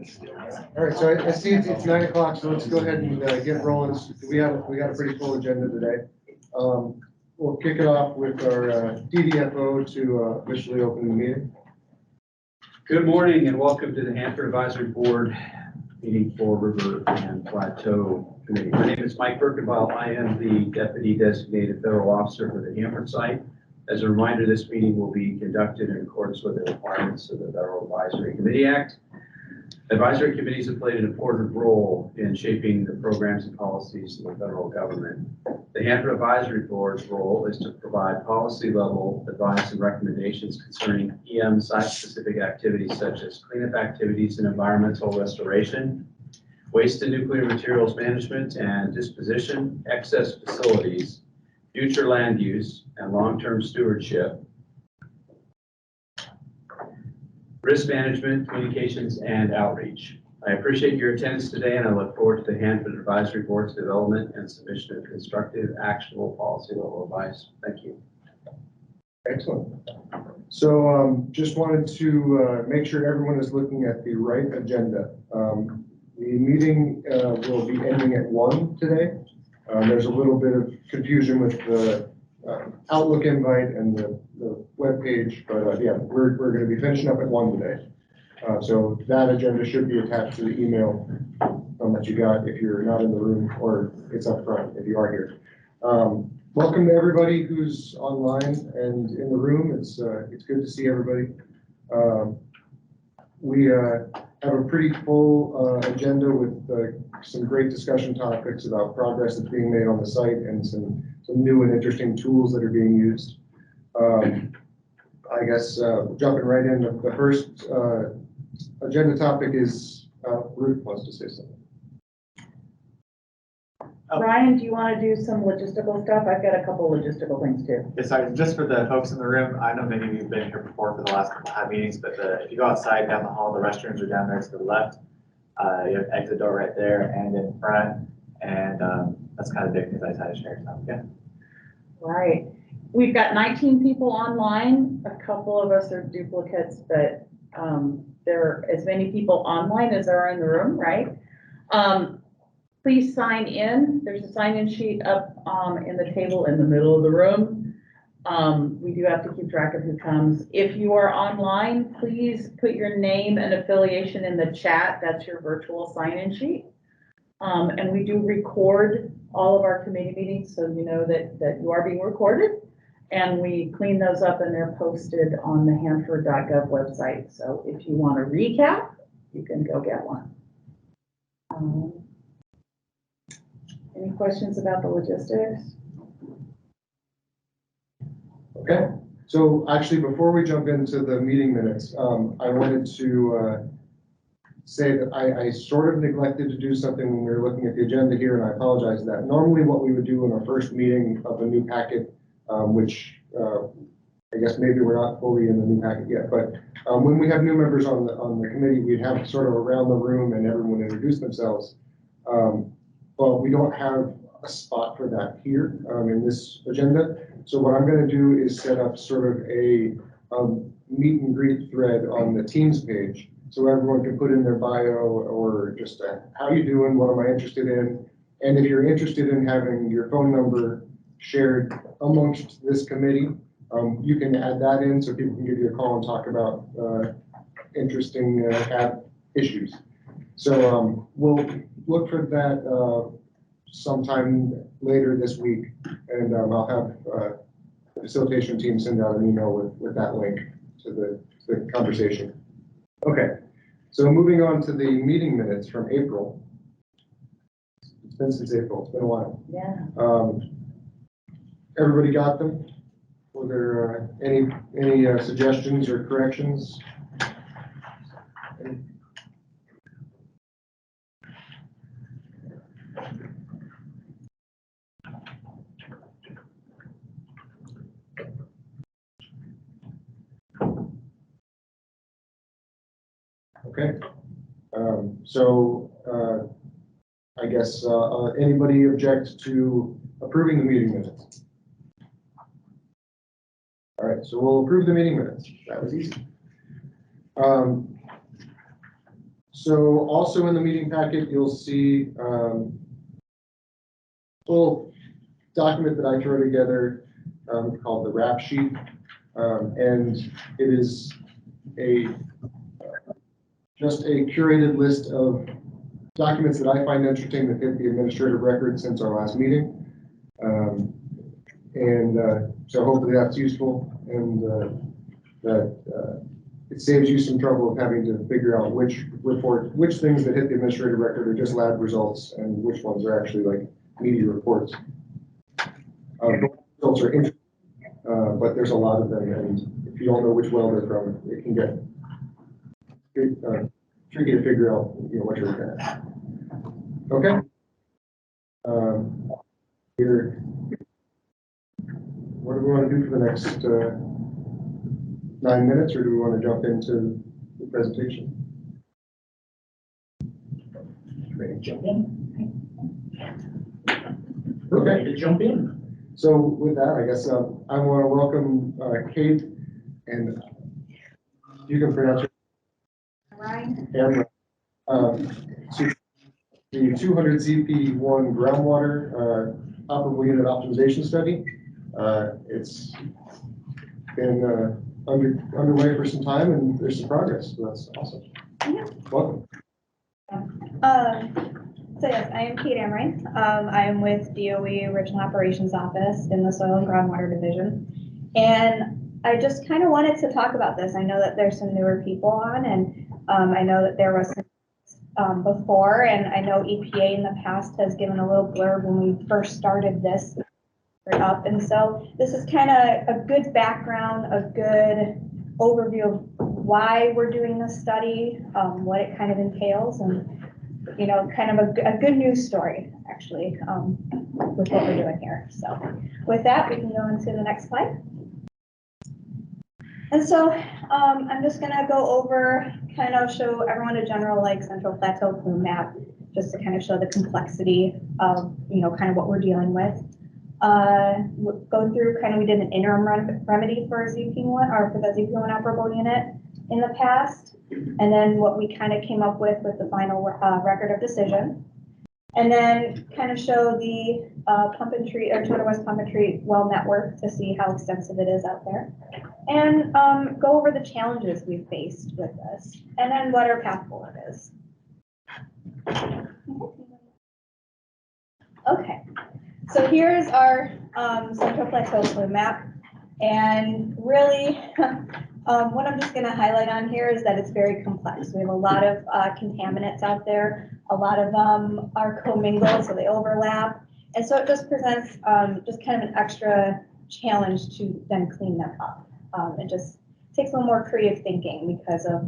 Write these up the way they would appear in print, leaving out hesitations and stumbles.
All right, so I see it's 9 o'clock, so let's go ahead and get rolling. We got a pretty full agenda today. We'll kick it off with our DDFO to officially open the meeting. Good morning and welcome to the Hanford Advisory Board meeting for River and Plateau Committee. My name is Mike Birkenbaugh. I am the Deputy Designated Federal Officer for the Hanford site. As a reminder, this meeting will be conducted in accordance with the requirements of the Federal Advisory Committee Act. Advisory committees have played an important role in shaping the programs and policies of the federal government. The Hanford Advisory Board's role is to provide policy-level advice and recommendations concerning EM site-specific activities such as cleanup activities and environmental restoration, waste and nuclear materials management and disposition, excess facilities, future land use, and long-term stewardship, risk management, communications, and outreach. I appreciate your attendance today, and I look forward to the Hanford Advisory Board's development and submission of constructive, actionable policy level advice. Thank you. Excellent. So just wanted to make sure everyone is looking at the right agenda. The meeting will be ending at 1 today. There's a little bit of confusion with the Outlook invite and the web page, but yeah, we're going to be finishing up at 1 today. So that agenda should be attached to the email that you got if you're not in the room, or it's up front if you are here. Welcome to everybody who's online and in the room. It's good to see everybody. We have a pretty full agenda with some great discussion topics about progress that's being made on the site and some new and interesting tools that are being used. I guess jumping right in, the first agenda topic is Ruth wants to say something. Ryan, do you want to do some logistical stuff? I've got a couple logistical things too. Yeah, sorry, just for the folks in the room, I know many of you have been here before for the last couple of meetings, but if you go outside down the hall, the restrooms are down there to the left. You have exit door right there and in front, and that's kind of big because I decided to share something. Yeah. Right. We've got 19 people online. A couple of us are duplicates, but there are as many people online as there are in the room, right? Please sign in. There's a sign-in sheet up in the table in the middle of the room. We do have to keep track of who comes. If you are online, please put your name and affiliation in the chat. That's your virtual sign-in sheet. And we do record all of our committee meetings, so you know that you are being recorded. And we clean those up and they're posted on the hanford.gov website. So if you want to recap, you can go get one. Any questions about the logistics? Okay, so actually before we jump into the meeting minutes, I wanted to say that I sort of neglected to do something when we were looking at the agenda here, and I apologize for that. Normally what we would do in our first meeting of a new packet, which I guess maybe we're not fully in the new packet yet, but when we have new members on the committee, we'd have sort of around the room and everyone introduce themselves. But we don't have a spot for that here in this agenda. So what I'm going to do is set up sort of a meet and greet thread on the Teams page, so everyone can put in their bio or just how you doing, what am I interested in, and if you're interested in having your phone number shared amongst this committee, you can add that in so people can give you a call and talk about interesting issues. So we'll look for that sometime later this week, and I'll have the facilitation team send out an email with that link to the conversation. Okay, so moving on to the meeting minutes from April. It's been since April, it's been a while. Yeah. Everybody got them? Were there any suggestions or corrections? Okay, so I guess anybody object to approving the meeting minutes? All right, so we'll approve the meeting minutes. That was easy. So also in the meeting packet, you'll see a little document that I throw together called the wrap sheet. And it is just a curated list of documents that I find interesting that hit the administrative record since our last meeting. So hopefully that's useful, and that it saves you some trouble of having to figure out which things that hit the administrative record are just lab results and which ones are actually like media reports. Results are interesting, but there's a lot of them, and if you don't know which well they're from, it can get tricky to figure out, what you're looking at. Okay. Here, what do we want to do for the next 9 minutes, or do we want to jump into the presentation? Ready to jump in? Okay. Ready to jump in. So with that, I guess I want to welcome Kate, and you can pronounce it. Ryan. To the 200 ZP1 groundwater operable unit optimization study. It's been underway for some time, and there's some progress, so that's awesome. Yeah. Welcome. So yes, I am Kate Amrine. I am with DOE Regional Operations Office in the Soil and Groundwater Division. And I just kind of wanted to talk about this. I know that there's some newer people on, and I know that there was some before, and I know EPA in the past has given a little blurb when we first started this up. And so this is kind of a good background, a good overview of why we're doing this study, what it kind of entails, and kind of a good news story, actually, with what we're doing here. So with that, we can go into the next slide. And so I'm just going to go over, kind of show everyone a general Central Plateau plume map, just to kind of show the complexity of, kind of what we're dealing with. We'll go through we did an interim remedy for ZP1, or for the ZP1 operable unit in the past, and then what we kind of came up with the final record of decision, and then kind of show the pump and treat, or Total West pump and treat well network to see how extensive it is out there, and go over the challenges we've faced with this, and then what our path forward is. Okay, so here's our Central Plateau plume map, and really what I'm just going to highlight on here is that it's very complex. We have a lot of contaminants out there. A lot of them are commingled, so they overlap. And so it just presents just kind of an extra challenge to then clean them up. It just takes a little more creative thinking because of,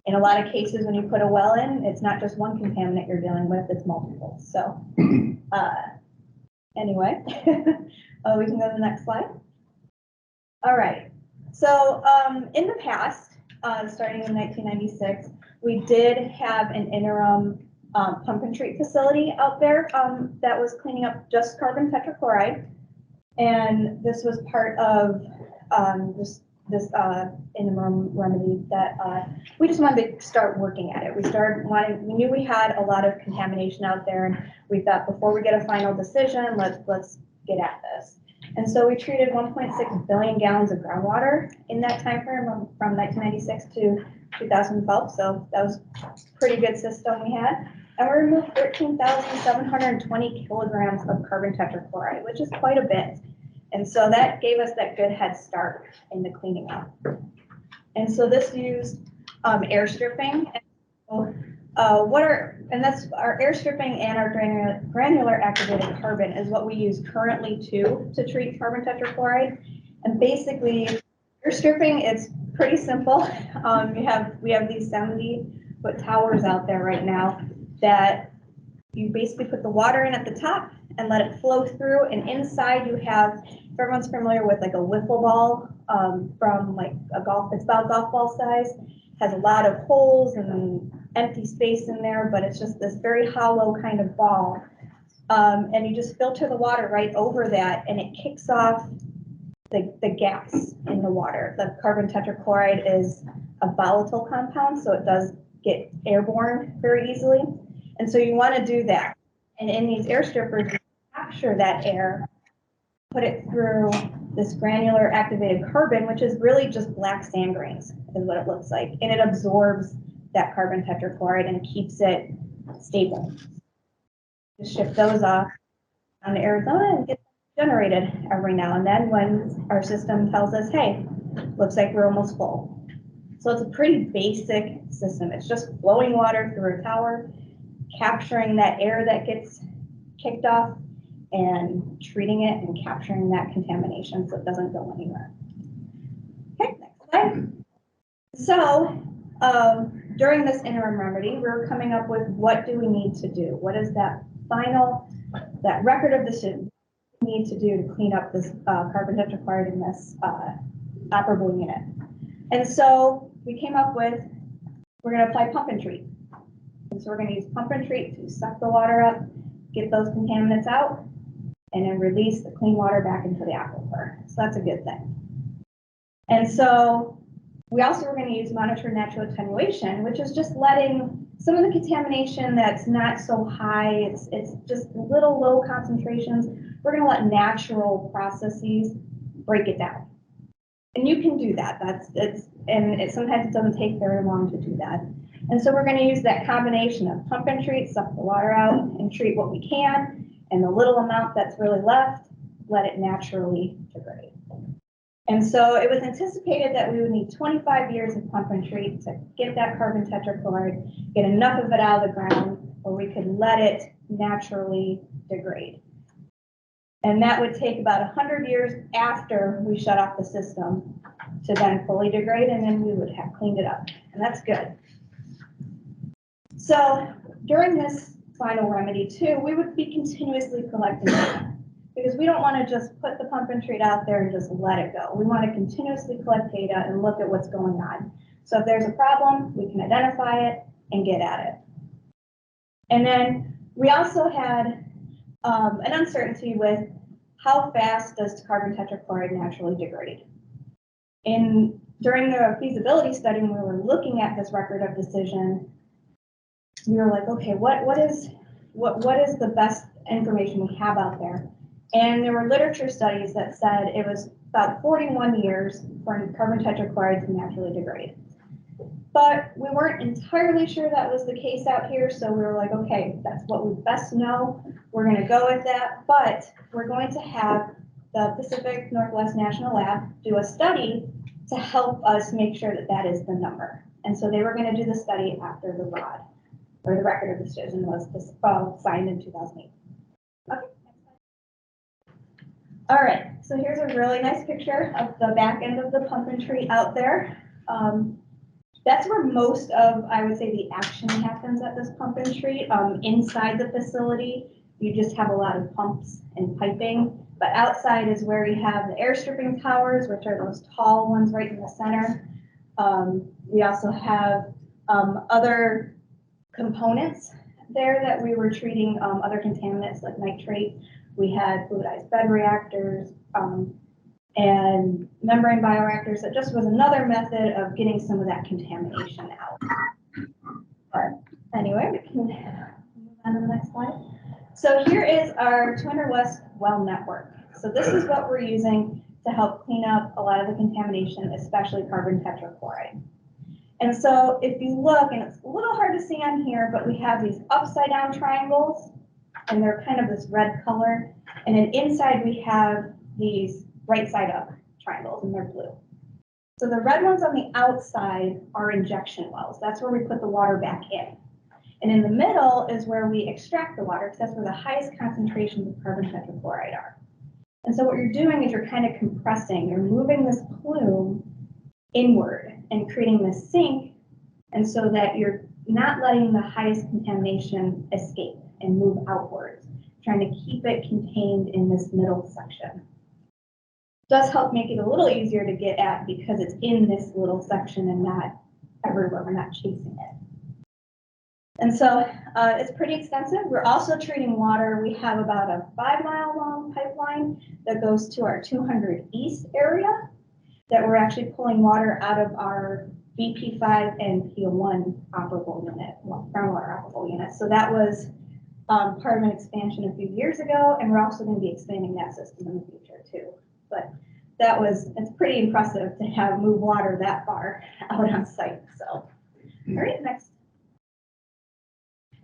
in a lot of cases, when you put a well in, it's not just one contaminant you're dealing with, it's multiple. So anyway, we can go to the next slide. All right. So in the past, starting in 1996, we did have an interim pump and treat facility out there that was cleaning up just carbon tetrachloride. And this was part of this interim remedy that we just wanted to start working at it. We knew we had a lot of contamination out there, and we thought before we get a final decision, let's get at this. And so we treated 1.6 billion gallons of groundwater in that time frame from 1996 to 2012. So that was a pretty good system we had. And we removed 13,720 kilograms of carbon tetrachloride, which is quite a bit. And so that gave us that good head start in the cleaning up. And so this used air stripping. And that's our air stripping and our granular activated carbon is what we use currently to treat carbon tetrachloride. And basically, air stripping, it's pretty simple. We have these 70-foot towers out there right now that you basically put the water in at the top and let it flow through. And inside you have, if everyone's familiar with like a wiffle ball from like it's about golf ball size, has a lot of holes and empty space in there, but it's just this very hollow kind of ball. And you just filter the water right over that, and it kicks off the gas in the water. The carbon tetrachloride is a volatile compound, so it does get airborne very easily. And so you want to do that. And in these air strippers, you capture that air, put it through this granular activated carbon, which is really just black sand grains, is what it looks like. And it absorbs that carbon tetrachloride and keeps it stable. Just ship those off down to Arizona and get generated every now and then when our system tells us, hey, looks like we're almost full. So it's a pretty basic system. It's just flowing water through a tower, capturing that air that gets kicked off and treating it and capturing that contamination so it doesn't go anywhere. Okay, next slide. So during this interim remedy, we were coming up with what do we need to do? What is that final, that record of decision we need to do to clean up this carbon tetrachloride in this operable unit? And so we came up with, we're going to apply pump and treat. And so we're going to use pump and treat to suck the water up, get those contaminants out, and then release the clean water back into the aquifer. So that's a good thing. And so we also were going to use monitored natural attenuation, which is just letting some of the contamination that's not so high, it's just little low concentrations. We're going to let natural processes break it down. And you can do that. Sometimes it doesn't take very long to do that. And so we're going to use that combination of pump and treat, suck the water out and treat what we can, and the little amount that's really left, let it naturally degrade. And so it was anticipated that we would need 25 years of pump and treat to get that carbon tetrachloride, get enough of it out of the ground where we could let it naturally degrade. And that would take about 100 years after we shut off the system to then fully degrade, and then we would have cleaned it up. And that's good. So during this final remedy too, we would be continuously collecting data because we don't want to just put the pump and treat out there and just let it go. We want to continuously collect data and look at what's going on. So if there's a problem, we can identify it and get at it. And then we also had an uncertainty with how fast does carbon tetrachloride naturally degrade. During the feasibility study, when we were looking at this record of decision, we were like, okay, what is the best information we have out there? And there were literature studies that said it was about 41 years for carbon tetrachloride to naturally degrade. But we weren't entirely sure that was the case out here, so we were like, okay, that's what we best know. We're going to go with that, but we're going to have the Pacific Northwest National Lab do a study to help us make sure that that is the number. And so they were going to do the study after the ROD, or the record of decision, was signed in 2008. Okay. All right, so here's a really nice picture of the back end of the pump and treat out there. That's where most of, I would say, the action happens at this pump and treat. Inside the facility, you just have a lot of pumps and piping, but outside is where you have the air stripping towers, which are those tall ones right in the center. We also have other components there that we were treating, other contaminants like nitrate. We had fluidized bed reactors and membrane bioreactors. That just was another method of getting some of that contamination out. But anyway, we can move on to the next slide. So here is our 200 West well network. So this is what we're using to help clean up a lot of the contamination, especially carbon tetrachloride. And so if you look, and it's a little hard to see on here, but we have these upside down triangles, and they're kind of this red color. And then inside we have these right side up triangles, and they're blue. So the red ones on the outside are injection wells. That's where we put the water back in. And in the middle is where we extract the water, because that's where the highest concentrations of carbon tetrachloride are. And so what you're doing is you're kind of compressing, you're moving this plume inward and creating this sink, and so that you're not letting the highest contamination escape and move outwards, trying to keep it contained in this middle section. Does help make it a little easier to get at because it's in this little section and not everywhere. We're not chasing it. And so it's pretty extensive. We're also treating water. We have about a 5-mile long pipeline that goes to our 200 East area that we're actually pulling water out of our BP5 and P1 operable unit, groundwater operable unit. So that was part of an expansion a few years ago, and we're also going to be expanding that system in the future too. But it's pretty impressive to have moved water that far out on site. So, all right, next.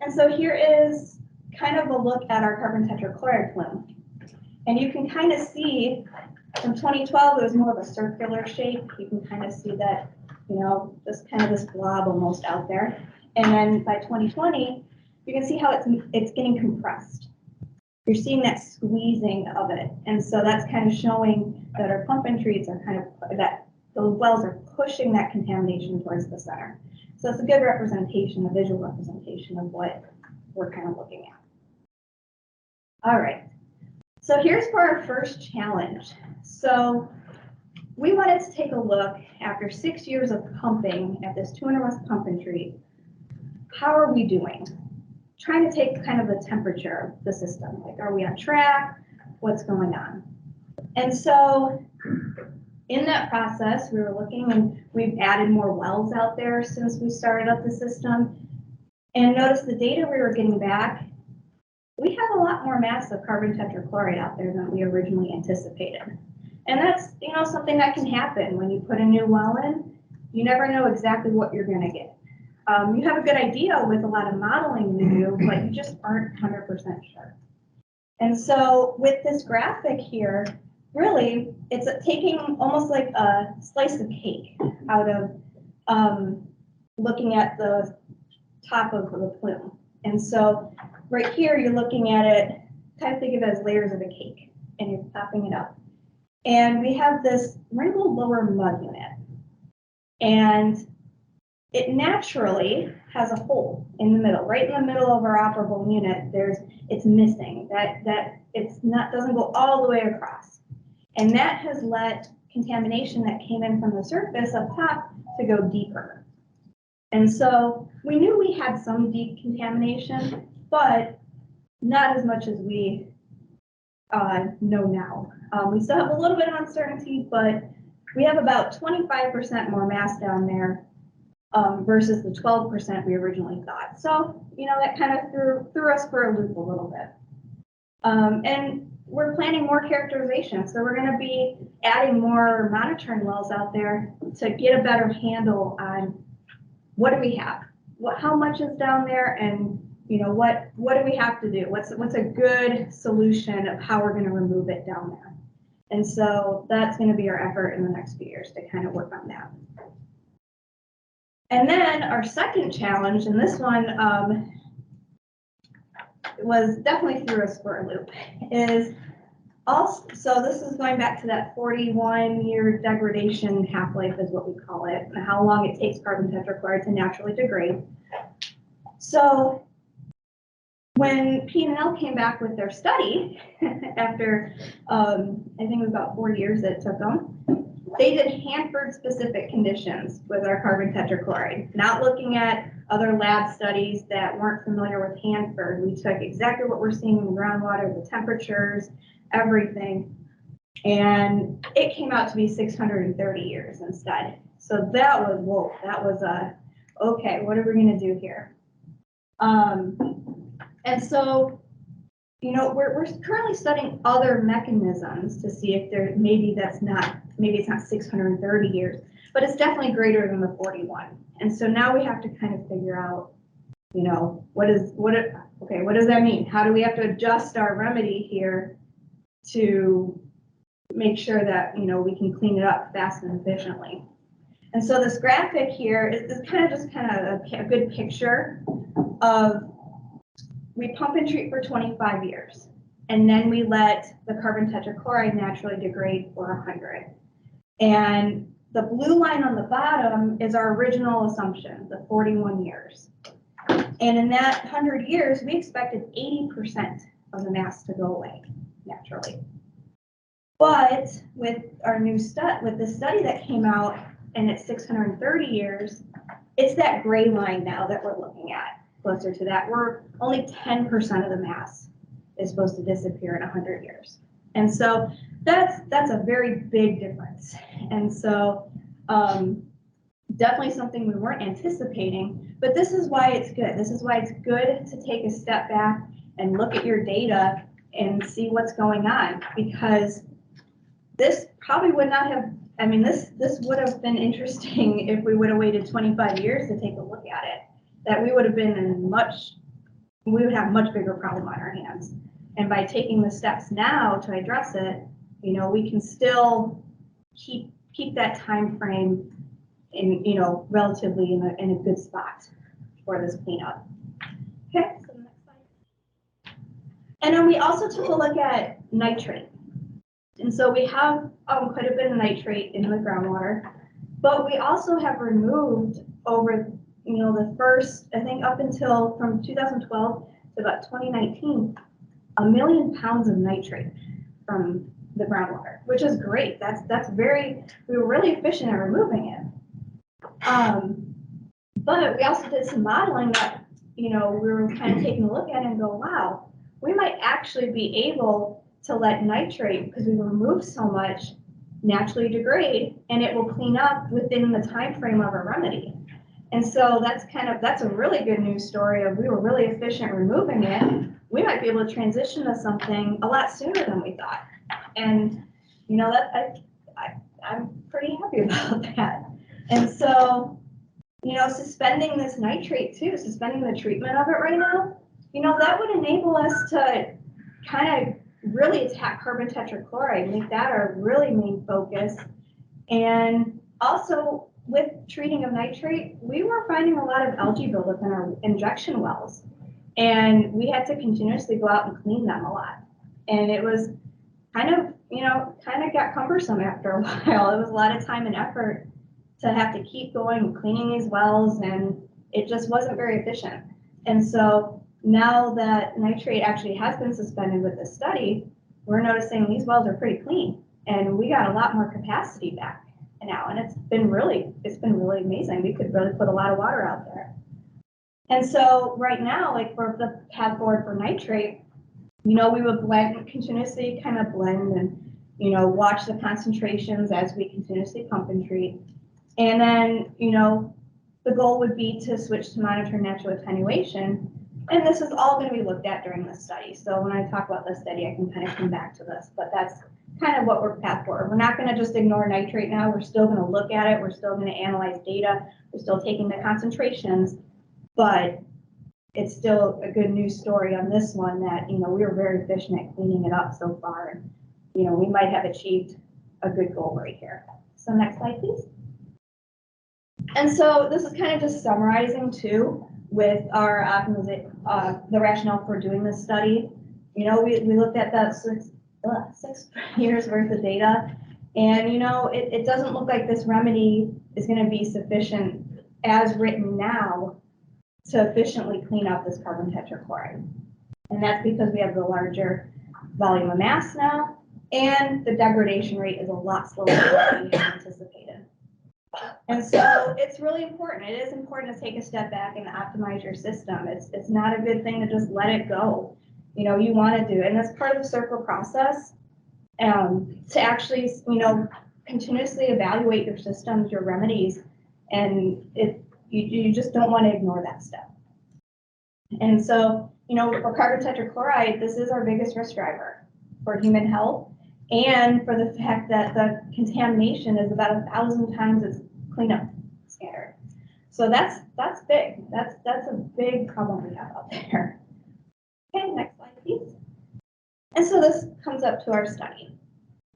And so here is kind of a look at our carbon tetrachloride plume. And you can kind of see from 2012, it was more of a circular shape. You can kind of see that, just kind of this blob almost out there. And then by 2020, you can see how it's getting compressed. You're seeing that squeezing of it. And so that's kind of showing that our pump and treats are kind of, that the wells are pushing that contamination towards the center. So it's a good representation, a visual representation of what we're kind of looking at. All right. So here's for our first challenge. So we wanted to take a look after 6 years of pumping at this 200 West pump and treat. How are we doing? Trying to take kind of the temperature of the system. Like, are we on track? What's going on? And so in that process, we were looking, and we've added more wells out there since we started up the system. And notice the data we were getting back, we have a lot more mass of carbon tetrachloride out there than we originally anticipated. And that's, something that can happen when you put a new well in. You never know exactly what you're going to get. You have a good idea with a lot of modeling you do, but you just aren't 100% sure. And so with this graphic here, really, it's taking almost like a slice of cake out of looking at the top of the plume. And so right here, you're looking at it, kind of think of it as layers of a cake, and you're topping it up. And we have this wrinkled lower mud unit. And it naturally has a hole in the middle, right in the middle of our operable unit. It's missing, that doesn't go all the way across. And that has let contamination that came in from the surface up top to go deeper. And so we knew we had some deep contamination, but not as much as we know now. We still have a little bit of uncertainty, but we have about 25% more mass down there versus the 12% we originally thought. So, that kind of threw us for a loop a little bit. And we're planning more characterization. So we're going to be adding more monitoring wells out there to get a better handle on what do we have, how much is down there, and what do we have to do? What's a good solution of how we're going to remove it down there? And so that's going to be our effort in the next few years to kind of work on that. And then our second challenge, and this one was definitely threw us for a loop, is also, so this is going back to that 41-year degradation half-life is what we call it, and how long it takes carbon tetrachloride to naturally degrade. So when P&L came back with their study, after I think it was about 4 years that it took them, they did Hanford specific conditions with our carbon tetrachloride, not looking at other lab studies that weren't familiar with Hanford. We took exactly what we're seeing in the groundwater, the temperatures, everything, and it came out to be 630 years instead. So that was, whoa, that was okay, what are we going to do here? And so, we're currently studying other mechanisms to see if maybe it's not 630 years, but it's definitely greater than the 41. And so now we have to kind of figure out, what does that mean? How do we have to adjust our remedy here to make sure that, we can clean it up fast and efficiently? And so this graphic here is kind of a good picture of, we pump and treat for 25 years, and then we let the carbon tetrachloride naturally degrade for 100. And the blue line on the bottom is our original assumption, the 41 years. And in that 100 years, we expected 80% of the mass to go away naturally. But with our new with the study that came out, and it's 630 years, it's that gray line now that we're looking at. Closer to that, we're only 10% of the mass is supposed to disappear in 100 years. And so that's a very big difference. And so definitely something we weren't anticipating, but this is why it's good. This is why it's good to take a step back and look at your data and see what's going on, because this probably would not have, I mean, this would have been interesting if we would have waited 25 years to take a look at it, that we would have been in we would have a much bigger problem on our hands. And by taking the steps now to address it, you know, we can still keep that time frame in, you know, relatively in a good spot for this cleanup. Okay, so next slide. And then we also took a look at nitrate. And so we have quite a bit of nitrate in the groundwater, but we also have removed over, you know, the first, I think up until from 2012 to about 2019, 1 million pounds of nitrate from the groundwater, which is great. That's very, we were really efficient at removing it. But we also did some modeling that, you know, we were kind of taking a look at it and go, wow, we might actually be able to let nitrate, because we remove so much, naturally degrade, and it will clean up within the time frame of a remedy. And so that's a really good news story of we were really efficient removing it. We might be able to transition to something a lot sooner than we thought. And, you know, that I'm pretty happy about that. And so, you know, suspending this nitrate too, suspending the treatment of it right now, you know, that would enable us to kind of really attack carbon tetrachloride, make that our really main focus. And also with treating of nitrate, we were finding a lot of algae buildup in our injection wells. And we had to continuously go out and clean them a lot. And it was kind of, you know, kind of got cumbersome after a while. It was a lot of time and effort to have to keep going and cleaning these wells, and it just wasn't very efficient. And so now that nitrate actually has been suspended with this study, we're noticing these wells are pretty clean, and we got a lot more capacity back now, and it's been really amazing. We could really put a lot of water out there. And so right now, like for the path forward for nitrate, you know, we would continuously kind of blend and, you know, watch the concentrations as we continuously pump and treat. And then, you know, the goal would be to switch to monitor natural attenuation. And this is all going to be looked at during the study. So when I talk about the study, I can kind of come back to this, but that's kind of what we're path forward. We're not going to just ignore nitrate now. We're still going to look at it. We're still going to analyze data. We're still taking the concentrations, but it's still a good news story on this one that, you know, we were very efficient at cleaning it up so far. And, you know, we might have achieved a good goal right here. So next slide, please. And so this is kind of just summarizing too with our the rationale for doing this study. You know, we looked at that 6 years worth of data, and you know, it doesn't look like this remedy is going to be sufficient as written now to efficiently clean up this carbon tetrachloride. And that's because we have the larger volume of mass now, and the degradation rate is a lot slower than we anticipated. And so it's really important. It is important to take a step back and optimize your system. It's not a good thing to just let it go. You know, you want to do it. And that's part of the circle process, to actually, you know, continuously evaluate your systems, your remedies, and you just don't want to ignore that step. And so, you know, for carbon tetrachloride, this is our biggest risk driver for human health, and for the fact that the contamination is about 1,000 times its cleanup standard. So that's big. That's a big problem we have out there. Okay, next slide, please. And so this comes up to our study.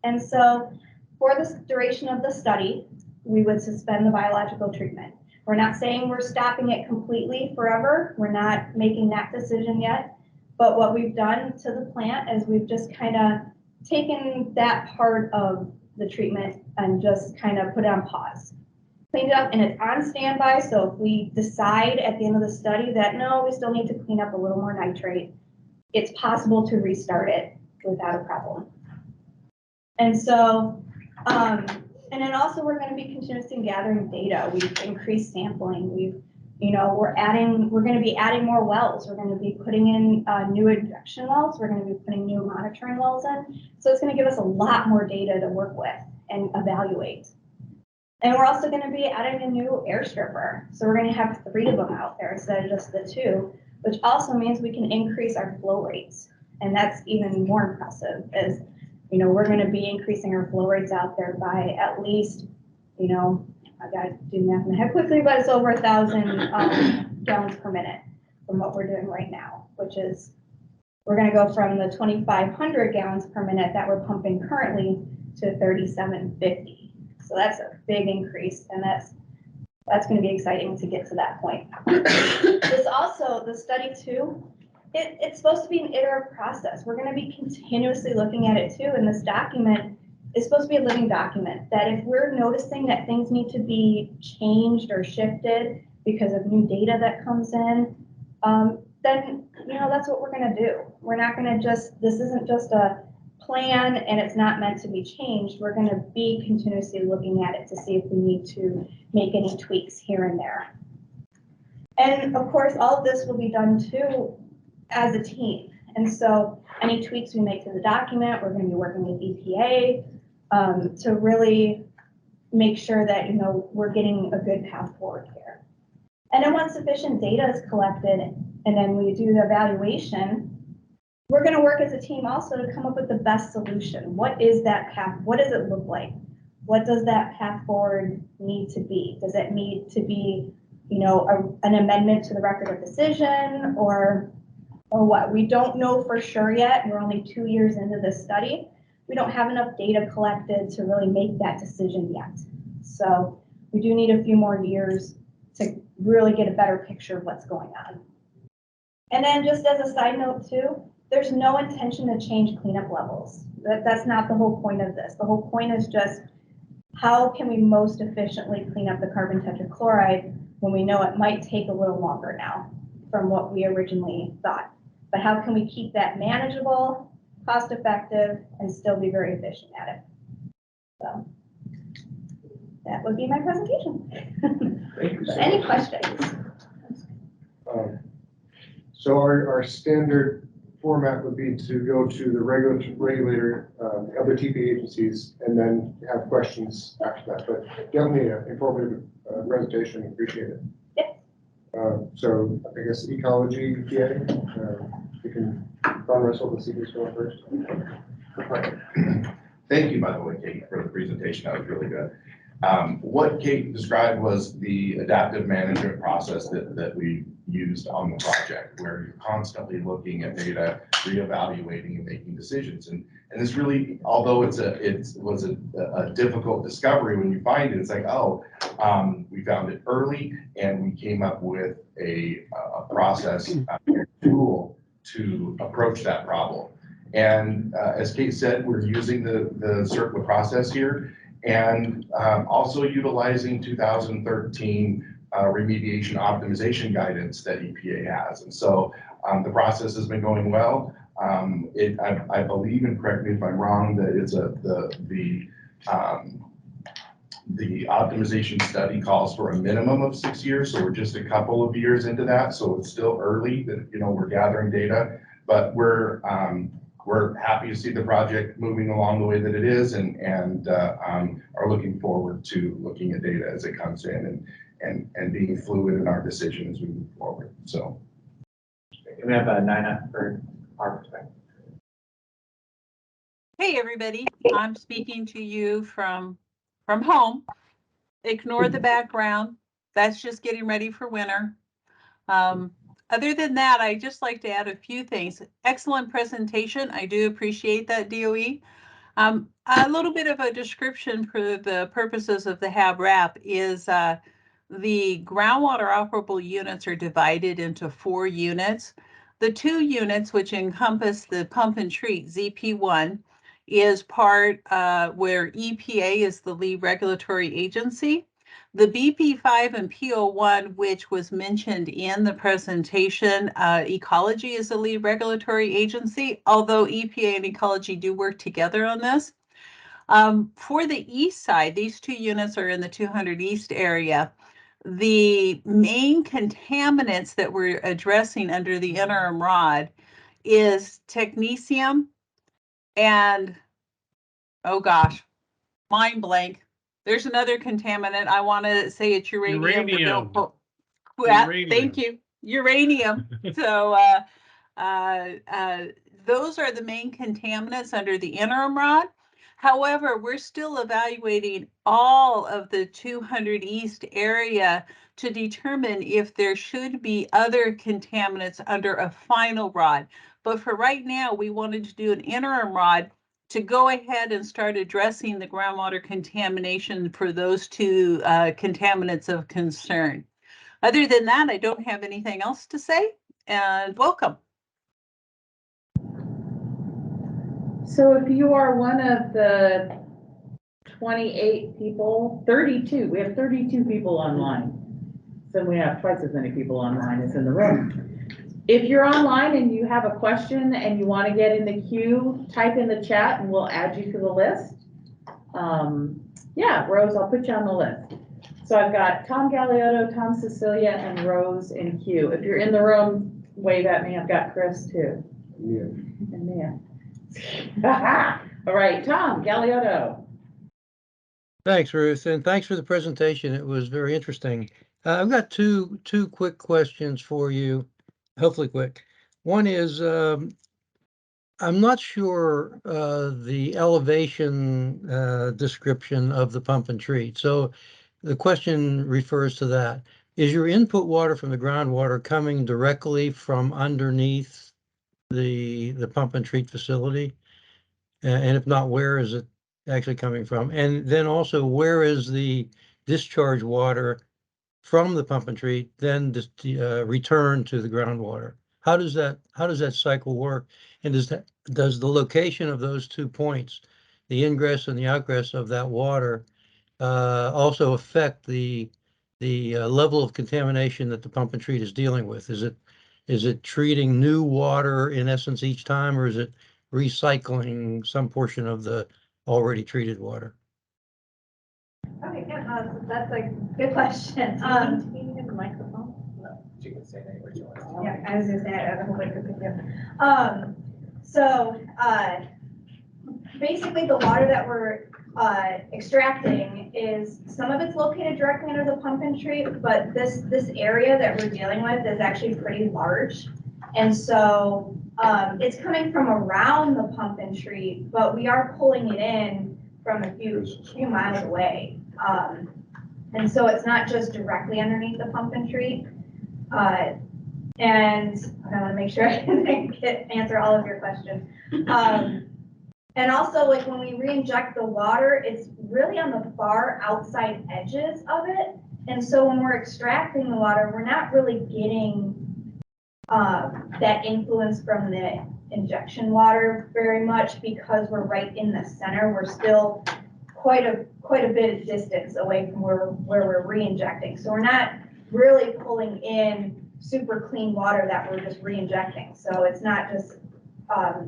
And so for the duration of the study, we would suspend the biological treatment. We're not saying we're stopping it completely forever. We're not making that decision yet. But what we've done to the plant is we've just kind of taken that part of the treatment and just kind of put it on pause. Cleaned it up, and it's on standby. So if we decide at the end of the study that no, we still need to clean up a little more nitrate, it's possible to restart it without a problem. And so, and then also we're going to be continuously gathering data. We've increased sampling. You know, we're going to be adding more wells. We're going to be putting in new injection wells. We're going to be putting new monitoring wells in. So it's going to give us a lot more data to work with and evaluate. And we're also gonna be adding a new air stripper. So we're gonna have 3 of them out there instead of just the 2, which also means we can increase our flow rates. And that's even more impressive is, we're gonna be increasing our flow rates out there by at least, I gotta do math in my head quickly, but it's over 1,000 gallons per minute from what we're doing right now, which is, we're gonna go from the 2,500 gallons per minute that we're pumping currently to 3,750. So that's a big increase, and that's gonna be exciting to get to that point. This also, the study too, it's supposed to be an iterative process. We're gonna be continuously looking at it too, and this document is supposed to be a living document, that if we're noticing that things need to be changed or shifted because of new data that comes in, then, that's what we're gonna do. We're not gonna this isn't just a plan and it's not meant to be changed. We're gonna be continuously looking at it to see if we need to make any tweaks here and there. And of course, all of this will be done too as a team. And so any tweaks we make to the document, we're gonna be working with EPA to really make sure that, we're getting a good path forward here. And then once sufficient data is collected and then we do the evaluation, we're gonna work as a team also to come up with the best solution. What is that path? What does it look like? What does that path forward need to be? Does it need to be, an amendment to the record of decision or what? We don't know for sure yet. We're only 2 years into this study. We don't have enough data collected to really make that decision yet. So we do need a few more years to really get a better picture of what's going on. And then just as a side note too, there's no intention to change cleanup levels. That's not the whole point of this. The whole point is just how can we most efficiently clean up the carbon tetrachloride when we know it might take a little longer now from what we originally thought. But how can we keep that manageable, cost effective, and still be very efficient at it? So that would be my presentation. Thank you so Any much. questions? So our standard format would be to go to the regulator, other TP agencies, and then have questions after that. But definitely an informative presentation. Appreciate it. Yeah. So I guess ecology, EPA, you can Ron Russell, the CP's going first. Thank you, by the way, Kate, for the presentation. That was really good. What Kate described was the adaptive management process that we used on the project, where you're constantly looking at data, reevaluating and making decisions. And this really, although it was a difficult discovery, when you find it, it's like, we found it early and we came up with a process, a tool to approach that problem. And as Kate said, we're using the CERCLA process here, and also utilizing 2013 remediation optimization guidance that EPA has. And so the process has been going well. I believe, and correct me if I'm wrong, that it's the optimization study calls for a minimum of 6 years. So we're just a couple of years into that. So it's still early that, we're gathering data, but we're happy to see the project moving along the way that it is, and are looking forward to looking at data as it comes in and being fluid in our decision as we move forward. So. Can we have Nina for our perspective? Hey, everybody. I'm speaking to you from home. Ignore the background. That's just getting ready for winter. Other than that, I'd just like to add a few things. Excellent presentation. I do appreciate that, DOE. A little bit of a description for the purposes of the HAB-RAP is the groundwater operable units are divided into 4 units. The 2 units, which encompass the pump and treat ZP1, is part where EPA is the lead regulatory agency. The BP5 and PO1, which was mentioned in the presentation, ecology is the lead regulatory agency, although EPA and ecology do work together on this. For the east side, these 2 units are in the 200 East area. The main contaminants that we're addressing under the interim ROD is technetium and, oh gosh, mind blank. There's another contaminant. I want to say it's uranium. but don't Uranium. quote- Well, Uranium. thank you. Uranium. So those are the main contaminants under the interim rod. However, we're still evaluating all of the 200 East area to determine if there should be other contaminants under a final rod. But for right now, we wanted to do an interim rod to go ahead and start addressing the groundwater contamination for those two contaminants of concern. Other than that, I don't have anything else to say, and welcome. So if you are one of the 28 people, 32, we have 32 people online. So we have twice as many people online as in the room. If you're online and you have a question and you want to get in the queue, type in the chat and we'll add you to the list. Yeah, Rose, I'll put you on the list. So I've got Tom Galeotto, Tom Cecilia, and Rose in queue. If you're in the room, wave at me. I've got Chris too. Yeah. And Mia. All right, Tom Galeotto. Thanks, Ruth, and thanks for the presentation. It was very interesting. I've got two quick questions for you, hopefully quick. One is, I'm not sure the elevation description of the pump and treat. So the question refers to that. Is your input water from the groundwater coming directly from underneath the pump and treat facility? And if not, where is it actually coming from? And then also, where is the discharge water from the pump and treat then return to the groundwater? How does that cycle work? And does the location of those 2 points, the ingress and the outgress of that water, also affect the level of contamination that the pump and treat is dealing with? Is it treating new water in essence each time, or is it recycling some portion of the already treated water? Okay, yeah, that's a good question. Do you need a microphone? You can say that anywhere you want. Yeah, I was gonna say, I hope I could pick you up. So, basically the water that we're extracting is, some of it's located directly under the pump and treat, but this area that we're dealing with is actually pretty large. And so, it's coming from around the pump and treat, but we are pulling it in from a few miles away. And so it's not just directly underneath the pump and treat. And I want to make sure I can answer all of your questions. And also, like, when we re-inject the water, it's really on the far outside edges of it. And so when we're extracting the water, we're not really getting that influence from the injection water very much, because we're right in the center. We're still quite a bit of distance away from where we're re-injecting. So we're not really pulling in super clean water that we're just re-injecting. So it's not just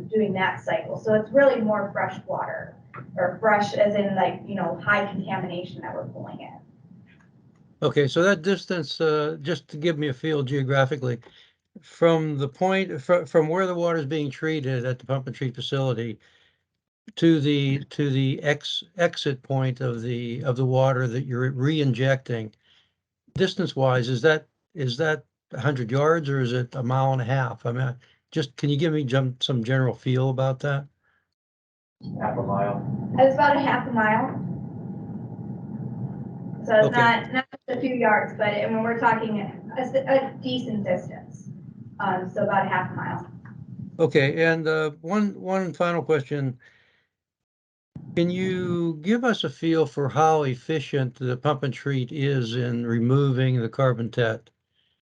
doing that cycle. So it's really more fresh water, or fresh as in, like, you know, high contamination that we're pulling in. Okay, so that distance, just to give me a feel geographically, from the point from where the water is being treated at the pump and treat facility to the exit point of the water that you're re-injecting, distance wise, is that 100 yards, or is it a mile and a half? I mean, just, can you give me some general feel about that? Half a mile. It's about a half a mile. So it's Okay. not just a few yards, but I mean, we're talking a decent distance. So about a half a mile. Okay, and one final question. Can you give us a feel for how efficient the pump and treat is in removing the carbon tet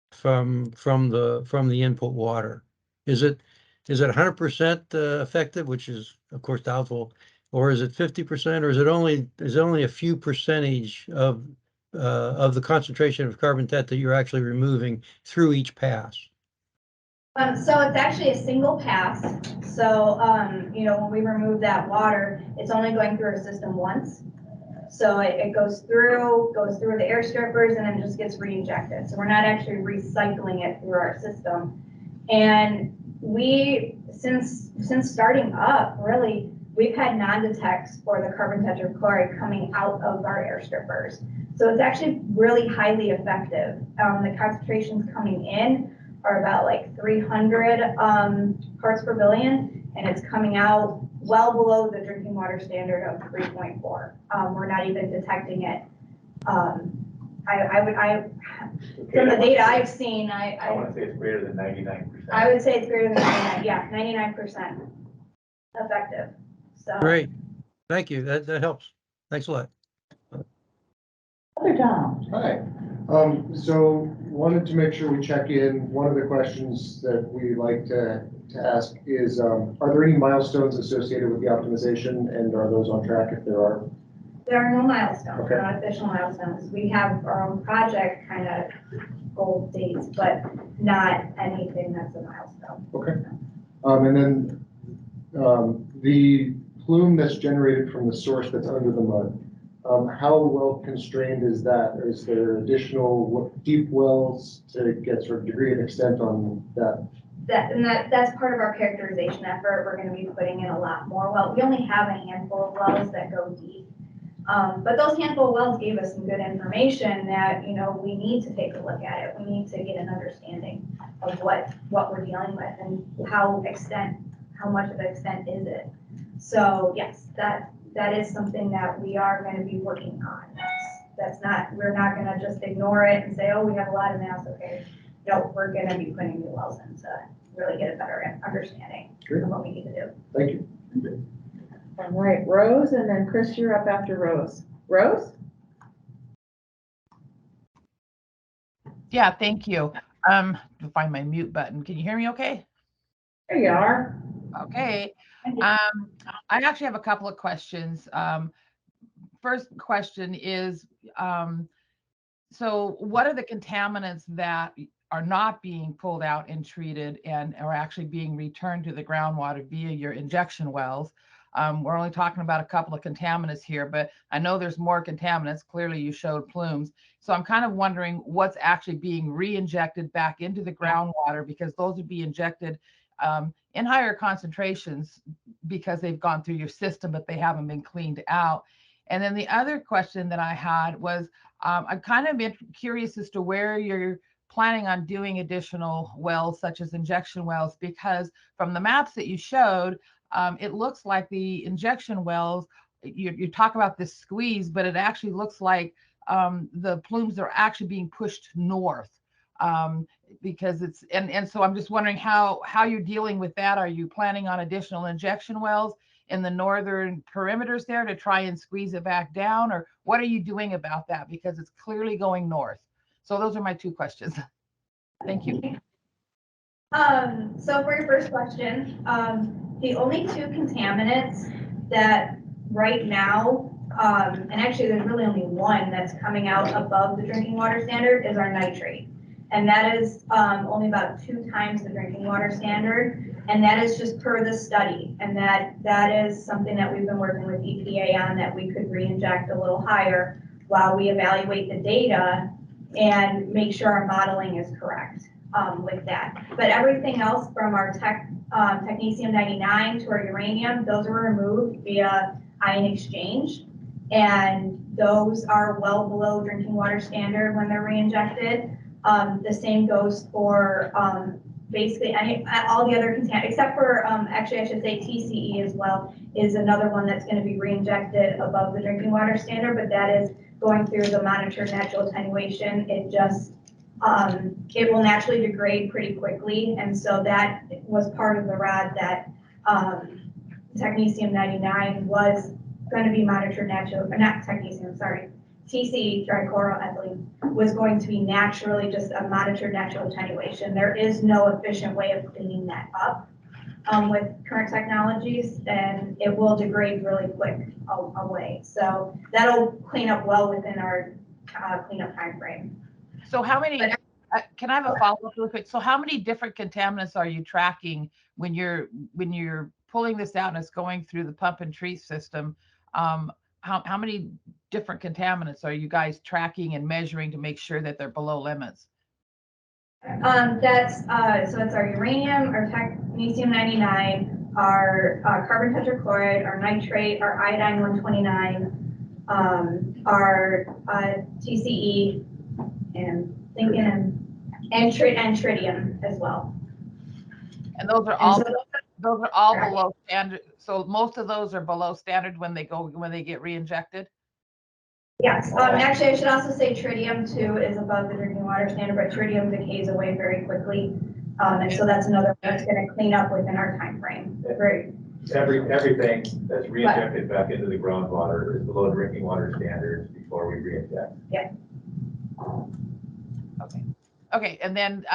from the input water? Is it 100% effective, which is of course doubtful, or is it 50%, or is it only a few percentage of the concentration of carbon tet that you're actually removing through each pass? So it's actually a single pass. So, you know, when we remove that water, it's only going through our system once. So it goes through the air strippers and then just gets re-injected. So we're not actually recycling it through our system. And we, since starting up, really, we've had non-detects for the carbon tetrachloride coming out of our air strippers. So it's actually really highly effective. The concentrations coming in are about like 300 parts per billion, and it's coming out well below the drinking water standard of 3.4. We're not even detecting it. From the data I've seen, I want to say it's greater than 99%. I would say it's greater than 99, yeah, 99% effective. So Great. Thank you. That helps. Thanks a lot. Other Tom. Hi. So wanted to make sure we check in. One of the questions that we like to ask is, are there any milestones associated with the optimization, and are those on track if there are? there are no milestones, Okay. not official milestones. We have our own project kind of goal dates, but not anything that's a milestone. Okay. And then the plume that's generated from the source that's under the mud, how well constrained is that? Or is there additional deep wells to get sort of degree and extent on that? That's part of our characterization effort. We're going to be putting in a lot more wells. We only have a handful of wells that go deep. But those handful of wells gave us some good information that, you know, we need to take a look at it. We need to get an understanding of what we're dealing with and how much of an extent is it. So yes, that is something that we are going to be working on. We're not going to just ignore it and say, oh, we have a lot of mass, okay. No, we're going to be putting new wells in to really get a better understanding of what we need to do. Thank you. All right, Rose, and then Chris, you're up after Rose. Rose? Yeah, thank you. To find my mute button. Can you hear me okay? There you are. Okay. I actually have a couple of questions. First question is, so what are the contaminants that are not being pulled out and treated and are actually being returned to the groundwater via your injection wells? We're only talking about a couple of contaminants here, but I know there's more contaminants. Clearly you showed plumes. So I'm kind of wondering what's actually being re-injected back into the groundwater, because those would be injected in higher concentrations because they've gone through your system, but they haven't been cleaned out. And then the other question that I had was, I'm kind of curious as to where you're planning on doing additional wells, such as injection wells, because from the maps that you showed, it looks like the injection wells, you talk about this squeeze, but it actually looks like the plumes are actually being pushed north, because it's, and so I'm just wondering how you're dealing with that. Are you planning on additional injection wells in the northern perimeters there to try and squeeze it back down, or what are you doing about that? Because it's clearly going north. So those are my two questions. Thank you. So for your first question, the only two contaminants that right now, and actually there's really only one that's coming out above the drinking water standard, is our nitrate. And that is only about 2 times the drinking water standard. And that is just per the study. And that is something that we've been working with EPA on, that we could re-inject a little higher while we evaluate the data and make sure our modeling is correct with that. But everything else from our technetium-99 to our uranium, those are removed via ion exchange. And those are well below drinking water standard when they're re-injected. The same goes for basically all the other contaminants, except for, actually I should say TCE as well, is another one that's going to be re-injected above the drinking water standard, but that is going through the monitored natural attenuation. It just, it will naturally degrade pretty quickly. And so that was part of the ROD that technetium-99 was going to be monitored natural, not technetium, sorry, TCE, trichloroethylene, was going to be naturally just a monitored natural attenuation. There is no efficient way of cleaning that up with current technologies, and it will degrade really quick away. So that'll clean up well within our cleanup time frame. So how many, can I have a follow-up real quick? So how many different contaminants are you tracking when you're pulling this out and it's going through the pump and treat system? How many different contaminants are you guys tracking and measuring to make sure that they're below limits? That's so it's our uranium, our technetium-99, our carbon tetrachloride, our nitrate, our iodine 129, our TCE, and tritium as well. And those are And all, so those are all below standard. So most of those are below standard when they get re-injected? yes, actually, I should also say tritium too is above the drinking water standard, but tritium decays away very quickly. And so that's another one that's gonna clean up within our time frame. Very, Everything that's re-injected back into the groundwater is below drinking water standards before we re-inject. Okay. Okay, and then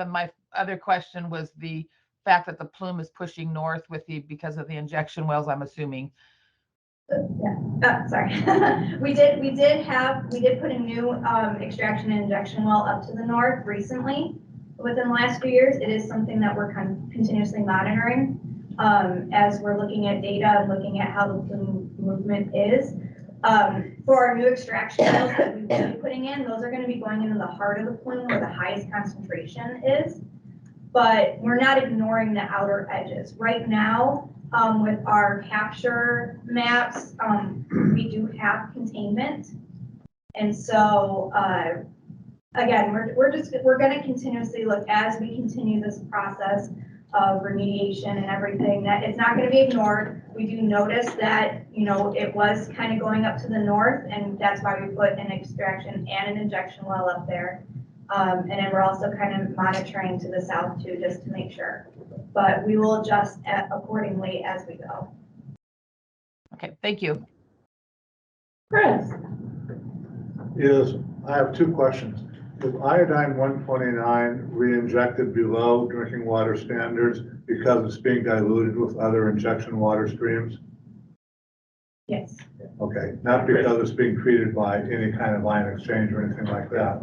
my other question was the fact that the plume is pushing north because of the injection wells, I'm assuming. sorry. we did put a new extraction and injection well up to the north recently. Within the last few years, it is something that we're continuously monitoring as we're looking at data and looking at how the plume movement is. For our new extraction wells that we will be putting in, those are going to be going into the heart of the plume where the highest concentration is. But we're not ignoring the outer edges. Right now, with our capture maps, we do have containment. And so, again, we're going to continuously look as we continue this process of remediation and everything, that it's not going to be ignored. We do notice that, you know, it was kind of going up to the north, and that's why we put an extraction and an injection well up there. And then we're also kind of monitoring to the south too, just to make sure. But we will adjust accordingly as we go. Okay, thank you. Chris? I have two questions. Is iodine 129 re-injected below drinking water standards because it's being diluted with other injection water streams? Yes. Okay, not because it's being treated by any kind of ion exchange or anything like that.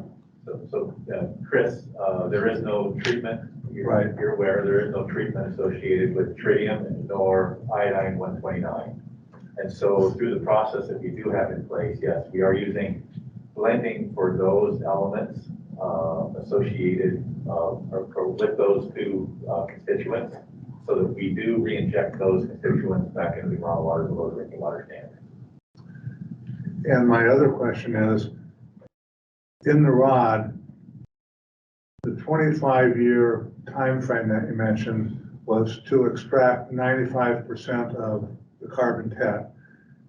Chris, there is no treatment. Right. You're aware there is no treatment associated with tritium nor iodine 129. And so through the process that we do have in place, yes, we are using blending for those elements associated or with those two constituents, so that we do re-inject those constituents back into the groundwater below drinking water standard. And my other question is, in the ROD, the 25-year time frame that you mentioned was to extract 95% of the carbon tet.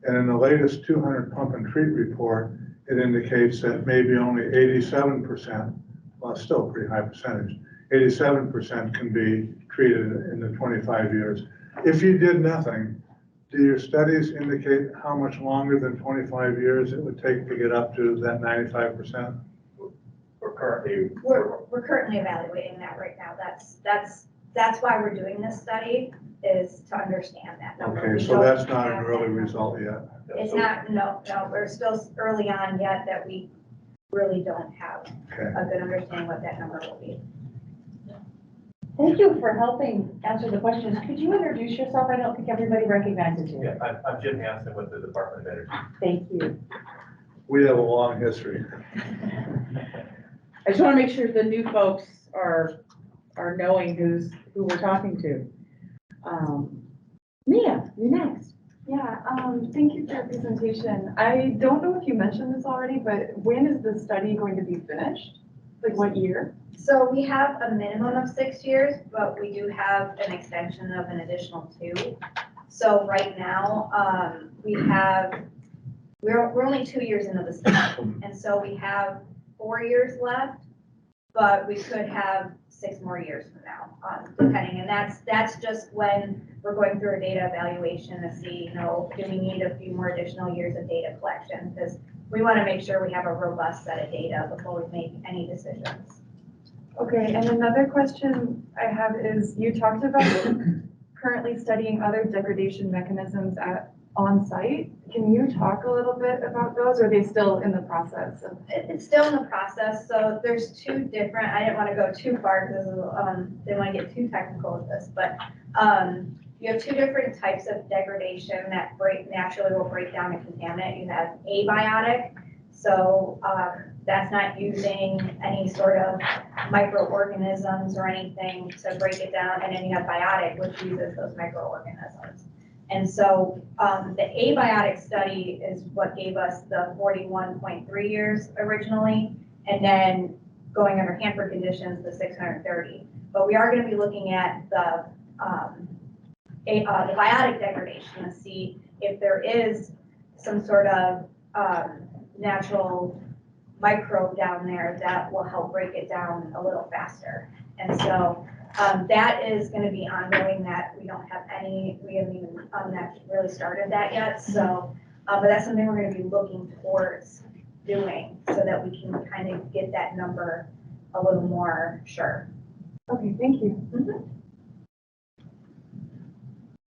And in the latest 200 pump and treat report, it indicates that maybe only 87%, well, it's still a pretty high percentage, 87% can be treated in the 25 years. If you did nothing, do your studies indicate how much longer than 25 years it would take to get up to that 95%? We're currently evaluating that right now. That's why we're doing this study, is to understand that number. Okay, so that's not an early result yet. It's not, no, we're still early on yet that we really don't have a good understanding what that number will be. Thank you for helping answer the questions. Could you introduce yourself? I don't think everybody recognizes you. Yeah, I'm Jim Hansen with the Department of Energy. Thank you. We have a long history. I just want to make sure the new folks are knowing who we're talking to. Mia, you're next. Yeah, thank you for your presentation. I don't know if you mentioned this already, but when is the study going to be finished? Like what year? So we have a minimum of 6 years, but we do have an extension of an additional 2. So right now, we're only 2 years into the study, and so we have 4 years left, but we could have 6 more years from now, depending. And that's just when we're going through a data evaluation to see, you know, do we need a few more additional years of data collection? Because we want to make sure we have a robust set of data before we make any decisions. Okay, and another question I have is, you talked about currently studying other degradation mechanisms on site. Can you talk a little bit about those, or are they still in the process? It's still in the process. So there's 2 different, I didn't want to go too far because they want to get too technical with this, but you have 2 different types of degradation that naturally will break down a contaminant. You have abiotic, so that's not using any sort of microorganisms or anything to break it down, and then you have biotic, which uses those microorganisms. And so the abiotic study is what gave us the 41.3 years originally, and then going under Hanford conditions, the 630. But we are going to be looking at the biotic degradation to see if there is some sort of natural microbe down there that will help break it down a little faster. And so that is going to be ongoing. That we don't have any, we haven't even that really started that yet. So, but that's something we're going to be looking towards doing so that we can kind of get that number a little more sure. Okay, thank you.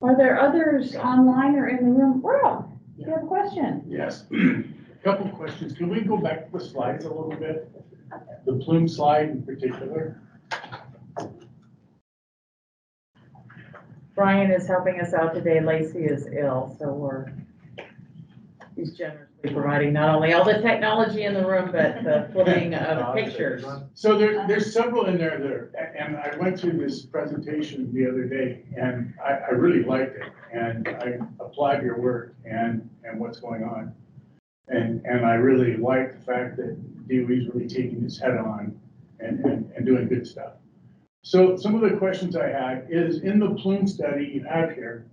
Are there others online or in the room? Rob, you have a question? Yes. Couple questions. Can we go back to the slides a little bit? The plume slide in particular? Brian is helping us out today. Lacey is ill, so he's generously providing not only all the technology in the room, but the flipping of pictures. So there's several in there, and I went through this presentation the other day, and I really liked it, and I applaud your work and what's going on. And I really like the fact that DOE's really taking this head on and doing good stuff. So some of the questions I had is in the plume study you have here,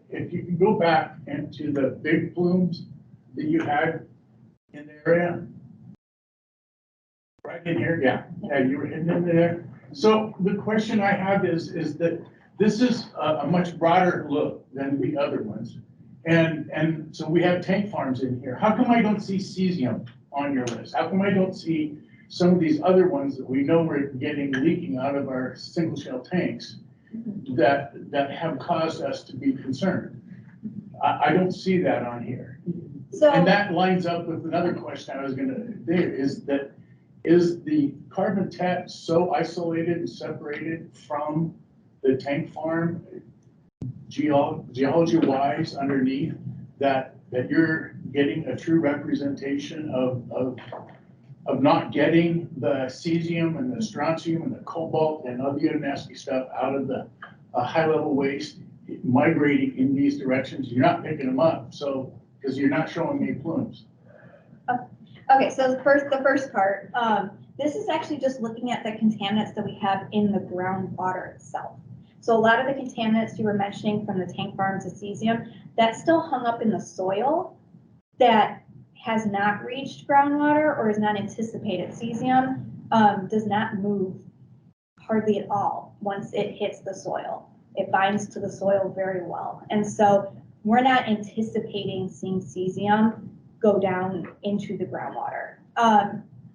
if you can go back into the big plumes that you had in the area. Right in here, yeah, you were hidden in there. So the question I have is that this is a much broader look than the other ones. And so we have tank farms in here. How come I don't see cesium on your list? How come I don't see some of these other ones that we know we're getting leaking out of our single shell tanks that have caused us to be concerned? I don't see that on here. So, And that lines up with another question I was gonna there is the carbon tet so isolated and separated from the tank farm geology wise underneath that you're getting a true representation of not getting the cesium and the strontium and the cobalt and other nasty stuff out of the high level waste migrating in these directions? You're not picking them up, so because you're not showing me plumes. okay, so the first part, this is actually just looking at the contaminants that we have in the groundwater itself. So a lot of the contaminants you were mentioning from the tank farms of cesium, that's still hung up in the soil that has not reached groundwater or is not anticipated. Cesium does not move hardly at all once it hits the soil. It binds to the soil very well. And so we're not anticipating seeing cesium go down into the groundwater.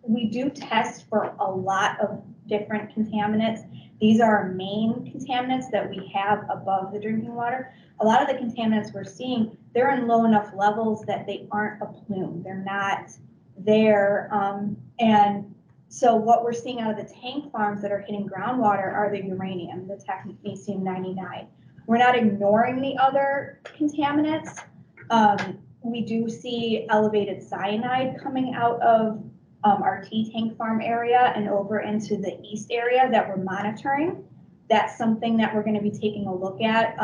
We do test for a lot of different contaminants. These are our main contaminants that we have above the drinking water. A lot of the contaminants we're seeing, they're in low enough levels that they aren't a plume. They're not there. And so what we're seeing out of the tank farms that are hitting groundwater are the uranium, the technetium-99. We're not ignoring the other contaminants. We do see elevated cyanide coming out of our T tank farm area and over into the east area that we're monitoring. That's something that we're going to be taking a look at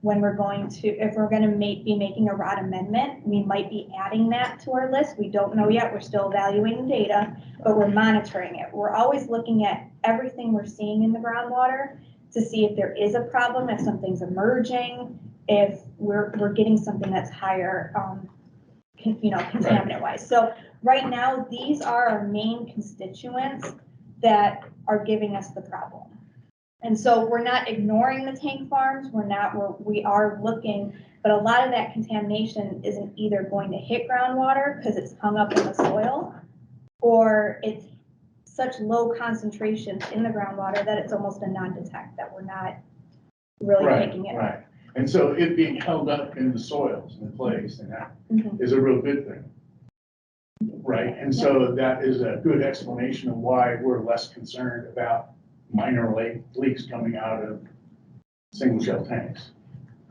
when we're going to, if we're going to be making a ROD amendment, we might be adding that to our list. We don't know yet. We're still evaluating data, but we're monitoring it. We're always looking at everything we're seeing in the groundwater to see if there is a problem, if something's emerging, if we're getting something that's higher, contaminant wise. So right now, these are our main constituents that are giving us the problem. And so we're not ignoring the tank farms. We are looking, but a lot of that contamination isn't either going to hit groundwater because it's hung up in the soil, or it's such low concentrations in the groundwater that it's almost a non-detect, that we're not really taking it. Right. And so it being held up in the soils and the clays and that is a real good thing. Right. And so that is a good explanation of why we're less concerned about minor leaks coming out of single shell tanks.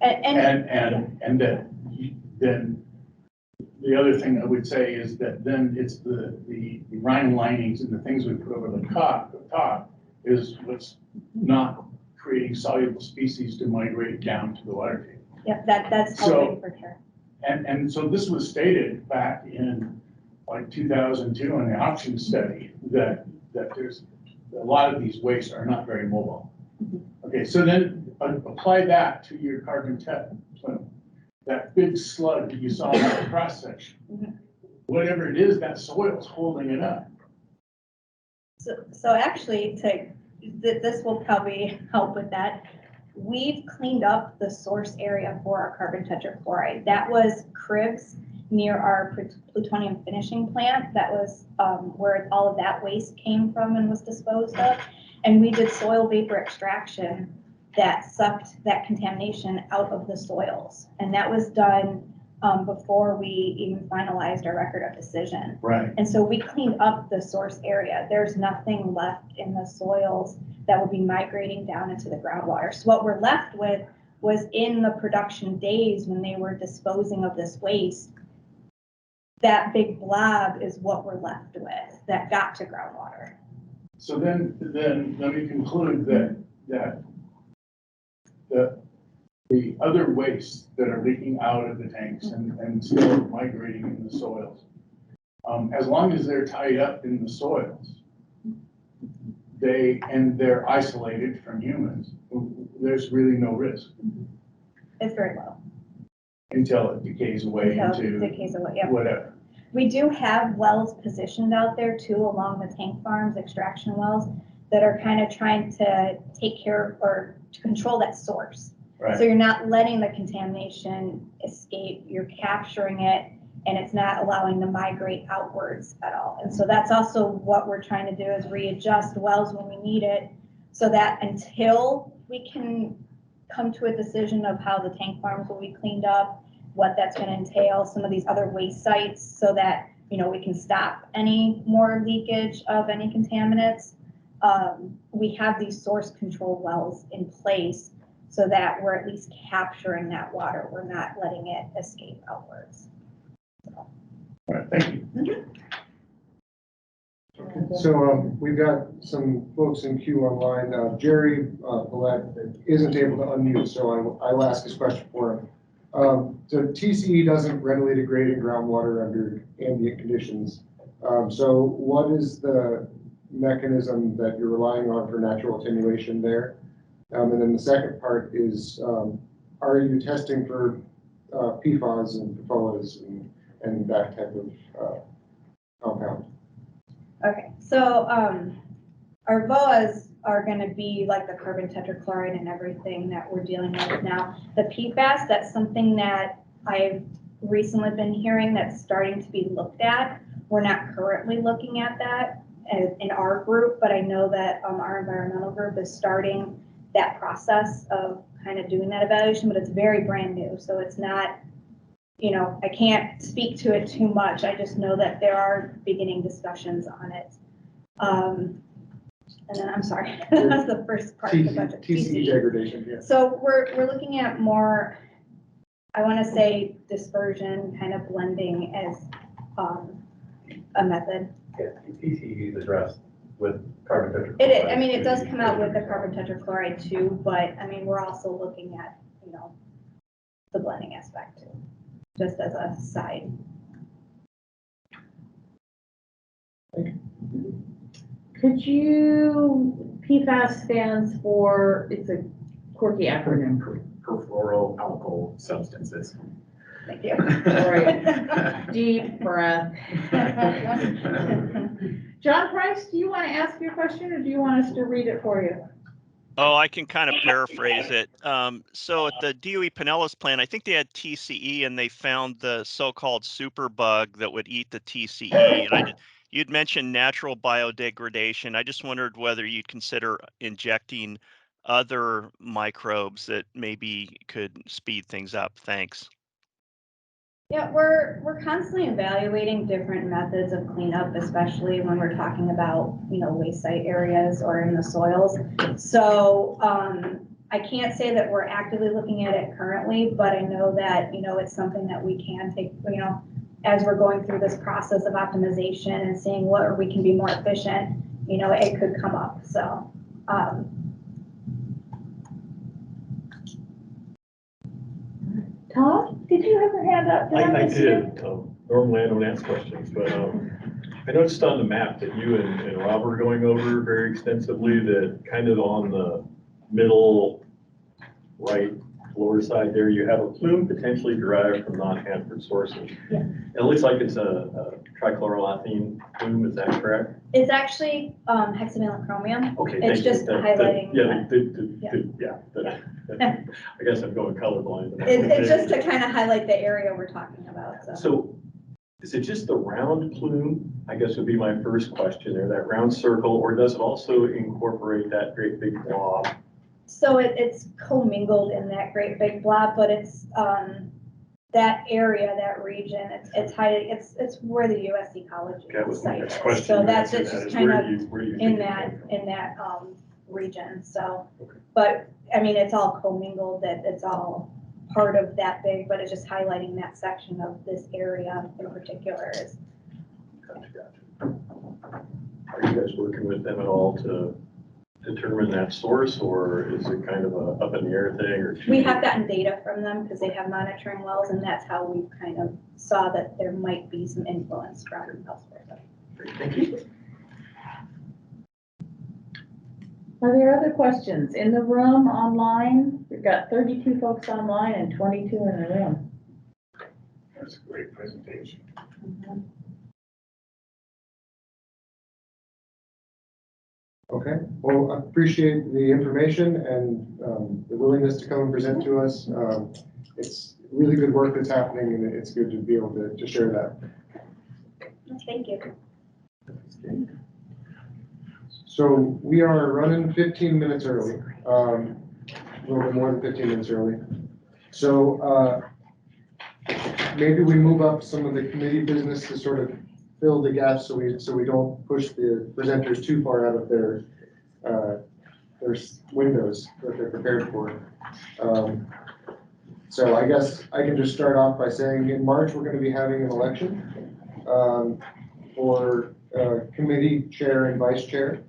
And that then the other thing I would say is that then it's the rhine linings and the things we put over the top is what's not creating soluble species to migrate down to the water table. Yep, that's So- helping for sure. And so this was stated back in like 2002 in the option study that there's a lot of these wastes are not very mobile. Okay, so then apply that to your carbon plume, that big slug that you saw in that cross section. Whatever it is, that soil's holding it up. So actually, this will probably help with that. We've cleaned up the source area for our carbon tetrachloride. That was cribs near our plutonium finishing plant. That was where all of that waste came from and was disposed of. And we did soil vapor extraction that sucked that contamination out of the soils. And that was done before we even finalized our record of decision. Right. And so we cleaned up the source area. There's nothing left in the soils that will be migrating down into the groundwater. So what we're left with was in the production days when they were disposing of this waste, that big blob is what we're left with that got to groundwater. So then let me conclude that the other wastes that are leaking out of the tanks and still migrating in the soils, as long as they're tied up in the soils, they're isolated from humans, there's really no risk It's very low. until it decays away Until it into decays away, yeah. whatever. We do have wells positioned out there too, along the tank farms, extraction wells, that are kind of trying to take care or to control that source. So Right. you're not letting the contamination escape, you're capturing it, and it's not allowing them to migrate outwards at all. And so that's also what we're trying to do, is readjust wells when we need it, so that until we can come to a decision of how the tank farms will be cleaned up, what that's going to entail, some of these other waste sites, so that, you know, we can stop any more leakage of any contaminants. We have these source control wells in place so that we're at least capturing that water. We're not letting it escape outwards. All right, thank you. So we've got some folks in queue online. Jerry Paulette isn't able to unmute, so I will ask his question for him. So TCE doesn't readily degrade in groundwater under ambient conditions. So what is the mechanism that you're relying on for natural attenuation there? And then the second part is, are you testing for PFAS and PFOAs and that type of compound? Okay, so our VOAs are going to be like the carbon tetrachloride and everything that we're dealing with now. The PFAS, that's something that I've recently been hearing that's starting to be looked at. We're not currently looking at that in our group, but I know that our environmental group is starting that process of kind of doing that evaluation, but it's very brand new. So it's not, you know, I can't speak to it too much. I just know that there are beginning discussions on it. And then, I'm sorry, that's the first part of the budget. TCE degradation, yeah. So we're looking at more, I want to say dispersion, kind of blending as a method. Yeah, TCE is addressed with carbon tetrachloride. I mean, it does come out with the carbon tetrachloride too, but I mean, we're also looking at, you know, the blending aspect too, just as a side. Could you, PFAS stands for, it's a quirky acronym. Perfluoroalkyl substances. Thank you. All right. Deep breath. John Price, do you want to ask your question or do you want us to read it for you? Oh, I can kind of paraphrase it. So at the DOE Pinellas plant, I think they had TCE and they found the so-called superbug that would eat the TCE. And you'd mentioned natural biodegradation. I just wondered whether you'd consider injecting other microbes that maybe could speed things up. Thanks. Yeah, we're constantly evaluating different methods of cleanup, especially when we're talking about, you know, waste site areas or in the soils. So I can't say that we're actively looking at it currently, but I know that, you know, it's something that we can take, you know, as we're going through this process of optimization and seeing what we can be more efficient, you know, it could come up, so. Tom, did you have your hand up? I miss you? did. Normally I don't ask questions, but I noticed on the map that you and Rob are going over very extensively, that kind of on the middle right lower side there, you have a plume potentially derived from non-Hanford sources. Yeah. It looks like it's a trichloroethene plume, is that correct? It's actually hexavalent chromium. Okay, It's thank you. just highlighting. I guess I'm going colorblind. It's just to kind of highlight the area we're talking about, so. So is it just the round plume, I guess would be my first question there, that round circle, or does it also incorporate that great big blob? So it's commingled in that great big blob, but it's that area, that region, it's where the U.S. ecology That was my site next is. question. So You that's answered it's that, just is kind where of you think in it that came from. region. So, Okay. but I mean, it's all commingled. That it's all part of that big, but it's just highlighting that section of this area in particular is. Gotcha. Are you guys working with them at all to determine that source, or is it kind of a up in the air thing, or? We have gotten data from them because they have monitoring wells, and that's how we kind of saw that there might be some influence from elsewhere. Great, thank you. Are there other questions in the room, online? We've got 32 folks online and 22 in the room. That's a great presentation. Okay, well, I appreciate the information and the willingness to come and present to us. It's really good work that's happening, and it's good to be able to share that. Thank you. So we are running 15 minutes early, a little bit more than 15 minutes early. So maybe we move up some of the committee business to sort of fill the gaps so we don't push the presenters too far out of their windows that they're prepared for. So I guess I can just start off by saying in March, we're going to be having an election for committee chair and vice chair.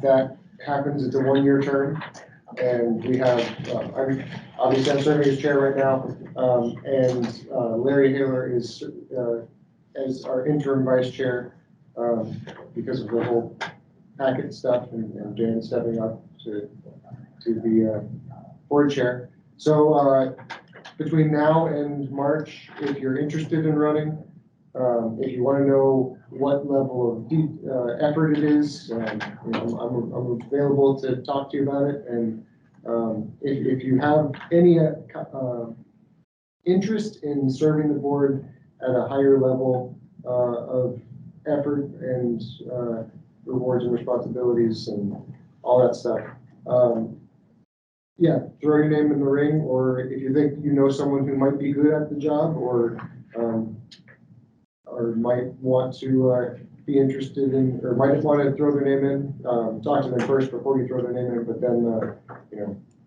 That happens, it's a one-year term, and we have, I'm serving as chair right now, and Larry Haler is as our interim vice chair because of the whole packet stuff and Jan stepping up to be board chair. So between now and March, if you're interested in running, if you want to know what level of deep effort it is, I'm available to talk to you about it. And if you have any interest in serving the board at a higher level of effort and rewards and responsibilities and all that stuff, yeah, throw your name in the ring. Or if you think you know someone who might be good at the job, or might want to be interested in, or might want to throw their name in, talk to them first before you throw their name in. But then,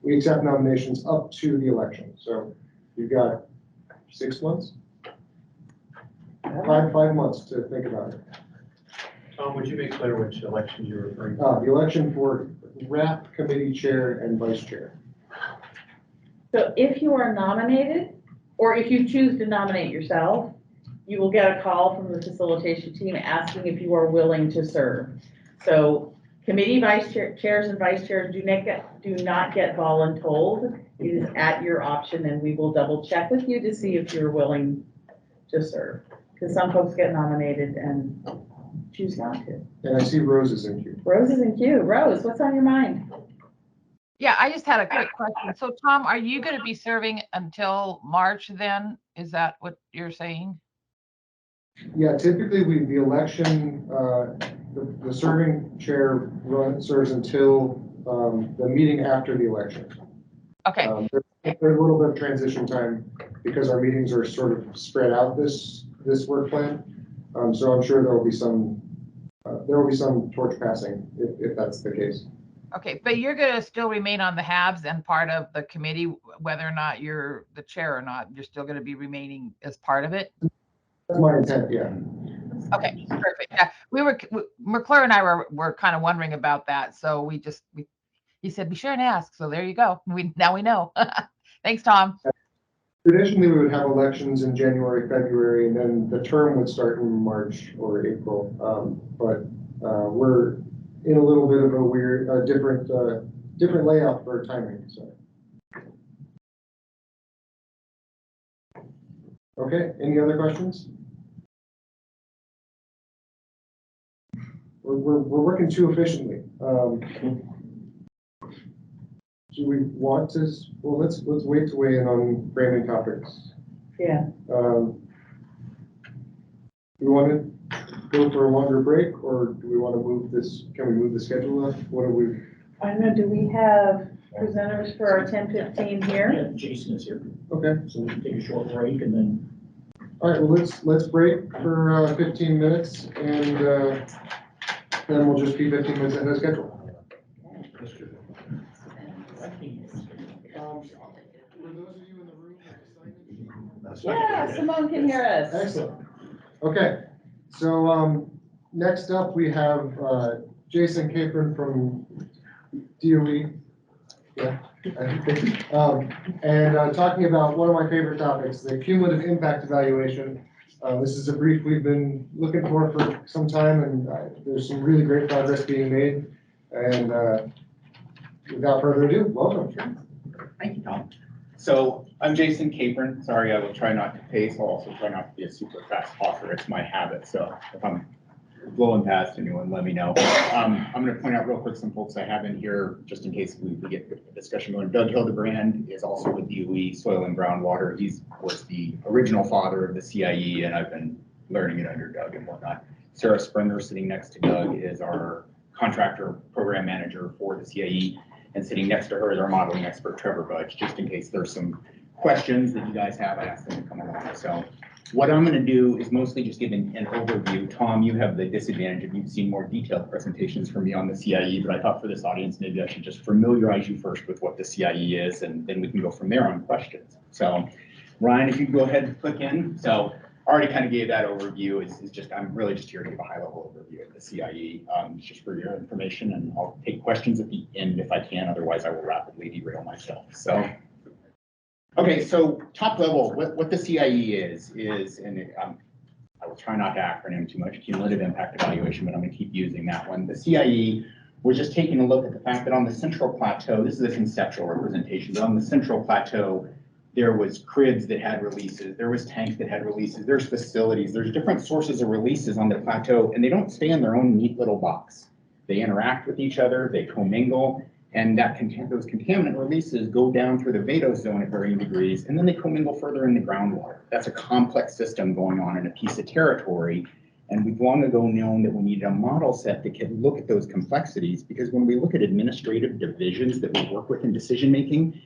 we accept nominations up to the election. So you've got 6 months, 5 months to think about it. Tom, would you make clear which election you're referring to? The election for RAP committee chair and vice chair. So if you are nominated, or if you choose to nominate yourself, you will get a call from the facilitation team asking if you are willing to serve. So committee chairs and vice chairs do not get voluntold. It is at your option, and we will double check with you to see if you're willing to serve. Because some folks get nominated and choose not to. And I see Rose is in queue. Rose is in queue. Rose, what's on your mind? Yeah, I just had a quick question. So Tom, are you going to be serving until March then? Is that what you're saying? Yeah, typically the election, the serving chair serves until the meeting after the election. Okay. There's a little bit of transition time because our meetings are sort of spread out this work plan. So I'm sure there will be some torch passing if that's the case. Okay, but you're gonna still remain on the HABs and part of the committee, whether or not you're the chair or not, you're still gonna be remaining as part of it? That's my intent, yeah. Okay, perfect. Yeah, McClure and I were kind of wondering about that, so he said, be sure and ask, so there you go. Now we know. Thanks, Tom. Traditionally, we would have elections in January, February, and then the term would start in March or April. But we're in a little bit of a weird, different layout for timing, so. Okay, any other questions? We're working too efficiently. Do we want to, well, let's wait to weigh in on framing topics. Yeah. Do we want to go for a longer break, or do we want to move this, can we move the schedule up? What do we? I don't know, do we have presenters for our 10:15 here? Yeah, Jason is here, Okay. so we can take a short break and then. All right, well, let's break for 15 minutes, and then we'll just be 15 minutes ahead of schedule. For those of you in the room with the signage. Yeah, Simone can hear us. Excellent. Okay, so next up we have Jason Capron from DOE. Yeah. And talking about one of my favorite topics, the cumulative impact evaluation. This is a brief we've been looking for some time, and there's some really great progress being made. And without further ado, welcome. Thank you, Tom. So I'm Jason Capron. Sorry, I will try not to pace. I'll also try not to be a super fast talker. It's my habit. So if I'm blowing past anyone, let me know. I'm going to point out real quick some folks I have in here just in case we get the discussion going. Doug Hildebrand is also with DOE Soil and Groundwater. He was the original father of the CIE, and I've been learning it under Doug and whatnot. Sarah Springer, sitting next to Doug, is our contractor program manager for the CIE. And sitting next to her is our modeling expert, Trevor Budge, just in case there's some questions that you guys have. I asked them to come along. So what I'm going to do is mostly just give an overview. Tom, you have the disadvantage of you've seen more detailed presentations from me on the CIE, but I thought for this audience, maybe I should just familiarize you first with what the CIE is, and then we can go from there on questions. So Ryan, if you can go ahead and click in. So I already kind of gave that overview. I'm really just here to give a high level overview of the CIE, just for your information, and I'll take questions at the end if I can. Otherwise, I will rapidly derail myself. So, okay, so top level, what the CIE is, I will try not to acronym too much, cumulative impact evaluation, but I'm going to keep using that one. The CIE, we're just taking a look at the fact that on the Central Plateau, this is a conceptual representation, but on the Central Plateau, there was cribs that had releases, there was tanks that had releases, there's facilities, there's different sources of releases on the plateau, and they don't stay in their own neat little box. They interact with each other, they commingle, and those contaminant releases go down through the vadose zone at varying degrees, and then they commingle further in the groundwater. That's a complex system going on in a piece of territory, and we've long ago known that we needed a model set that could look at those complexities, because when we look at administrative divisions that we work with in decision-making,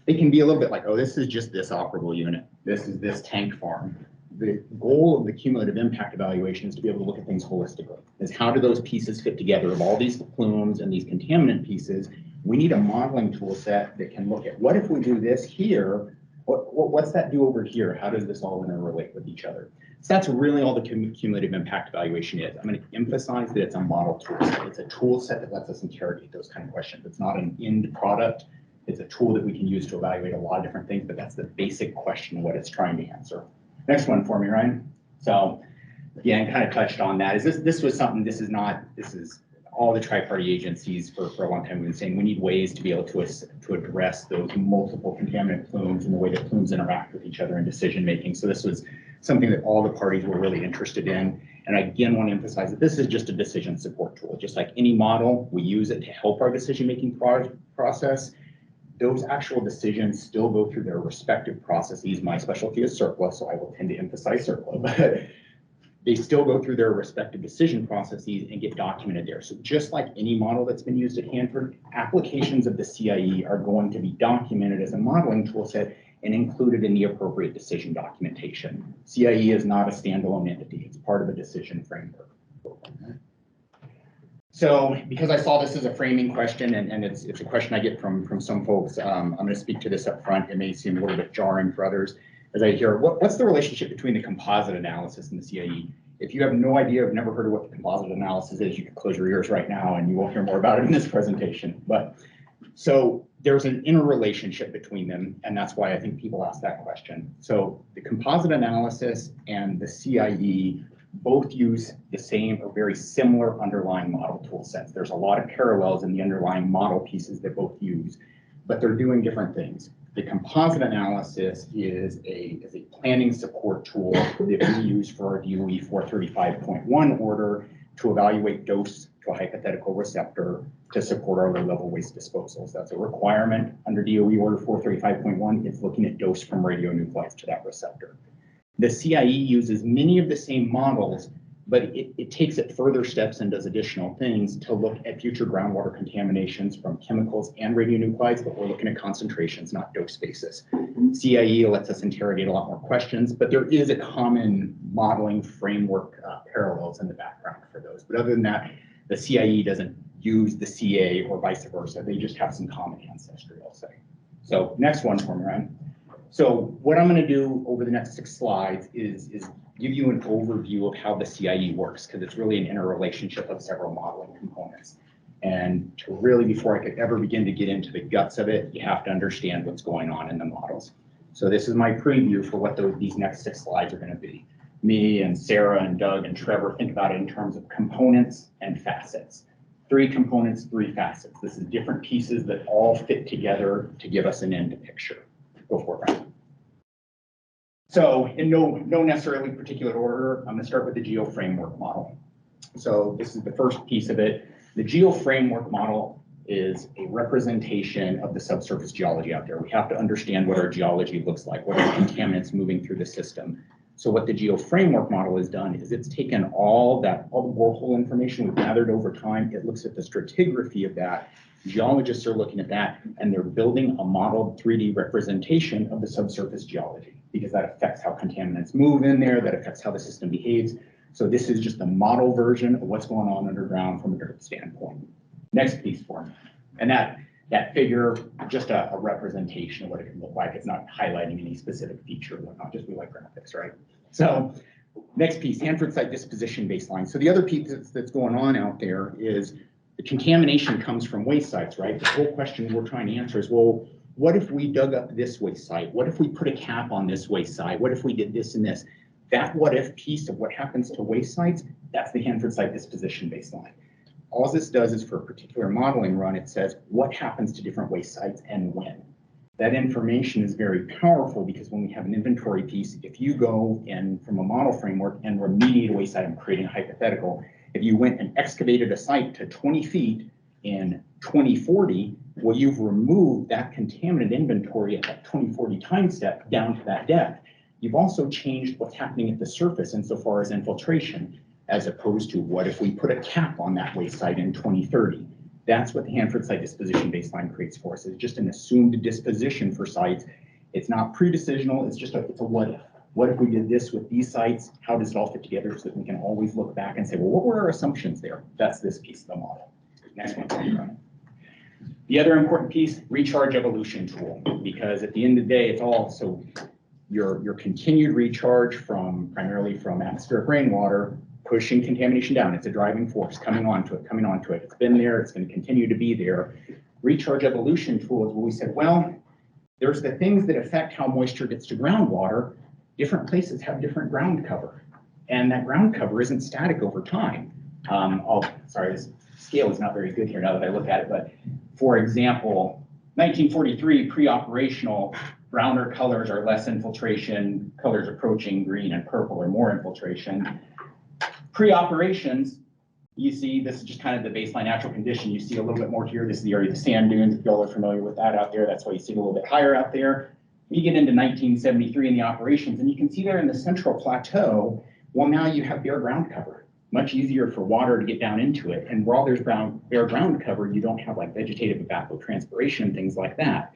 they can be a little bit like, oh, this is just this operable unit. This is this tank farm. The goal of the cumulative impact evaluation is to be able to look at things holistically. Is how do those pieces fit together of all these plumes and these contaminant pieces? We need a modeling tool set that can look at what if we do this here? What's that do over here? How does this all interrelate with each other? So that's really all the cumulative impact evaluation is. I'm going to emphasize that it's a model tool set. It's a tool set that lets us interrogate those kind of questions. It's not an end product. It's a tool that we can use to evaluate a lot of different things, but that's the basic question, what it's trying to answer. Next one for me, Ryan. So again, kind of touched on that. This was something, this is all the tri-party agencies for a long time have been saying we need ways to be able to address those multiple contaminant plumes and the way that plumes interact with each other in decision making. So this was something that all the parties were really interested in. And I again want to emphasize that this is just a decision support tool. Just like any model, we use it to help our decision making process. Those actual decisions still go through their respective processes. My specialty is CERCLA, so I will tend to emphasize CERCLA, but they still go through their respective decision processes and get documented there. So just like any model that's been used at Hanford, applications of the CIE are going to be documented as a modeling tool set and included in the appropriate decision documentation. CIE is not a standalone entity. It's part of a decision framework. So because I saw this as a framing question and it's a question I get from some folks, I'm going to speak to this up front. It may seem a little bit jarring for others as I hear, what's the relationship between the composite analysis and the CIE? If you have no idea, have never heard of what the composite analysis is, you can close your ears right now and you won't hear more about it in this presentation. But so there's an interrelationship between them, and that's why I think people ask that question. So the composite analysis and the CIE both use the same or very similar underlying model tool sets. There's a lot of parallels in the underlying model pieces that both use, but they're doing different things. The composite analysis is a planning support tool that we use for our DOE 435.1 order to evaluate dose to a hypothetical receptor to support our low-level waste disposals. That's a requirement under DOE order 435.1. It's looking at dose from radionuclides to that receptor. The CIE uses many of the same models, but it takes it further steps and does additional things to look at future groundwater contaminations from chemicals and radionuclides, but we're looking at concentrations, not dose basis. CIE lets us interrogate a lot more questions, but there is a common modeling framework parallels in the background for those. But other than that, the CIE doesn't use the CA or vice versa. They just have some common ancestry, I'll say. So next one for me, Ryan. So what I'm going to do over the next 6 slides is give you an overview of how the CIE works, because it's really an interrelationship of several modeling components. And to really, before I could ever begin to get into the guts of it, you have to understand what's going on in the models. So this is my preview for what these next 6 slides are going to be. Me and Sarah and Doug and Trevor think about it in terms of components and facets. 3 components, 3 facets. This is different pieces that all fit together to give us an end picture. Go for it, Brian. So in no necessarily particular order, I'm going to start with the geoframework model. So this is the first piece of it. The geoframework model is a representation of the subsurface geology out there. We have to understand what our geology looks like, what are contaminants moving through the system. So what the geoframework model has done is it's taken all the borehole information we've gathered over time. It looks at the stratigraphy of that. Geologists are looking at that, and they're building a modeled 3D representation of the subsurface geology, because that affects how contaminants move in there, that affects how the system behaves. So this is just a model version of what's going on underground from a dirt standpoint. Next piece for me. And that figure, just a representation of what it can look like. It's not highlighting any specific feature or whatnot, just we like graphics, right? So next piece, Hanford site disposition baseline. So the other piece that's going on out there is the contamination comes from waste sites, right? The whole question we're trying to answer is, well, what if we dug up this waste site? What if we put a cap on this waste site? What if we did this and this? That what if piece of what happens to waste sites, that's the Hanford site disposition baseline. All this does is for a particular modeling run, it says what happens to different waste sites and when. That information is very powerful because when we have an inventory piece, if you go in from a model framework and remediate a waste site, I'm creating a hypothetical, if you went and excavated a site to 20 feet in 2040, well, you've removed that contaminant inventory at that 2040 time step down to that depth. You've also changed what's happening at the surface insofar as infiltration, as opposed to what if we put a cap on that waste site in 2030? That's what the Hanford site disposition baseline creates for us. It's just an assumed disposition for sites. It's not pre-decisional, it's a what if. What if we did this with these sites? How does it all fit together so that we can always look back and say, well, what were our assumptions there? That's this piece of the model. Next one. The other important piece, recharge evolution tool, because at the end of the day, it's all, so your continued recharge primarily from atmospheric rainwater, pushing contamination down. It's a driving force coming onto it. It's been there, it's going to continue to be there. Recharge evolution tool is where we said, well, there's the things that affect how moisture gets to groundwater. Different places have different ground cover, and that ground cover isn't static over time. Sorry, this scale is not very good here now that I look at it, but for example, 1943 pre-operational, browner colors are less infiltration, colors approaching green and purple are more infiltration. Pre-operations, you see, this is just kind of the baseline natural condition. You see a little bit more here. This is the area of the sand dunes. If y'all are familiar with that out there, that's why you see it a little bit higher out there. You get into 1973 in the operations, and you can see there in the central plateau, well, now you have bare ground cover. Much easier for water to get down into it. And while there's bare ground cover, you don't have like vegetative evapotranspiration and things like that.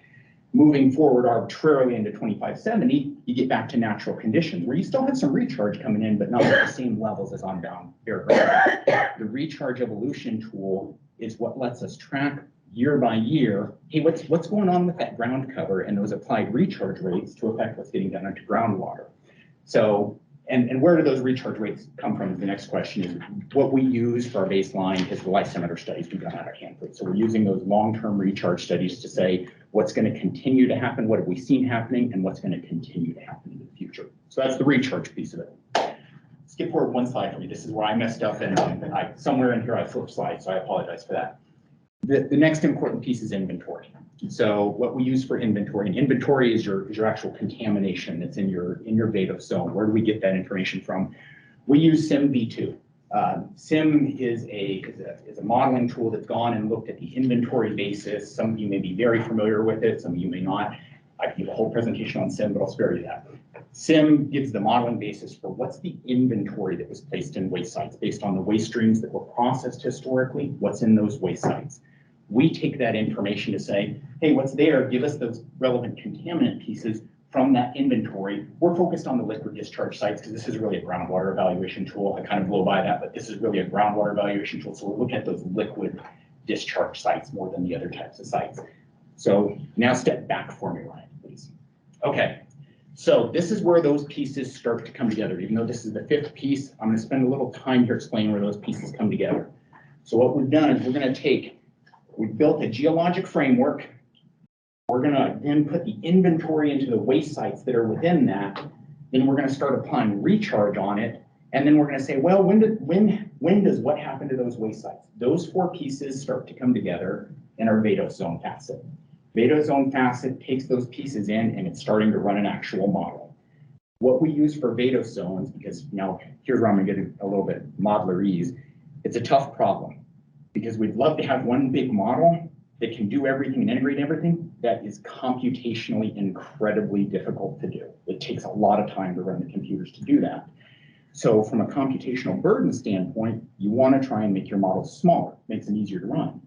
moving forward arbitrarily into 2570, you get back to natural conditions where you still have some recharge coming in, but not at the same levels as on down bare ground. The recharge evolution tool is what lets us track year by year, hey, what's going on with that ground cover and those applied recharge rates to affect what's getting done into groundwater. So, and where do those recharge rates come from? The next question is what we use for our baseline is the lysimeter studies we've done out of Hanford. So we're using those long-term recharge studies to say what's going to continue to happen, what have we seen happening, and what's going to continue to happen in the future. So that's the recharge piece of it. Skip forward one slide for me. This is where I messed up, and somewhere in here I flipped slides, so I apologize for that. The next important piece is inventory. So what we use for inventory, and inventory is your actual contamination that's in your vadose zone. Where do we get that information from? We use SIM V2. SIM is a modeling tool that's gone and looked at the inventory basis. Some of you may be very familiar with it, some of you may not. I could give a whole presentation on SIM, but I'll spare you that. SIM gives the modeling basis for what's the inventory that was placed in waste sites based on the waste streams that were processed historically, what's in those waste sites. We take that information to say, hey, what's there? Give us those relevant contaminant pieces from that inventory. We're focused on the liquid discharge sites because this is really a groundwater evaluation tool. I kind of blow by that, but this is really a groundwater evaluation tool. So we're looking at those liquid discharge sites more than the other types of sites. So now step back for me, Ryan, please. Okay, so this is where those pieces start to come together. Even though this is the fifth piece, I'm going to spend a little time here explaining where those pieces come together. So what we've done is we've built a geologic framework. We're going to then put the inventory into the waste sites that are within that. Then we're going to start applying recharge on it. And then we're going to say, well, when does what happen to those waste sites? Those four pieces start to come together in our vadose zone facet. Vadose zone facet takes those pieces in and it's starting to run an actual model. What we use for vadose zones, because now here's where I'm going to get a little bit modelerese, it's a tough problem because we'd love to have one big model that can do everything and integrate everything. That is computationally incredibly difficult to do. It takes a lot of time to run the computers to do that. So from a computational burden standpoint, you want to try and make your models smaller. It makes them easier to run.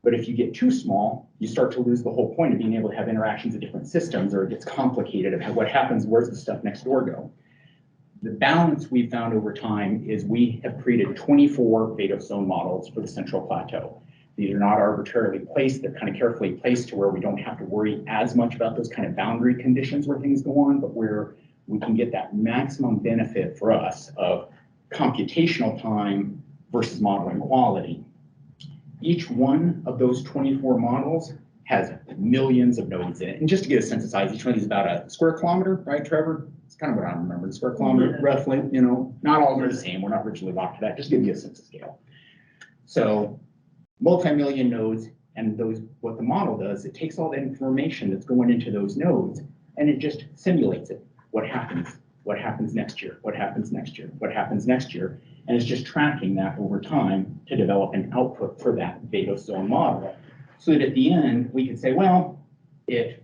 But if you get too small, you start to lose the whole point of being able to have interactions of different systems, or it gets complicated of what happens, where's the stuff next door go? The balance we've found over time is we have created 24 vadose zone models for the Central Plateau. These are not arbitrarily placed. They're kind of carefully placed to where we don't have to worry as much about those kind of boundary conditions where things go on, but where we can get that maximum benefit for us of computational time versus modeling quality. Each one of those 24 models has millions of nodes in it. And just to get a sense of size, each one is about a square kilometer, right, Trevor? It's kind of what I remember, the square kilometer, roughly, you know, not all of them are the same. We're not rigidly locked to that, just to give you a sense of scale. So multi-million nodes, and what the model does, it takes all the information that's going into those nodes and it just simulates it. What happens next year, what happens next year, what happens next year. And it's just tracking that over time to develop an output for that vadose zone model. So that at the end, we could say, well, if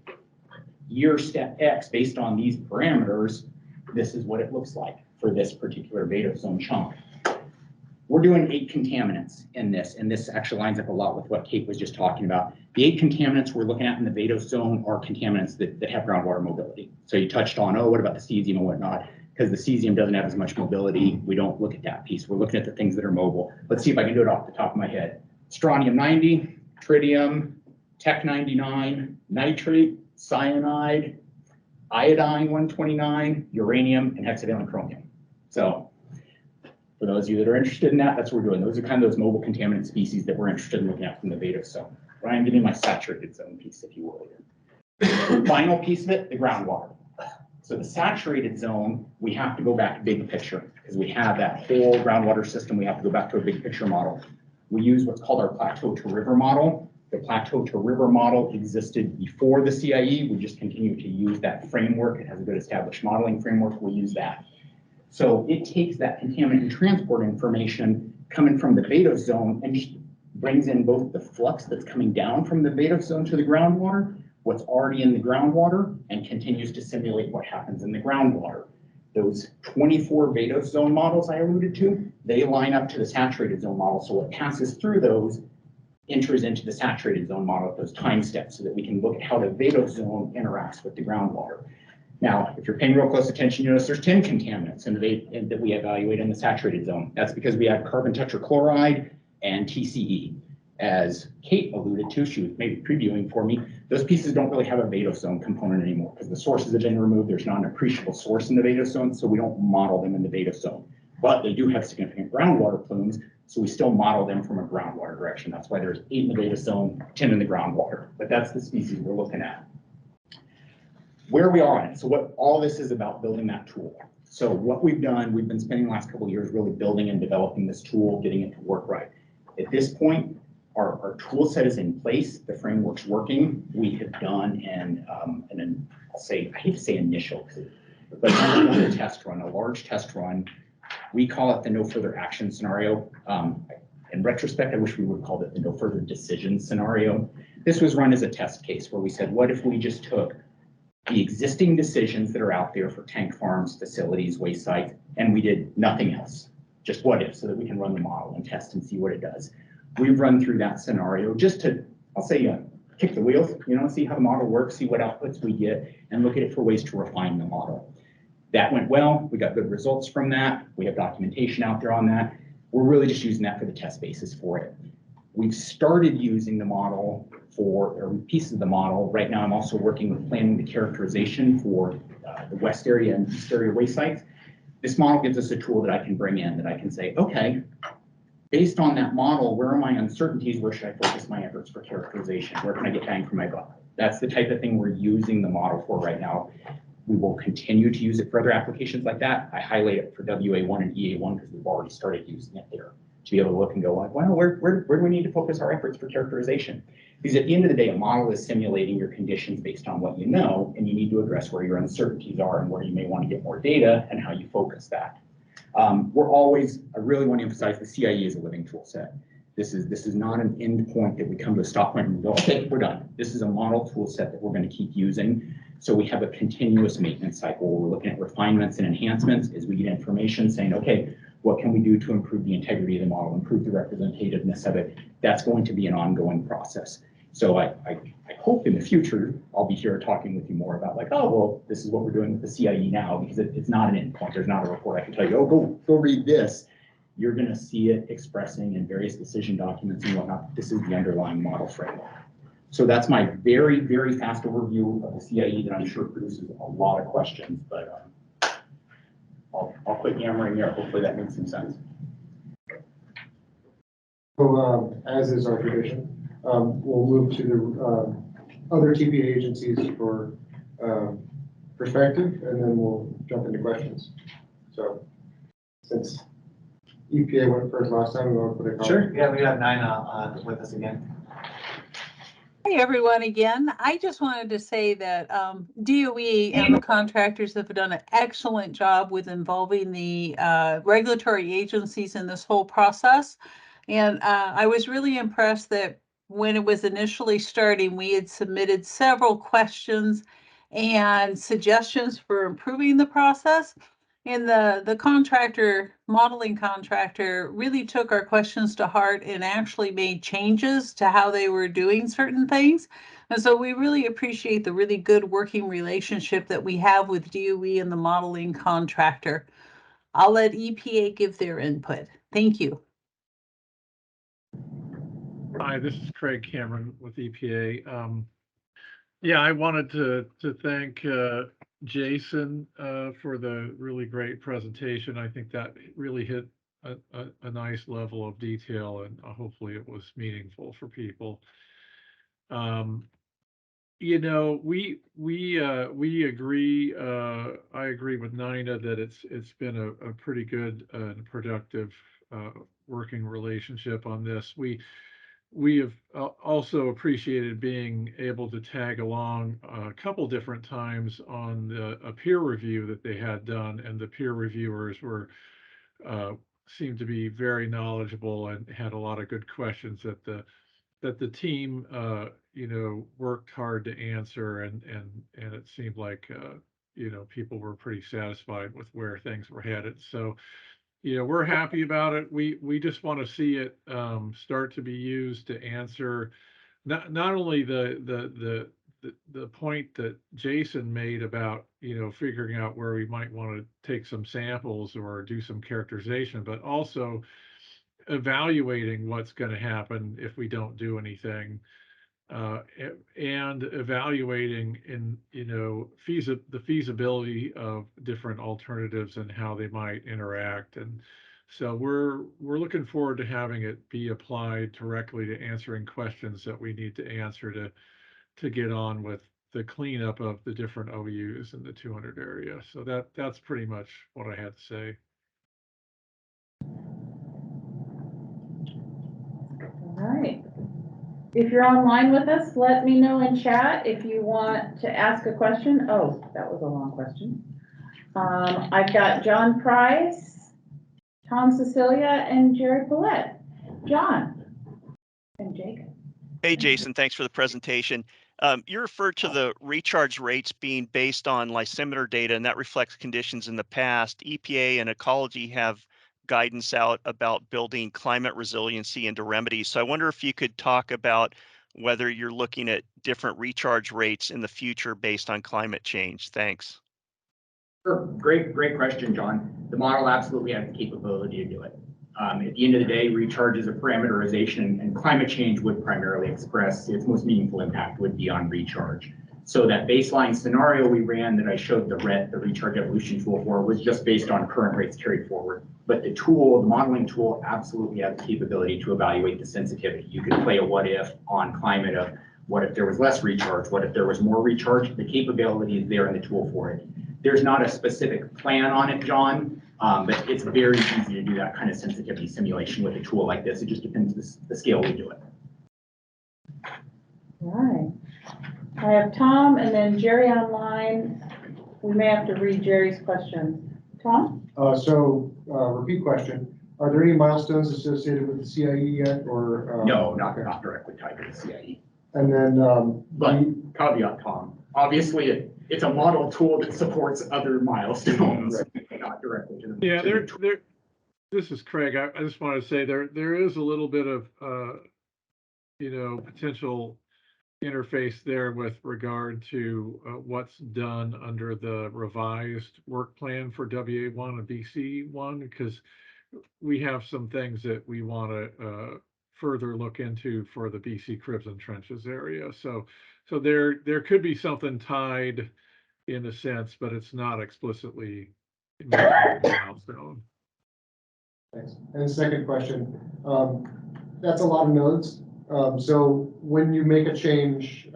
year step X based on these parameters, this is what it looks like for this particular vadose zone chunk. We're doing 8 contaminants in this, and this actually lines up a lot with what Kate was just talking about. The 8 contaminants we're looking at in the vadose zone are contaminants that have groundwater mobility. So you touched on, oh, what about the cesium and whatnot? Because the cesium doesn't have as much mobility, we don't look at that piece. We're looking at the things that are mobile. Let's see if I can do it off the top of my head. Strontium 90, tritium, Tech 99, nitrate, cyanide, iodine 129, uranium, and hexavalent chromium. So for those of you that are interested in that, that's what we're doing. Those are kind of those mobile contaminant species that we're interested in looking at from the vadose zone. Ryan, give me my saturated zone piece, if you will. The final piece of it, the groundwater. So the saturated zone, we have to go back to big picture because we have that whole groundwater system. We have to go back to a big picture model. We use what's called our plateau to river model. The plateau to river model existed before the CIE. We just continue to use that framework. It has a good established modeling framework. We'll use that. So it takes that contaminant and transport information coming from the vadose zone and just brings in both the flux that's coming down from the vadose zone to the groundwater, what's already in the groundwater, and continues to simulate what happens in the groundwater. Those 24 vadose zone models I alluded to, they line up to the saturated zone model. So what passes through those enters into the saturated zone model at those time steps so that we can look at how the vadose zone interacts with the groundwater. Now, if you're paying real close attention, you notice there's 10 contaminants in that we evaluate in the saturated zone. That's because we have carbon tetrachloride and TCE. As Kate alluded to, she was maybe previewing for me, those pieces don't really have a vadose zone component anymore because the sources have been removed. There's not an appreciable source in the vadose zone, so we don't model them in the vadose zone. But they do have significant groundwater plumes, so we still model them from a groundwater direction. That's why there's 8 in the vadose zone, 10 in the groundwater. But that's the species we're looking at. Where we are on it. So what all this is about building that tool. So what we've done, we've been spending the last couple of years really building and developing this tool, getting it to work right. At this point, our tool set is in place, the framework's working. We have done and I'll say, I hate to say initial, but we've done a test run, a large test run. We call it the no further action scenario. In retrospect, I wish we would have called it the no further decision scenario. This was run as a test case where we said, what if we just took the existing decisions that are out there for tank farms, facilities, waste sites, and we did nothing else, just what if, so that we can run the model and test and see what it does. We've run through that scenario just to, I'll say, kick the wheels, see how the model works, see what outputs we get, and look at it for ways to refine the model. That went well. We got good results from that. We have documentation out there on that. We're really just using that for the test basis for it. We've started using the model or pieces of the model. Right now, I'm also working with planning the characterization for the west area and east area waste sites. This model gives us a tool that I can bring in that I can say, okay, based on that model, where are my uncertainties? Where should I focus my efforts for characterization? Where can I get bang for my buck? That's the type of thing we're using the model for right now. We will continue to use it for other applications like that. I highlight it for WA1 and EA1 because we've already started using it there to be able to look and go like, well, where do we need to focus our efforts for characterization? Because at the end of the day, a model is simulating your conditions based on what you know, and you need to address where your uncertainties are and where you may want to get more data and how you focus that. I really want to emphasize the CIE is a living tool set. This is not an end point that we come to a stop point and go, okay, we're done. This is a model tool set that we're going to keep using. So we have a continuous maintenance cycle where we're looking at refinements and enhancements as we get information saying, okay, what can we do to improve the integrity of the model, improve the representativeness of it? That's going to be an ongoing process. So I hope in the future, I'll be here talking with you more about like, oh, well, this is what we're doing with the CIE now, because it's not an endpoint. There's not a report I can tell you, oh, go read this. You're going to see it expressing in various decision documents and whatnot. This is the underlying model framework. So that's my very, very fast overview of the CIE that I'm sure produces a lot of questions, but I'll quit yammering there. Hopefully that makes some sense. So as is our tradition, we'll move to the other TPA agencies for perspective, and then we'll jump into questions. So since EPA went first last time, we want to put a comment. Sure, yeah, we have Nina with us again. Hey, everyone, again. I just wanted to say that DOE and the contractors have done an excellent job with involving the regulatory agencies in this whole process. And I was really impressed that when it was initially starting, we had submitted several questions and suggestions for improving the process. And the contractor, modeling contractor, really took our questions to heart and actually made changes to how they were doing certain things. And so we really appreciate the really good working relationship that we have with DOE and the modeling contractor. I'll let EPA give their input. Thank you. Hi, this is Craig Cameron with EPA. Yeah, I wanted to thank Jason for the really great presentation. I think that really hit a nice level of detail, and hopefully it was meaningful for people. We agree. I agree with Nina that it's been a pretty good and productive working relationship on this. We have also appreciated being able to tag along a couple different times on a peer review that they had done, and the peer reviewers seemed to be very knowledgeable and had a lot of good questions that the team worked hard to answer, and it seemed like people were pretty satisfied with where things were headed. So we're happy about it. We just want to see it start to be used to answer not only the point that Jason made about, figuring out where we might want to take some samples or do some characterization, but also evaluating what's going to happen if we don't do anything, and evaluating the feasibility of different alternatives and how they might interact. And so we're looking forward to having it be applied directly to answering questions that we need to answer to get on with the cleanup of the different OUs in the 200 area. So that's pretty much what I had to say. All right. If you're online with us, let me know in chat if you want to ask a question. Oh, that was a long question. I've got John Price, Tom Cecilia, and Jerry Paulette. John and Jacob. Hey, Jason, thanks for the presentation. You referred to the recharge rates being based on lysimeter data, and that reflects conditions in the past. EPA and Ecology have guidance out about building climate resiliency into remedies. So I wonder if you could talk about whether you're looking at different recharge rates in the future based on climate change. Thanks. Sure. Great question, John. The model absolutely has the capability to do it. At the end of the day, recharge is a parameterization, and climate change would primarily express its most meaningful impact would be on recharge. So that baseline scenario we ran that I showed the recharge evolution tool for, was just based on current rates carried forward. But the modeling tool absolutely has the capability to evaluate the sensitivity. You could play a what if on climate of what if there was less recharge, what if there was more recharge. The capability is there in the tool for it. There's not a specific plan on it, John, but it's very easy to do that kind of sensitivity simulation with a tool like this. It just depends the scale we do it. All right. I have Tom and then Jerry online. We may have to read Jerry's question. Tom? Repeat question. Are there any milestones associated with the CIE yet, or? No, not directly tied to the CIE. And then, but caveat, Tom, obviously it's a model tool that supports other milestones, not directly to the. Yeah, this is Craig. I just want to say there is a little bit of, potential interface there with regard to what's done under the revised work plan for WA1 and BC1, because we have some things that we want to further look into for the BC Cribs and Trenches area. So there could be something tied in a sense, but it's not explicitly mentioned in the milestone. Thanks. And the second question, that's a lot of nodes. So when you make a change,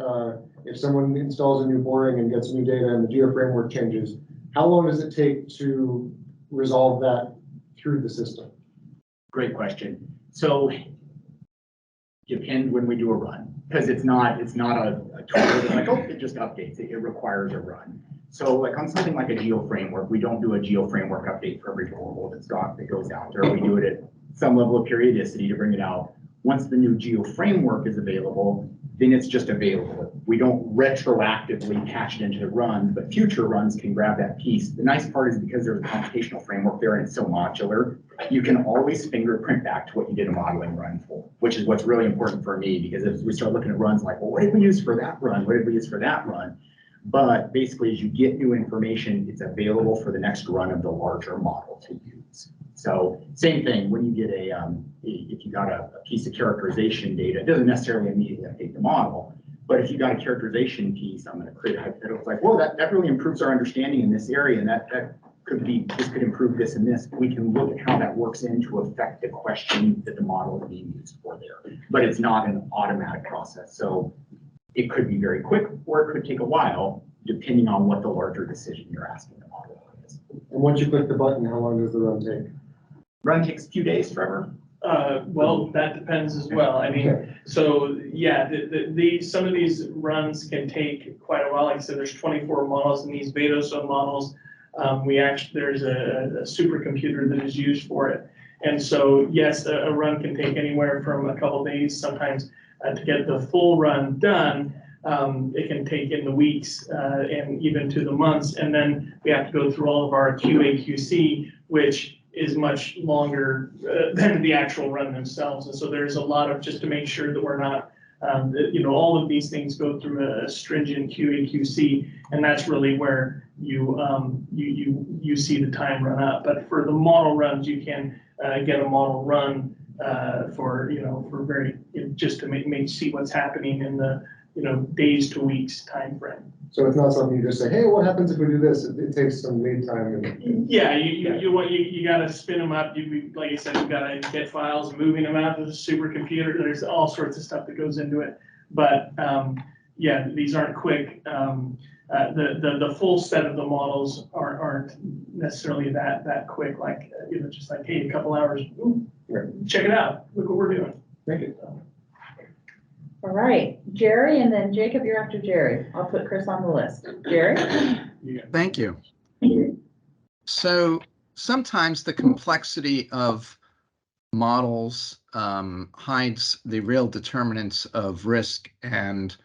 if someone installs a new boring and gets new data and the geoframework changes, how long does it take to resolve that through the system? Great question. So depends when we do a run, because it's not a tool that's like, oh, it just updates it. It requires a run. So like on something like a geoframework, we don't do a geoframework update for every borehole that goes out there. We do it at some level of periodicity to bring it out. Once the new geoframework is available, then it's just available. We don't retroactively patch it into the run, but future runs can grab that piece. The nice part is because there's a computational framework there and it's so modular, you can always fingerprint back to what you did a modeling run for, which is what's really important for me, because if we start looking at runs like, well, what did we use for that run? What did we use for that run? But basically, as you get new information, it's available for the next run of the larger model to use. So same thing when you get if you got a piece of characterization data, it doesn't necessarily immediately update the model, but if you got a characterization piece, I'm going to create a hypothetical. It's like, well, that really improves our understanding in this area, and this could improve this and this. We can look at how that works in to affect the question that the model is being used for there. But it's not an automatic process. So it could be very quick, or it could take a while, depending on what the larger decision you're asking the model is. And once you click the button, how long does the run take? Run takes a few days, Trevor. Well, that depends as well. I mean, so yeah, some of these runs can take quite a while. Like I said, there's 24 models in these beta zone models. There's a supercomputer that is used for it. And so, yes, a run can take anywhere from a couple days, sometimes to get the full run done. It can take in the weeks and even to the months. And then we have to go through all of our QA/QC, which is much longer than the actual run themselves. And so there's a lot of, just to make sure that we're not, all of these things go through a stringent QA/QC, and that's really where you see the time run up. But for the model runs, you can get a model run for very, just to see what's happening in the, days to weeks time frame. So it's not something you just say, hey, what happens if we do this? It takes some lead time. Yeah, you gotta spin them up. Like I said, you gotta get files, moving them out to the supercomputer. There's all sorts of stuff that goes into it. But yeah, these aren't quick. The full set of the models aren't necessarily that quick. Like just like, hey, a couple hours, ooh, check it out. Look what we're doing. Thank you. All right, Jerry, and then Jacob, you're after Jerry. I'll put Chris on the list. Jerry? Thank you. So sometimes the complexity of models hides the real determinants of risk and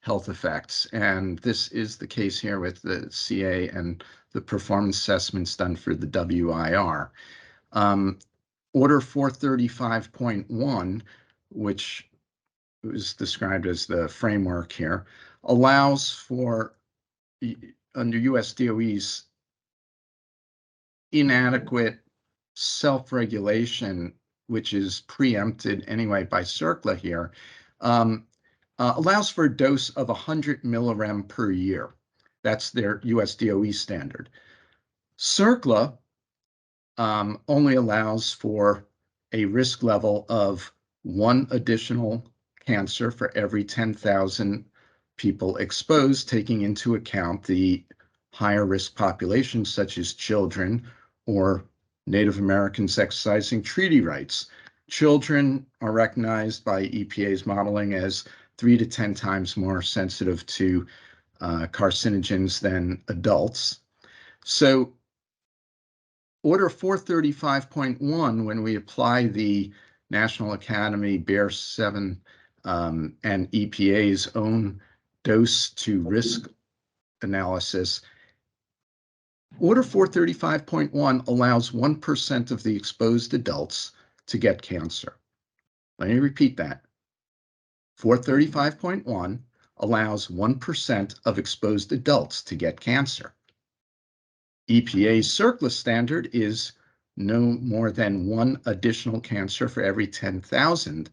health effects. And this is the case here with the CA and the performance assessments done for the WIR. Order 435.1, which was described as the framework here, allows for, under US DOE's inadequate self-regulation, which is preempted anyway by CERCLA here, allows for a dose of 100 millirem per year. That's their US DOE standard. CERCLA only allows for a risk level of 1 additional cancer for every 10,000 people exposed, taking into account the higher risk populations such as children or Native Americans exercising treaty rights. Children are recognized by EPA's modeling as 3 to 10 times more sensitive to carcinogens than adults. So Order 435.1, when we apply the National Academy, Bear 7, and EPA's own dose to risk analysis, Order 435.1 allows 1% of the exposed adults to get cancer. Let me repeat that. 435.1 allows 1% of exposed adults to get cancer. EPA's CERCLA standard is no more than 1 additional cancer for every 10,000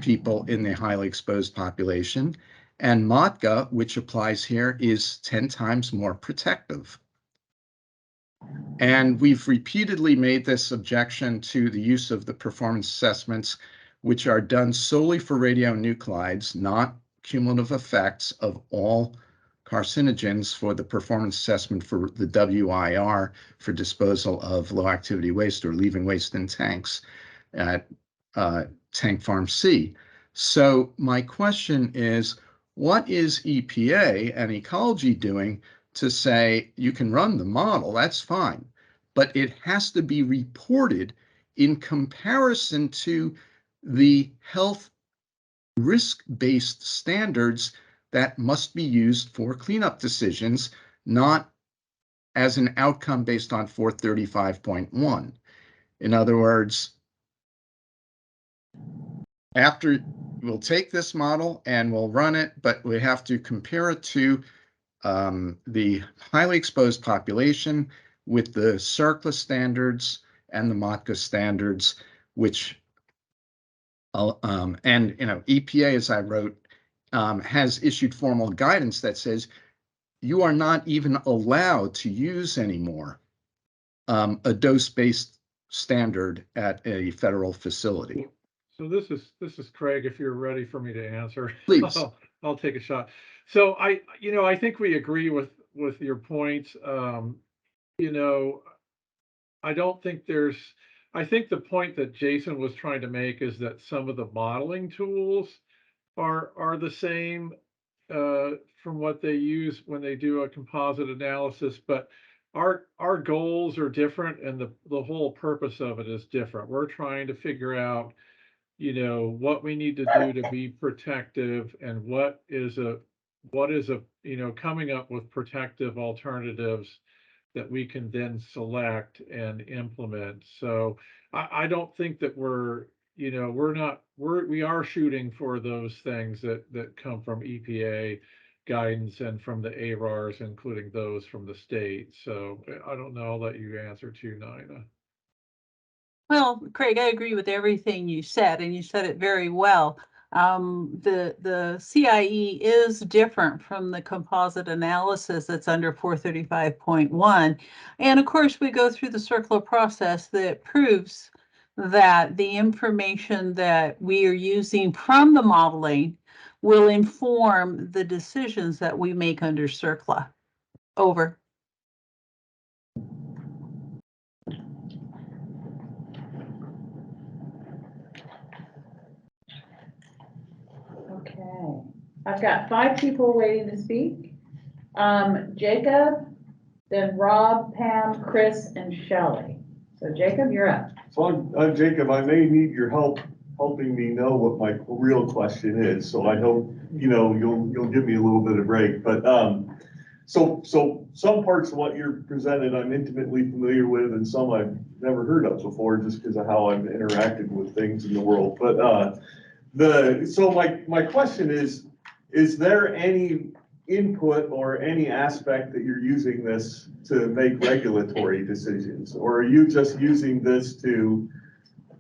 people in the highly exposed population. And MOTGA, which applies here, is 10 times more protective. And we've repeatedly made this objection to the use of the performance assessments, which are done solely for radionuclides, not cumulative effects of all carcinogens, for the performance assessment for the WIR for disposal of low activity waste or leaving waste in tanks at Tank Farm C. So my question is, what is EPA and ecology doing to say you can run the model, that's fine, but it has to be reported in comparison to the health risk-based standards that must be used for cleanup decisions, not as an outcome based on 435.1. In other words, after we'll take this model and we'll run it, but we have to compare it to the highly exposed population with the CERCLA standards and the MOTGA standards, which EPA, as I wrote, has issued formal guidance that says you are not even allowed to use anymore a dose-based standard at a federal facility. So this is Craig, if you're ready for me to answer. Please. I'll take a shot. So I think we agree with your points. I think the point that Jason was trying to make is that some of the modeling tools are the same from what they use when they do a composite analysis, but our goals are different, and the whole purpose of it is different. We're trying to figure out what we need to do to be protective, and what is a coming up with protective alternatives that we can then select and implement. So I don't think that we are shooting for those things that come from EPA guidance and from the ARARs, including those from the state. So I don't know, I'll let you answer too, Nina. Well, Craig, I agree with everything you said, and you said it very well. The CIE is different from the composite analysis that's under 435.1. And of course, we go through the circular process that proves that the information that we are using from the modeling will inform the decisions that we make under CIRCLA. Over. Okay, I've got 5 people waiting to speak. Jacob, then Rob, Pam, Chris, and Shelley. So Jacob, you're up. So I'm Jacob. I may need your help helping me know what my real question is. So I hope, you'll give me a little bit of break. But so some parts of what you're presented, I'm intimately familiar with, and some I've never heard of before, just because of how I've interacted with things in the world. But my question is there any input or any aspect that you're using this to make regulatory decisions? Or are you just using this to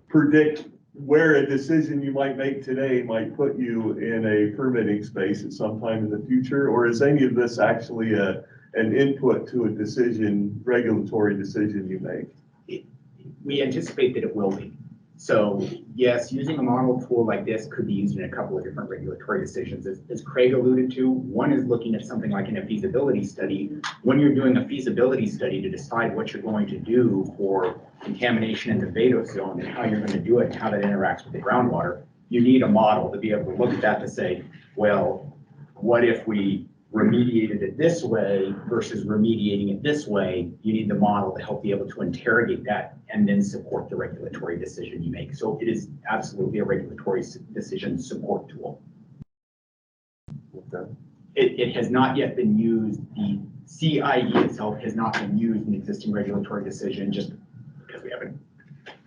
predict where a decision you might make today might put you in a permitting space at some time in the future? Or is any of this actually an input to a decision, regulatory decision you make? We anticipate that it will be. So yes, using a model tool like this could be used in a couple of different regulatory decisions. As Craig alluded to, one is looking at something like in a feasibility study. When you're doing a feasibility study to decide what you're going to do for contamination in the Vado zone and how you're going to do it and how that interacts with the groundwater, you need a model to be able to look at that to say, well, what if we remediated it this way versus remediating it this way? You need the model to help be able to interrogate that and then support the regulatory decision you make. So it is absolutely a regulatory decision support tool. Okay. It has not yet been used. The CIE itself has not been used in existing regulatory decision just because we haven't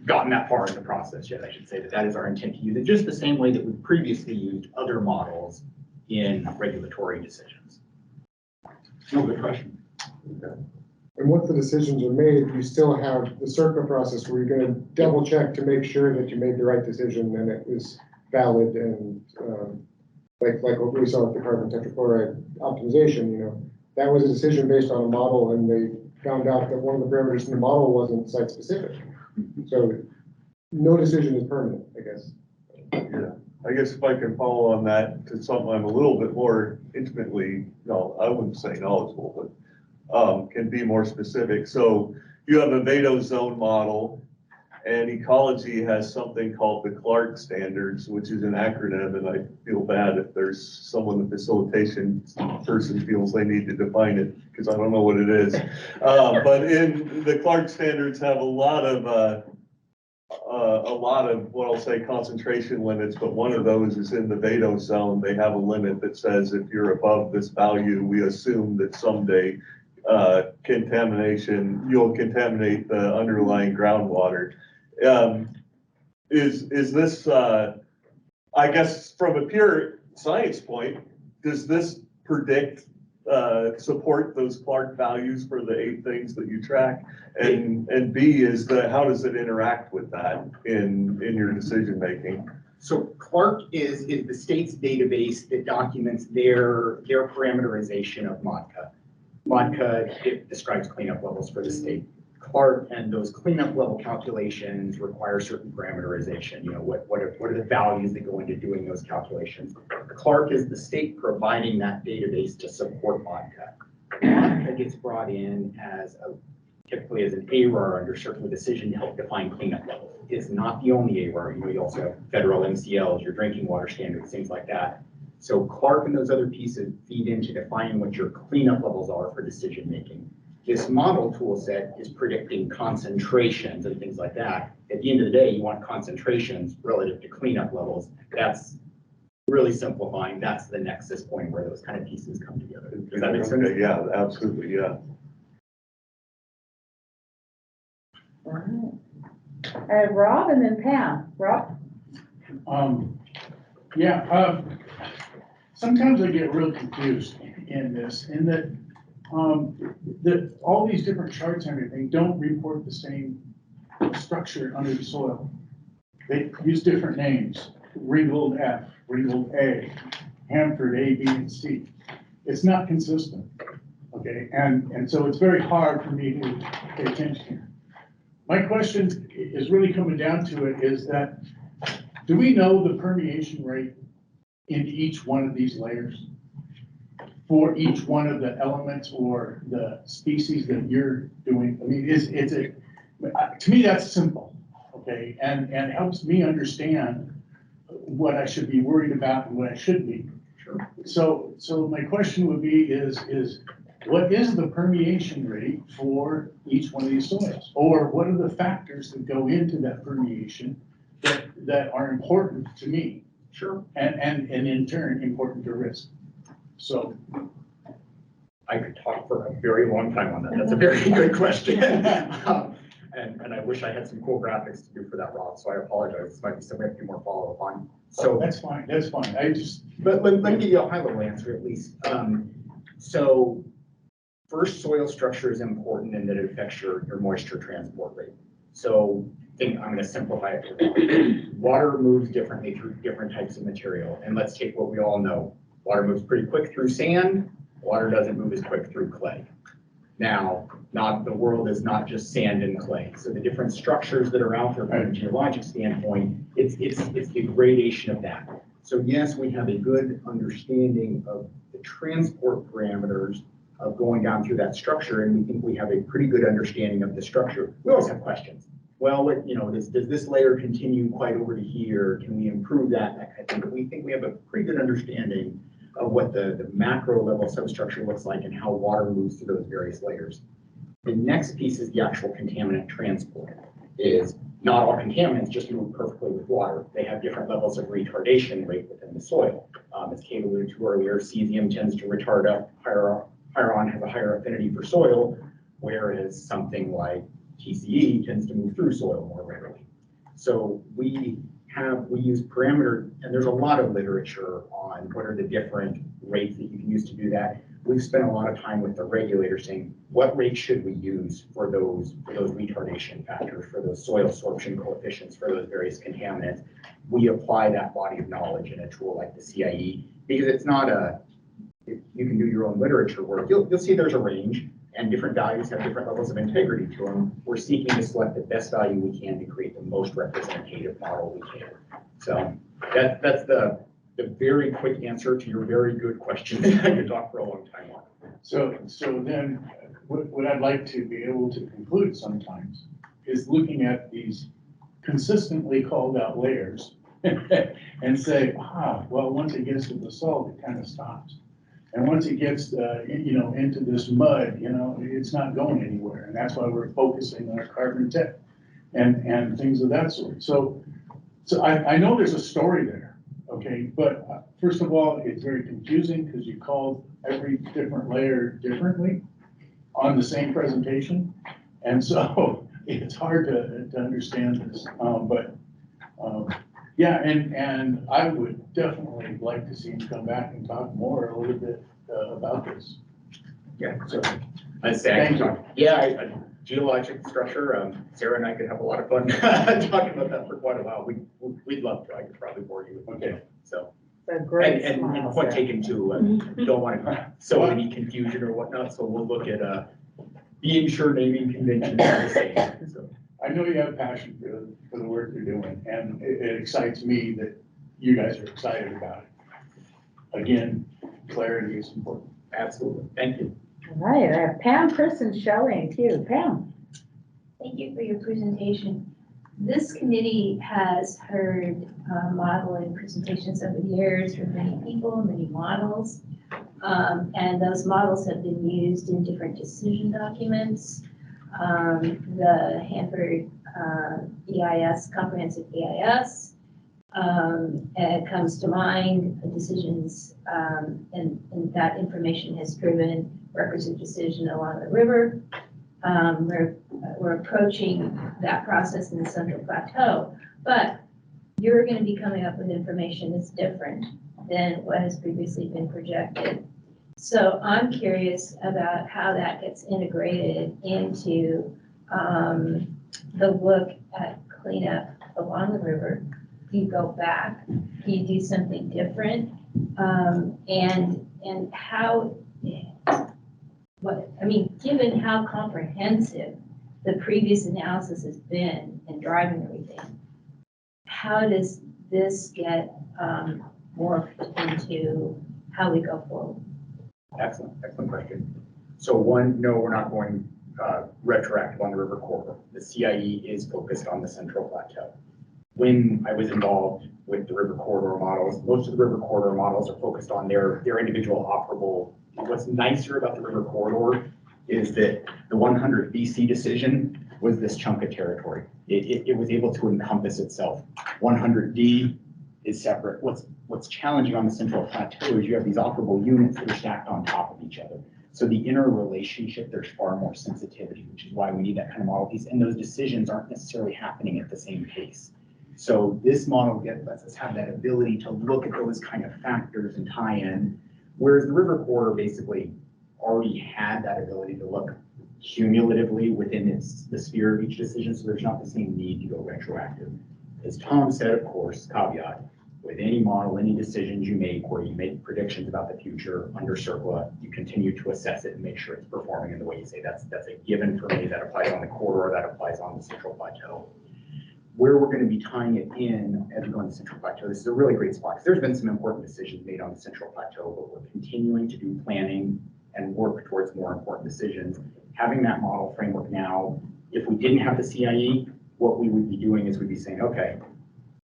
gotten that far in the process yet. I should say that is our intent to use it just the same way that we've previously used other models in regulatory decisions. No, good question. Okay. And once the decisions are made, you still have the CIRCLA process where you're going to double check to make sure that you made the right decision and it was valid and like what we saw with the carbon tetrachloride optimization, that was a decision based on a model and they found out that one of the parameters in the model wasn't site specific. So no decision is permanent, I guess. Yeah. I guess if I can follow on that to something I'm a little bit more intimately, I wouldn't say knowledgeable, but can be more specific. So you have a Vado zone model, and ecology has something called the Clark standards, which is an acronym, and I feel bad if there's someone, the facilitation person feels they need to define it, because I don't know what it is. But in the Clark standards have a lot of what I'll say concentration limits, but one of those is in the Vado zone. They have a limit that says if you're above this value, we assume that someday you'll contaminate the underlying groundwater. Is this, I guess from a pure science point, does this predict, support those Clark values for the 8 things that you track? And B, how does it interact with that in your decision making? So Clark is the state's database that documents their parameterization of MODCA. MODCA, it describes cleanup levels for the state. Clark and those cleanup level calculations require certain parameterization. What are the values that go into doing those calculations? Clark is the state providing that database to support MODCA. MODCA gets brought in typically as an ARAR under certain decision to help define cleanup levels. It's not the only ARAR. You also have federal MCLs, your drinking water standards, things like that. So Clark and those other pieces feed into defining what your cleanup levels are for decision making. This model tool set is predicting concentrations and things like that. At the end of the day, you want concentrations relative to cleanup levels. That's really simplifying. That's the nexus point where those kind of pieces come together. Does that make sense? Okay, yeah, absolutely, yeah. I have Rob and then Pam. Rob? Sometimes I get real confused in this, in that, that all these different charts and everything don't report the same structure under the soil. They use different names, Ringgold F, Ringgold A, Hanford A, B, and C. It's not consistent, okay? And so it's very hard for me to pay attention here. My question is really coming down to it is that, do we know the permeation rate into each one of these layers? For each one of the elements or the species that you're doing? I mean, to me, that's simple, okay? And helps me understand what I should be worried about and what I shouldn't be. Sure. So my question would be is what is the permeation rate for each one of these soils? Or what are the factors that go into that permeation that are important to me? Sure. And in turn, important to risk. So. I could talk for a very long time on that. That's a very good question. And I wish I had some cool graphics to do for that, Rob, so I apologize. This might be something I have to do more follow up on. So that's fine, that's fine. But let me give you a high level answer at least. So first, soil structure is important in that it affects your moisture transport rate. So I'm going to simplify it. Water moves differently through different types of material. And let's take what we all know. Water moves pretty quick through sand. Water doesn't move as quick through clay. Now, the world is not just sand and clay. So the different structures that are out there from a geologic standpoint, it's the gradation of that. So yes, we have a good understanding of the transport parameters of going down through that structure, and we think we have a pretty good understanding of the structure. We always have questions. Well, does this layer continue quite over to here? Can we improve that kind of thing? But we think we have a pretty good understanding of what the macro level substructure looks like and how water moves through those various layers. The next piece is the actual contaminant transport. Is not all contaminants just move perfectly with water. They have different levels of retardation rate within the soil. As Kate alluded to earlier, cesium tends to retard up, Pyron has a higher affinity for soil, whereas something like TCE tends to move through soil more readily. So we use parameter, and there's a lot of literature on what are the different rates that you can use to do that. We've spent a lot of time with the regulators saying, what rate should we use for those retardation factors, for those soil absorption coefficients, for those various contaminants? We apply that body of knowledge in a tool like the CIE, because it's not you can do your own literature work. You'll see there's a range, and different values have different levels of integrity to them. We're seeking to select the best value we can to create the most representative model we can. So that's the very quick answer to your very good question that I could talk for a long time on. So then what I'd like to be able to conclude sometimes is looking at these consistently called out layers and say, well, once it gets to the salt, it kind of stops. And once it gets, into this mud, it's not going anywhere. And that's why we're focusing on our carbon tech and things of that sort. So I know there's a story there, okay? But first of all, it's very confusing because you called every different layer differently on the same presentation. And so it's hard to understand this. Yeah, and I would definitely like to see him come back and talk more a little bit about this. Yeah, so I'd say I can talk. Yeah, geologic structure. Sarah and I could have a lot of fun talking about that for quite a while. We'd love to. I could probably bore you with it. So. Great and point taken too. Don't want to sow any confusion or whatnot. So we'll look at being sure naming conventions are the same. So. I know you have passion for the work you're doing, and it excites me that you guys are excited about it. Again, clarity is important. Absolutely. Thank you. All right, I have Pam, Chris, and Shelley and Q. Pam. Thank you for your presentation. This committee has heard modeling presentations over the years from many people, many models, and those models have been used in different decision documents. The Hanford EIS, comprehensive EIS, comes to mind. Decisions, and that information has driven records of decision along the river. we're approaching that process in the Central Plateau, but you're gonna be coming up with information that's different than what has previously been projected. So I'm curious about how that gets integrated into the look at cleanup along the river. Do you go back? Do you do something different? And how, given how comprehensive the previous analysis has been in driving everything, how does this get morphed into how we go forward? Excellent question. So one, no, we're not going retroactive on the river corridor. The CIE is focused on the Central Plateau. When I was involved with the river corridor models, most of the river corridor models are focused on their individual operable. What's nicer about the river corridor is that the 100 BC decision was this chunk of territory. It was able to encompass itself. 100D is separate. What's challenging on the Central Plateau is you have these operable units that are stacked on top of each other. So the interrelationship, there's far more sensitivity, which is why we need that kind of model piece. And those decisions aren't necessarily happening at the same pace. So this model lets us have that ability to look at those kind of factors and tie in, whereas the river corridor basically already had that ability to look cumulatively within the sphere of each decision. So there's not the same need to go retroactive. As Tom said, of course, caveat, with any model, any decisions you make where you make predictions about the future under CERCLA, you continue to assess it and make sure it's performing in the way you say. That's a given for me. That applies on the corridor, that applies on the Central Plateau. Where we're going to be tying it in as we go on the Central Plateau, this is a really great spot because there's been some important decisions made on the Central Plateau, but we're continuing to do planning and work towards more important decisions. Having that model framework now, if we didn't have the CIE, what we would be doing is we'd be saying, okay,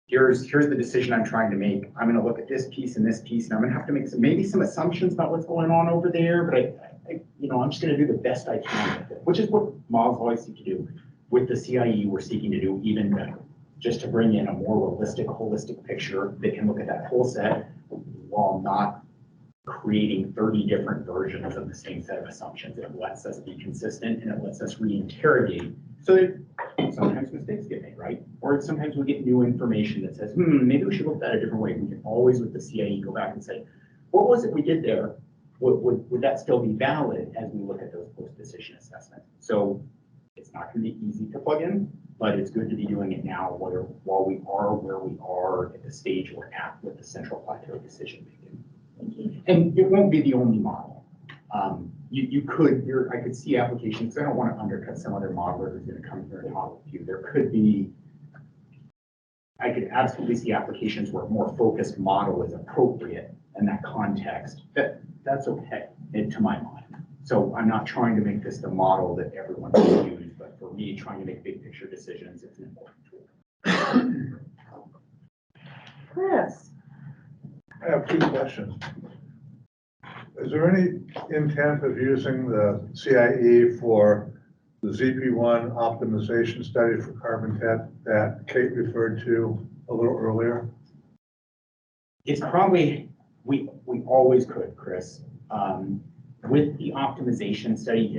here's the decision I'm trying to make. I'm going to look at this piece and this piece, and I'm going to have to make maybe some assumptions about what's going on over there, but I'm just going to do the best I can with it, which is what models always seek to do. With the CIE, we're seeking to do even better, just to bring in a more realistic, holistic picture that can look at that whole set while not creating 30 different versions of the same set of assumptions. It lets us be consistent and it lets us reinterrogate so that sometimes mistakes get made, right? Or sometimes we get new information that says, maybe we should look at that a different way. We can always, with the CIE, go back and say, what was it we did there? Would that still be valid as we look at those post-decision assessments? So it's not going to be easy to plug in, but it's good to be doing it now while we are where we are at the stage we're at with the Central Plateau decision making. And it won't be the only model. I could see applications, I don't want to undercut some other modeler who's going to come here and talk with you. I could absolutely see applications where a more focused model is appropriate in that context. That's okay, to my mind. So I'm not trying to make this the model that everyone can use, but for me, trying to make big picture decisions, it's an important tool. Chris. I have two questions. Is there any intent of using the CIE for the ZP1 optimization study for carbon that Kate referred to a little earlier? It's probably, we always could, Chris. With the optimization study,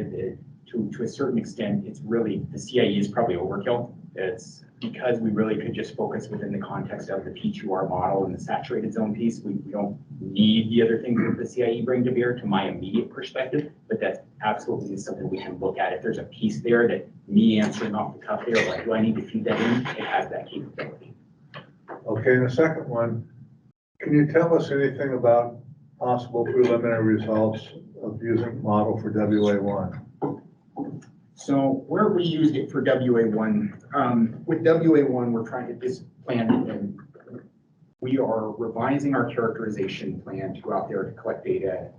to a certain extent, it's really, the CIE is probably overkill. It's because we really could just focus within the context of the P2R model and the saturated zone piece. We don't need the other things that the CIE bring to bear to my immediate perspective, but that's absolutely something we can look at. If there's a piece there that me answering off the cuff there, like, do I need to feed that in? It has that capability. Okay, and the second one, can you tell us anything about possible preliminary results of using model for WA1? So where we used it for WA1, with WA1, we're trying to just plan, and we are revising our characterization plan to go out there to collect data,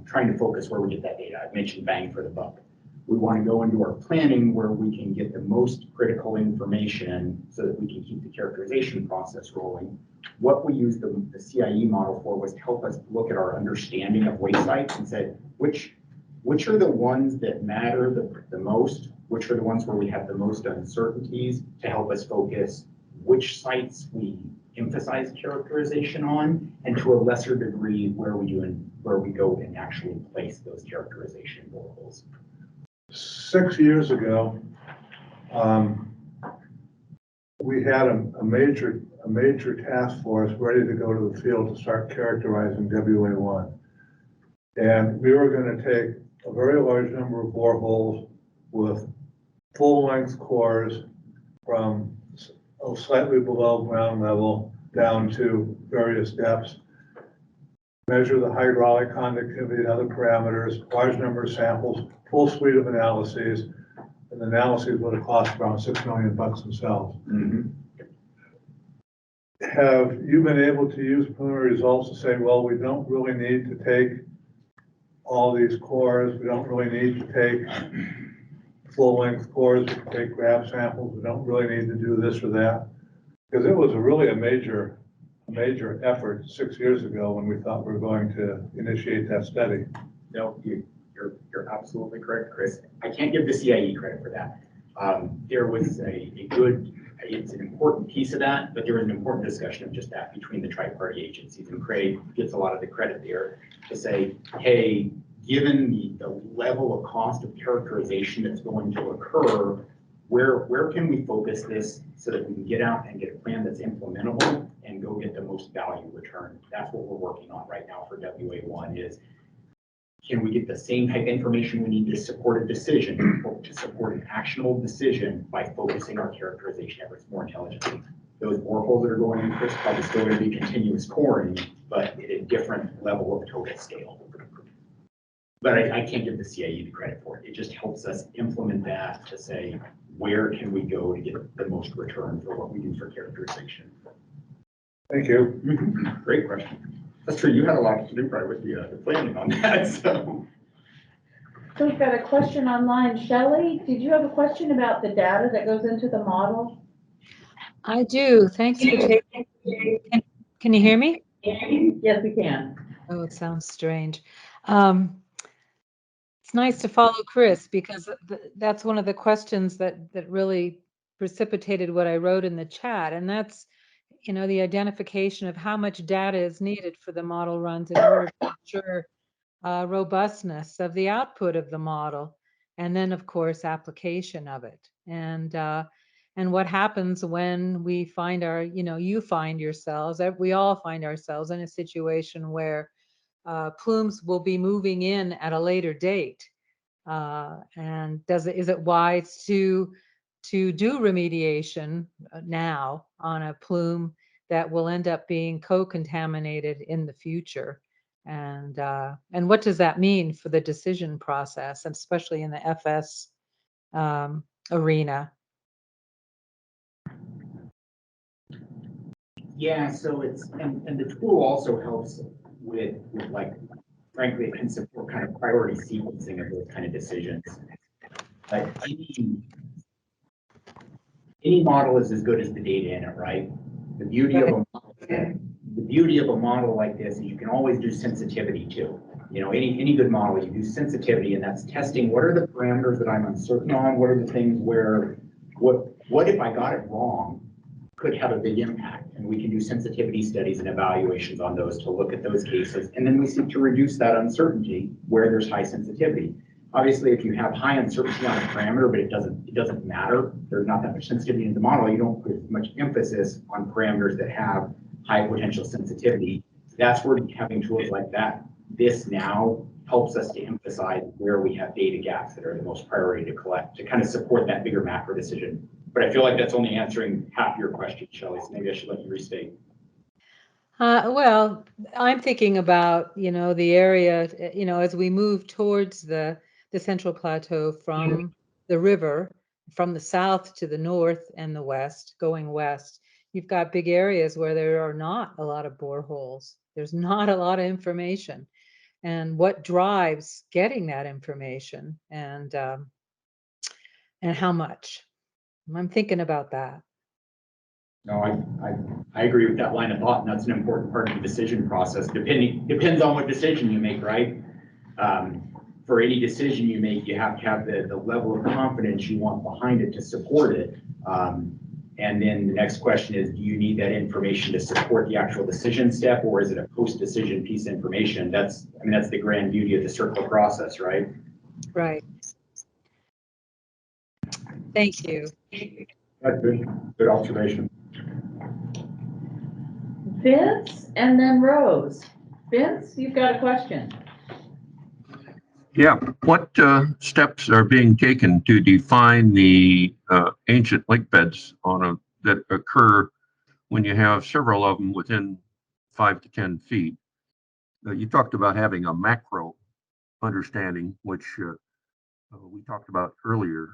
trying to focus where we get that data. I've mentioned bang for the buck. We want to go into our planning where we can get the most critical information so that we can keep the characterization process rolling. What we used the CIE model for was to help us look at our understanding of waste sites and said, which are the ones that matter the most, which are the ones where we have the most uncertainties, to help us focus which sites we emphasize characterization on, and to a lesser degree where we go and actually place those characterization goals. 6 years ago, We had a major task force ready to go to the field to start characterizing WA1. And we were going to take a very large number of boreholes with full-length cores from slightly below ground level down to various depths, measure the hydraulic conductivity and other parameters, large number of samples, full suite of analyses, and the analyses would have cost around $6 million themselves. Mhm. Have you been able to use preliminary results to say, well, we don't really need to take all these cores, we don't really need to take full-length cores, we can take grab samples, we don't really need to do this or that? Because it was really a major effort 6 years ago when we thought we were going to initiate that study. No, you're absolutely correct, Chris. I can't give the CIE credit for that. There was a good, it's an important piece of that, but there was an important discussion of just that between the tri-party agencies, and Craig gets a lot of the credit there to say, hey, given the level of cost of characterization that's going to occur, where can we focus this so that we can get out and get a plan that's implementable and go get the most value return? That's what we're working on right now for WA1 is, can we get the same type of information we need to support a decision or to support an actionable decision by focusing our characterization efforts more intelligently? Those boreholes that are going in, Chris, probably still going to be continuous coring, but at a different level of total scale. But I can't give the CIE the credit for it. It just helps us implement that to say, where can we go to get the most return for what we do for characterization? Thank you. Great question. That's true. You had a lot to do probably with the planning on that. So we've got a question online. Shelley, did you have a question about the data that goes into the model? I do. Thanks for taking. Can you hear me? Yes, we can. Oh, it sounds strange. It's nice to follow Chris because that's one of the questions that really precipitated what I wrote in the chat, and that's, the identification of how much data is needed for the model runs in order to ensure robustness of the output of the model, and then of course application of it. And what happens when we find you find yourselves, we all find ourselves in a situation where plumes will be moving in at a later date. And is it wise to do remediation now on a plume that will end up being co-contaminated in the future? And what does that mean for the decision process, and especially in the FS arena? yeah, so it's and the tool also helps with like, frankly, it can support kind of priority sequencing of those kind of decisions. Like any model is as good as the data in it, right? The beauty of a model like this is you can always do sensitivity too. Any good model, you do sensitivity, and that's testing what are the parameters that I'm uncertain on, what are the things where, what if I got it wrong could have a big impact, and we can do sensitivity studies and evaluations on those to look at those cases, and then we seek to reduce that uncertainty where there's high sensitivity. Obviously, if you have high uncertainty on a parameter, but it doesn't matter, there's not that much sensitivity in the model, you don't put as much emphasis on parameters that have high potential sensitivity. That's where having tools like that, this now helps us to emphasize where we have data gaps that are the most priority to collect to kind of support that bigger macro decision. But I feel like that's only answering half your question, Shelley, so maybe I should let you restate. Well, I'm thinking about, the area, as we move towards the Central Plateau from the river, from the south to the north and the west, going west, you've got big areas where there are not a lot of boreholes. There's not a lot of information. And what drives getting that information, and how much? I'm thinking about that. No, I agree with that line of thought, and that's an important part of the decision process. Depends on what decision you make, right? For any decision you make, you have to have the level of confidence you want behind it to support it. And then the next question is, do you need that information to support the actual decision step, or is it a post-decision piece of information? That's the grand beauty of the circular process, right? Right. Thank you. Good observation. Vince and then Rose. Vince, you've got a question. Yeah, what steps are being taken to define the ancient lake beds that occur when you have several of them within 5 to 10 feet? You talked about having a macro understanding, which we talked about earlier,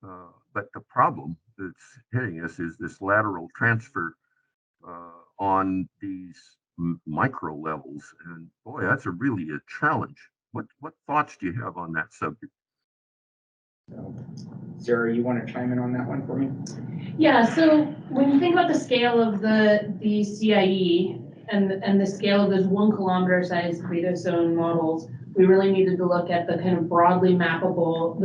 but the problem that's hitting us is this lateral transfer on these micro levels, and boy, that's really a challenge. What thoughts do you have on that subject? Sarah, you want to chime in on that one for me? Yeah, so when you think about the scale of the CIE and the scale of those 1 kilometer size beta zone models, we really needed to look at the kind of broadly mappable,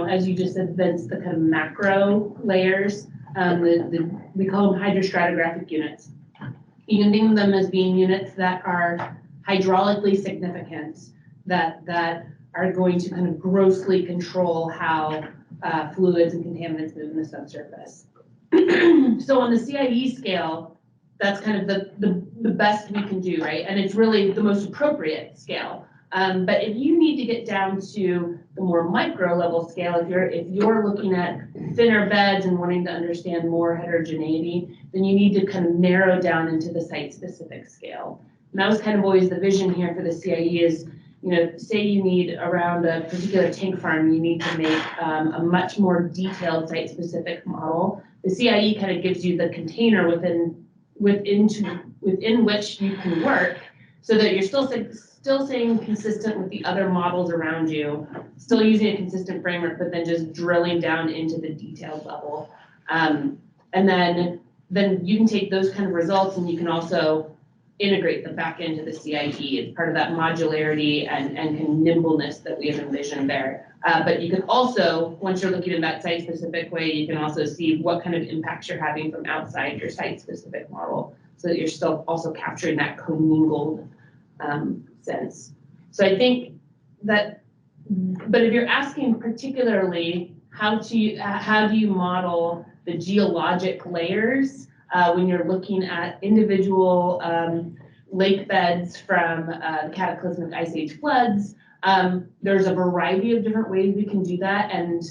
as you just said, Vince, the kind of macro layers. We call them hydrostratigraphic units. You can think of them as being units that are hydraulically significant, that are going to kind of grossly control how fluids and contaminants move in the subsurface. So on the CIE scale, that's kind of the best we can do, right? And it's really the most appropriate scale. But if you need to get down to the more micro level scale, if you're looking at thinner beds and wanting to understand more heterogeneity, then you need to kind of narrow down into the site specific scale. And that was kind of always the vision here for the CIE is, say you need around a particular tank farm, you need to make a much more detailed site specific model. The CIE kind of gives you the container within which you can work, so that you're still staying consistent with the other models around you, still using a consistent framework, but then just drilling down into the detailed level. And then you can take those kind of results and you can also integrate them back into the CIE. It's part of that modularity and kind of nimbleness that we have envisioned there. But you can also, once you're looking at that site-specific way, you can also see what kind of impacts you're having from outside your site-specific model, so that you're still also capturing that commingled sense. So I think that, but if you're asking particularly how do you model the geologic layers when you're looking at individual lake beds from cataclysmic ice age floods, there's a variety of different ways we can do that, and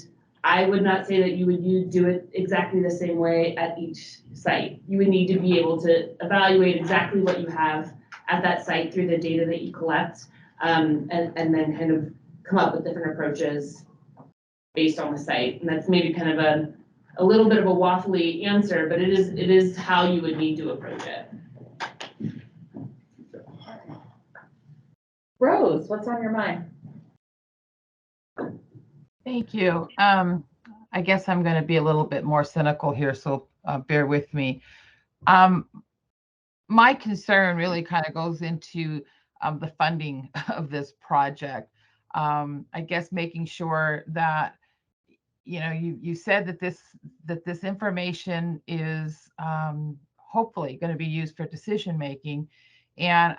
I would not say that you would do it exactly the same way at each site. You would need to be able to evaluate exactly what you have at that site through the data that you collect, and then kind of come up with different approaches based on the site. And that's maybe kind of a little bit of a waffly answer, but it is how you would need to approach it. Rose, what's on your mind? Thank you. I guess I'm going to be a little bit more cynical here, so bear with me. My concern really kind of goes into the funding of this project. I guess making sure that, you said that this information is hopefully going to be used for decision making. And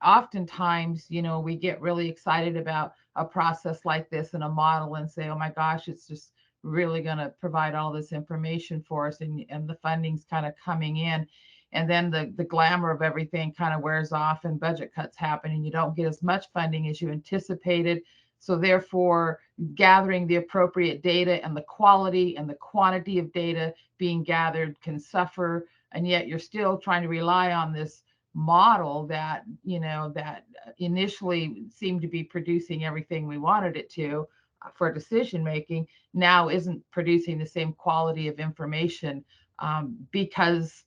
oftentimes, we get really excited about a process like this and a model and say, oh my gosh, it's just really going to provide all this information for us, and the funding's kind of coming in. And then the glamour of everything kind of wears off and budget cuts happen and you don't get as much funding as you anticipated. So therefore, gathering the appropriate data and the quality and the quantity of data being gathered can suffer. And yet you're still trying to rely on this model that, that initially seemed to be producing everything we wanted it to for decision making, now isn't producing the same quality of information because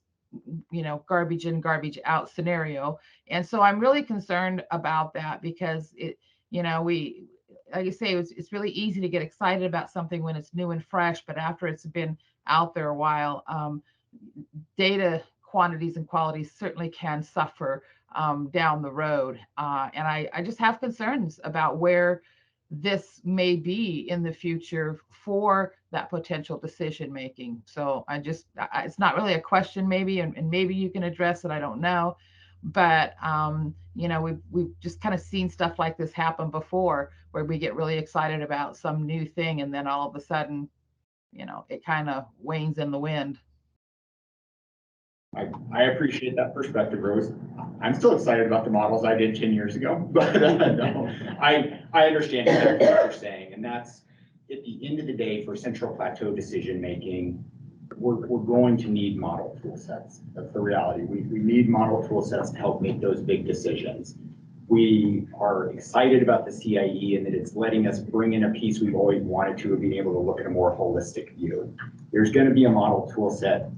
garbage in, garbage out scenario. And so I'm really concerned about that, because we, like I say, it's really easy to get excited about something when it's new and fresh, but after it's been out there a while, data quantities and qualities certainly can suffer down the road. And I just have concerns about where this may be in the future for that potential decision making. So it's not really a question maybe, and maybe you can address it, I don't know. But we've just kind of seen stuff like this happen before, where we get really excited about some new thing and then all of a sudden it kind of wanes in the wind. I appreciate that perspective, Rose. I'm still excited about the models I did 10 years ago, but no, I understand exactly what you're saying. And that's, at the end of the day, for Central Plateau decision-making, we're going to need model tool sets. That's the reality. We need model tool sets to help make those big decisions. We are excited about the CIE and that it's letting us bring in a piece we've always wanted to of being able to look at a more holistic view. There's going to be a model tool set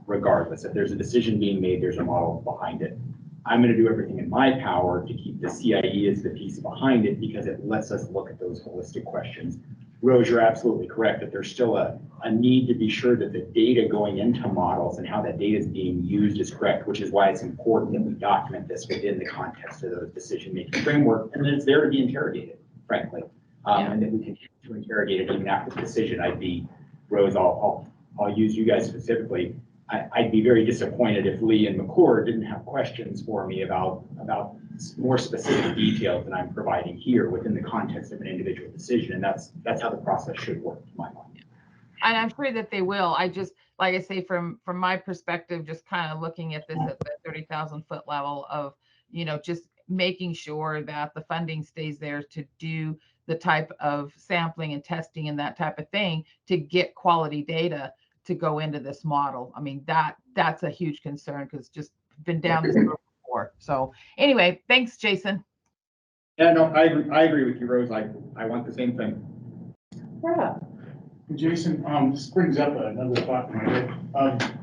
regardless. If there's a decision being made, there's a model behind it. I'm going to do everything in my power to keep the CIE as the piece behind it because it lets us look at those holistic questions. Rose, you're absolutely correct that there's still a need to be sure that the data going into models and how that data is being used is correct, which is why it's important that we document this within the context of the decision-making framework, and that it's there to be interrogated, frankly, and that we continue to interrogate it even after the decision. I'd be, Rose, I'll use you guys specifically. I'd be very disappointed if Lee and McCord didn't have questions for me about more specific details than I'm providing here within the context of an individual decision. And that's how the process should work, to my mind. And I'm sure that they will. I just, like I say, from my perspective, just kind of looking at this at the 30,000 foot level of, just making sure that the funding stays there to do the type of sampling and testing and that type of thing to get quality data to go into this model. I mean, that's a huge concern because just been down this road before. So anyway, thanks, Jason. Yeah, no, I agree with you, Rose. I want the same thing. Yeah. Jason, this brings up another thought in my head.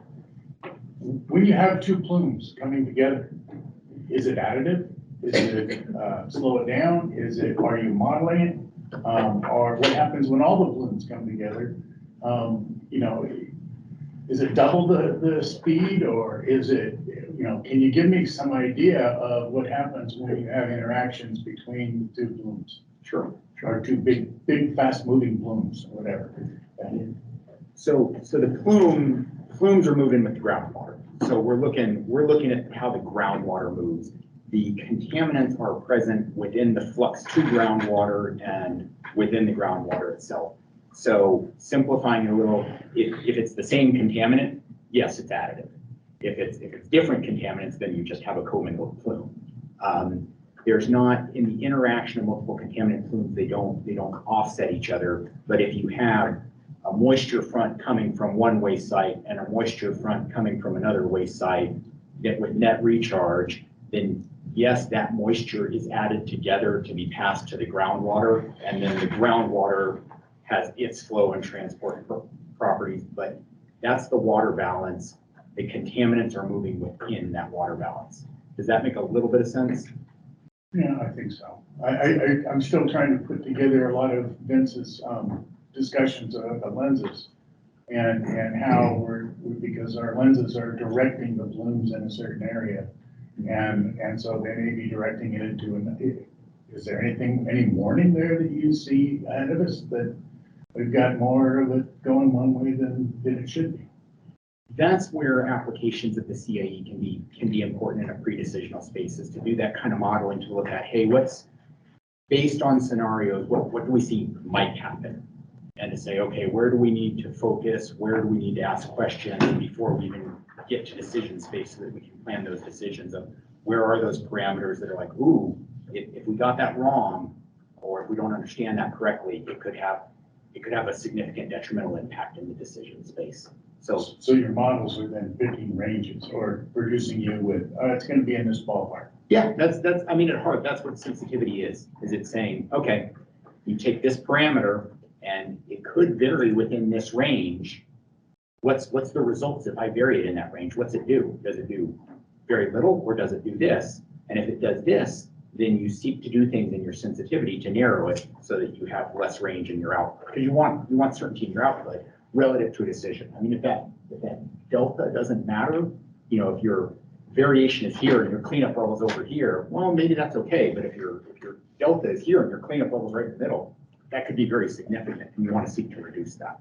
When you have two plumes coming together, is it additive? Is it slow it down? Are you modeling it? Or what happens when all the plumes come together? Is it double the speed, or is it, can you give me some idea of what happens when you have interactions between the two plumes? Sure. Or two big fast moving plumes, or whatever. So the plumes are moving with the groundwater. So we're looking at how the groundwater moves. The contaminants are present within the flux to groundwater and within the groundwater itself. So simplifying a little, if it's the same contaminant, yes, it's additive. If it's different contaminants, then you just have a commingled plume. There's not, in the interaction of multiple contaminant plumes, they don't offset each other. But if you have a moisture front coming from one waste site and a moisture front coming from another waste site that with net recharge, then yes, that moisture is added together to be passed to the groundwater, and then the groundwater has its flow and transport properties, but that's the water balance. The contaminants are moving within that water balance. Does that make a little bit of sense? Yeah, I think so. I'm still trying to put together a lot of Vince's discussions of the lenses and how because our lenses are directing the plumes in a certain area. And so they may be directing it into is there any warning there that you see ahead of us that we've got more of it going one way than it should be? That's where applications of the CIE can be important in a pre-decisional space, is to do that kind of modeling to look at, hey, what's based on scenarios, what do we see might happen? And to say, okay, where do we need to focus? Where do we need to ask questions before we even get to decision space so that we can plan those decisions of where are those parameters that are like, ooh, if we got that wrong, or if we don't understand that correctly, it could have a significant detrimental impact in the decision space. So your models are then picking ranges or producing you with, it's going to be in this ballpark. Yeah, that's I mean, at heart, that's what sensitivity is it's saying, okay, you take this parameter and it could vary within this range. What's the results if I vary it in that range? What's it do? Does it do very little, or does it do this? And if it does this, then you seek to do things in your sensitivity to narrow it so that you have less range in your output. Because you want certainty in your output relative to a decision. I mean, if that delta doesn't matter, if your variation is here and your cleanup level is over here, well, maybe that's okay. But if your delta is here and your cleanup level is right in the middle, that could be very significant, and you want to seek to reduce that.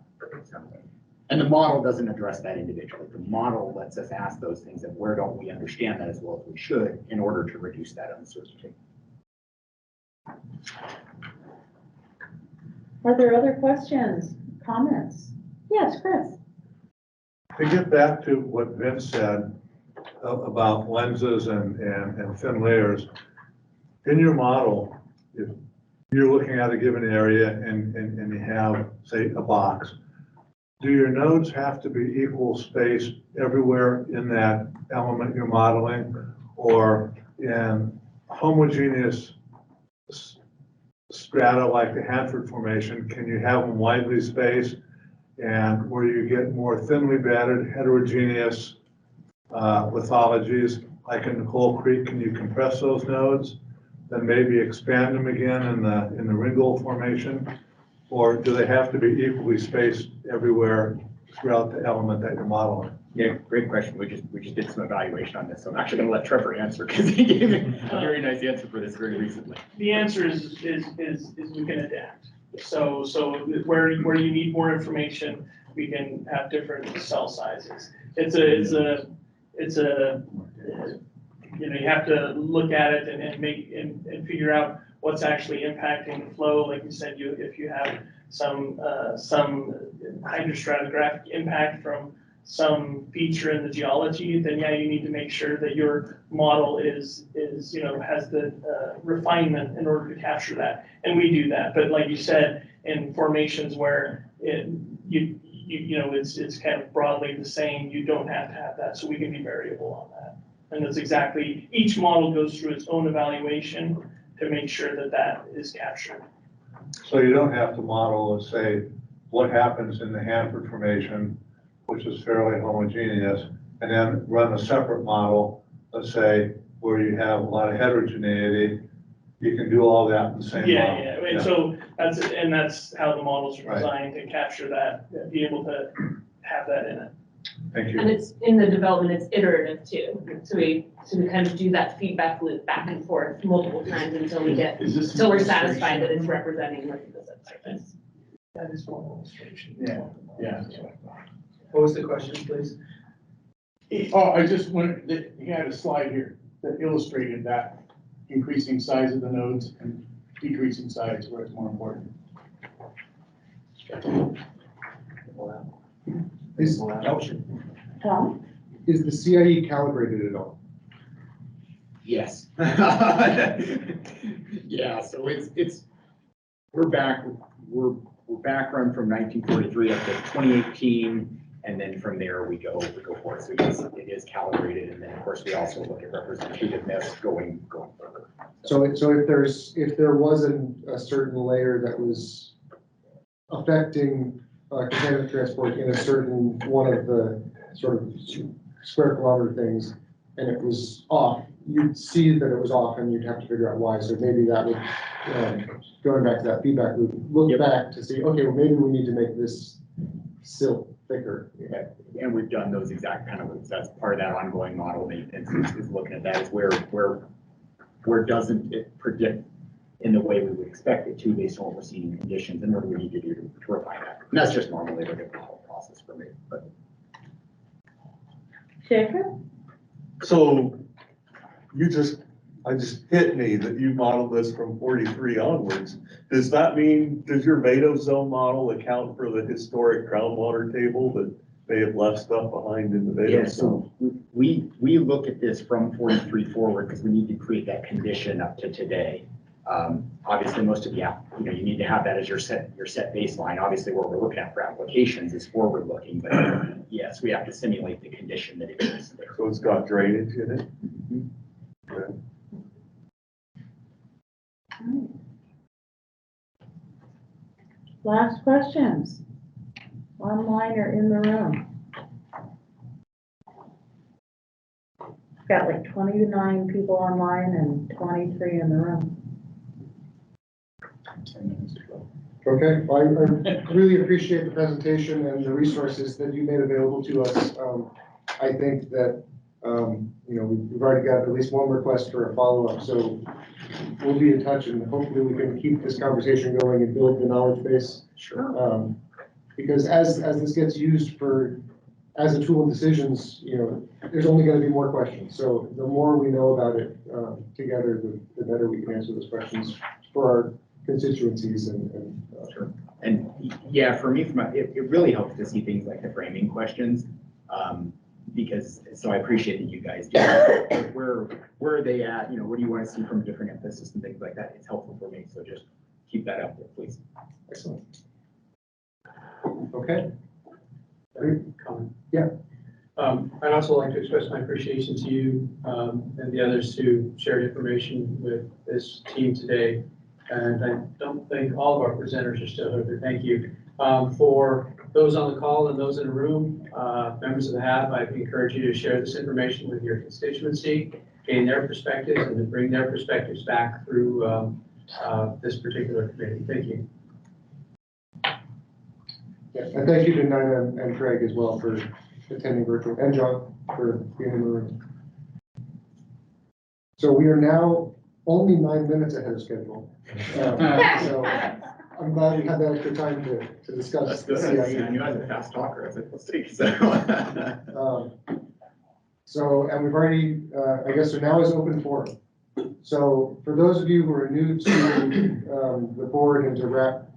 And the model doesn't address that individually. The model lets us ask those things of where don't we understand that as well as we should in order to reduce that uncertainty. Are there other questions, comments? Yes, Chris. To get back to what Vince said about lenses and thin layers, in your model, if you're looking at a given area and you have, say, a box, do your nodes have to be equal spaced everywhere in that element you're modeling? Or in homogeneous strata like the Hanford Formation, can you have them widely spaced? And where you get more thinly bedded, heterogeneous lithologies, like in the Coal Creek, can you compress those nodes? Then maybe expand them again in the Ringgold Formation? Or do they have to be equally spaced everywhere throughout the element that you're modeling? Yeah, great question. We just did some evaluation on this, so I'm actually gonna let Trevor answer because he gave me a very nice answer for this very recently. The answer is we can adapt. So where you need more information, we can have different cell sizes. It's a you know, you have to look at it and figure out what's actually impacting the flow. Like you said, if you have some hydrostratigraphic impact from some feature in the geology, then yeah, you need to make sure that your model is you know, has the refinement in order to capture that, and we do that. But like you said, in formations where you know, it's kind of broadly the same, you don't have to have that, so we can be variable on that. And that's exactly, each model goes through its own evaluation to make sure that that is captured. So you don't have to model, let's say, what happens in the Hanford Formation, which is fairly homogeneous, and then run a separate model, let's say, where you have a lot of heterogeneity. You can do all that in the same model. Yeah. And so that's how the models are designed to capture that, be able to have that in it. Thank you. And it's in the development, it's iterative too. So we kind of do that feedback loop back and forth multiple times until we're satisfied that it's representing what the subsurface. That is one illustration. Yeah. What was the question, please? Oh, I just wanted, you had a slide here that illustrated that increasing size of the nodes and decreasing size where it's more important. Tom? Is the CIE calibrated at all? Yes. Yeah, so we're back run from 1943 up to 2018, and then from there we go forward. So yes, it is calibrated, and then of course we also look at representativeness going further. So if there was a certain layer that was affecting contaminant transport in a certain one of the sort of square kilometer things, and it was off, you'd see that it was off and you'd have to figure out why. So maybe that would, going back to that feedback loop, look back to see, okay, well, maybe we need to make this silt thicker. Yeah. And we've done those exact kind of loops. That's part of that ongoing model maintenance is looking at that, is where doesn't it predict in the way we would expect it to based on what we're seeing in conditions, and what do we need to do to refine that. And that's just normally like a whole process for me, but. Jacob? So I just hit me that you modeled this from 43 onwards. Does that mean, does your Vado zone model account for the historic groundwater table that may have left stuff behind in the Vado Yeah, zone? so we look at this from 43 forward because we need to create that condition up to today. Obviously, most of the you need to have that as your set baseline. Obviously, what we're looking at for applications is forward looking, but yes, we have to simulate the condition that exists there. So it's got drainage in it? Okay. Last questions, online or in the room? Got like 29 people online and 23 in the room. Okay, well, I really appreciate the presentation and the resources that you made available to us. I think that, we've already got at least one request for a follow-up, so we'll be in touch and hopefully we can keep this conversation going and build the knowledge base. Sure. Because as this gets used as a tool in decisions, there's only going to be more questions. So the more we know about it together, the better we can answer those questions for our constituencies and Sure. And yeah, for me, it really helps to see things like the framing questions. Because, so I appreciate that you guys do. Where are they at? You know, what do you want to see from different emphasis and things like that? It's helpful for me. So just keep that up there, please. Excellent. Okay. Comment. Yeah. I'd also like to express my appreciation to you and the others who shared information with this team today. And I don't think all of our presenters are still here, but thank you. For those on the call and those in the room, members of the HAB, I encourage you to share this information with your constituency, gain their perspectives, and to bring their perspectives back through this particular committee. Thank you. Yeah, and thank you to Nina and Craig as well for attending virtual, and John for being in the room. So we are now only 9 minutes ahead of schedule. So I'm glad we had that extra time to discuss. That's good. I knew I was a fast talker. I was like, let's see. So, and we've already, I guess, so now is open forum. So for those of you who are new to the board and to REP,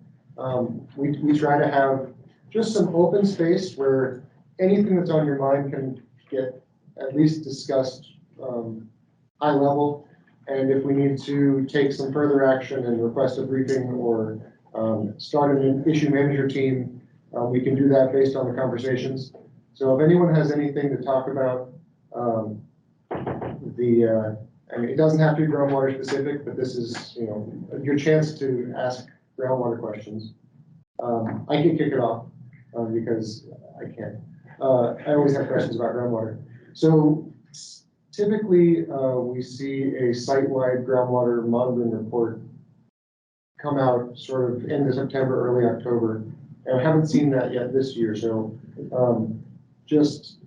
we try to have just some open space where anything that's on your mind can get at least discussed high level. And if we need to take some further action and request a briefing or start an issue manager team, we can do that based on the conversations. So if anyone has anything to talk about, I mean, it doesn't have to be groundwater specific, but this is, you know, your chance to ask groundwater questions. I can kick it off because I can. I always have questions about groundwater. So typically, we see a site-wide groundwater monitoring report come out sort of end of September, early October. And I haven't seen that yet this year. So just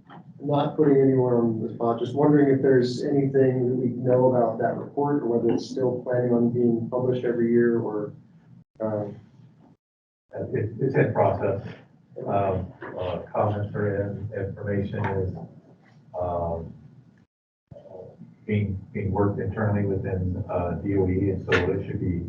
not putting anyone on the spot, just wondering if there's anything that we know about that report or whether it's still planning on being published every year or. It's in process. Comments are in, information is being worked internally within DOE, and so it should be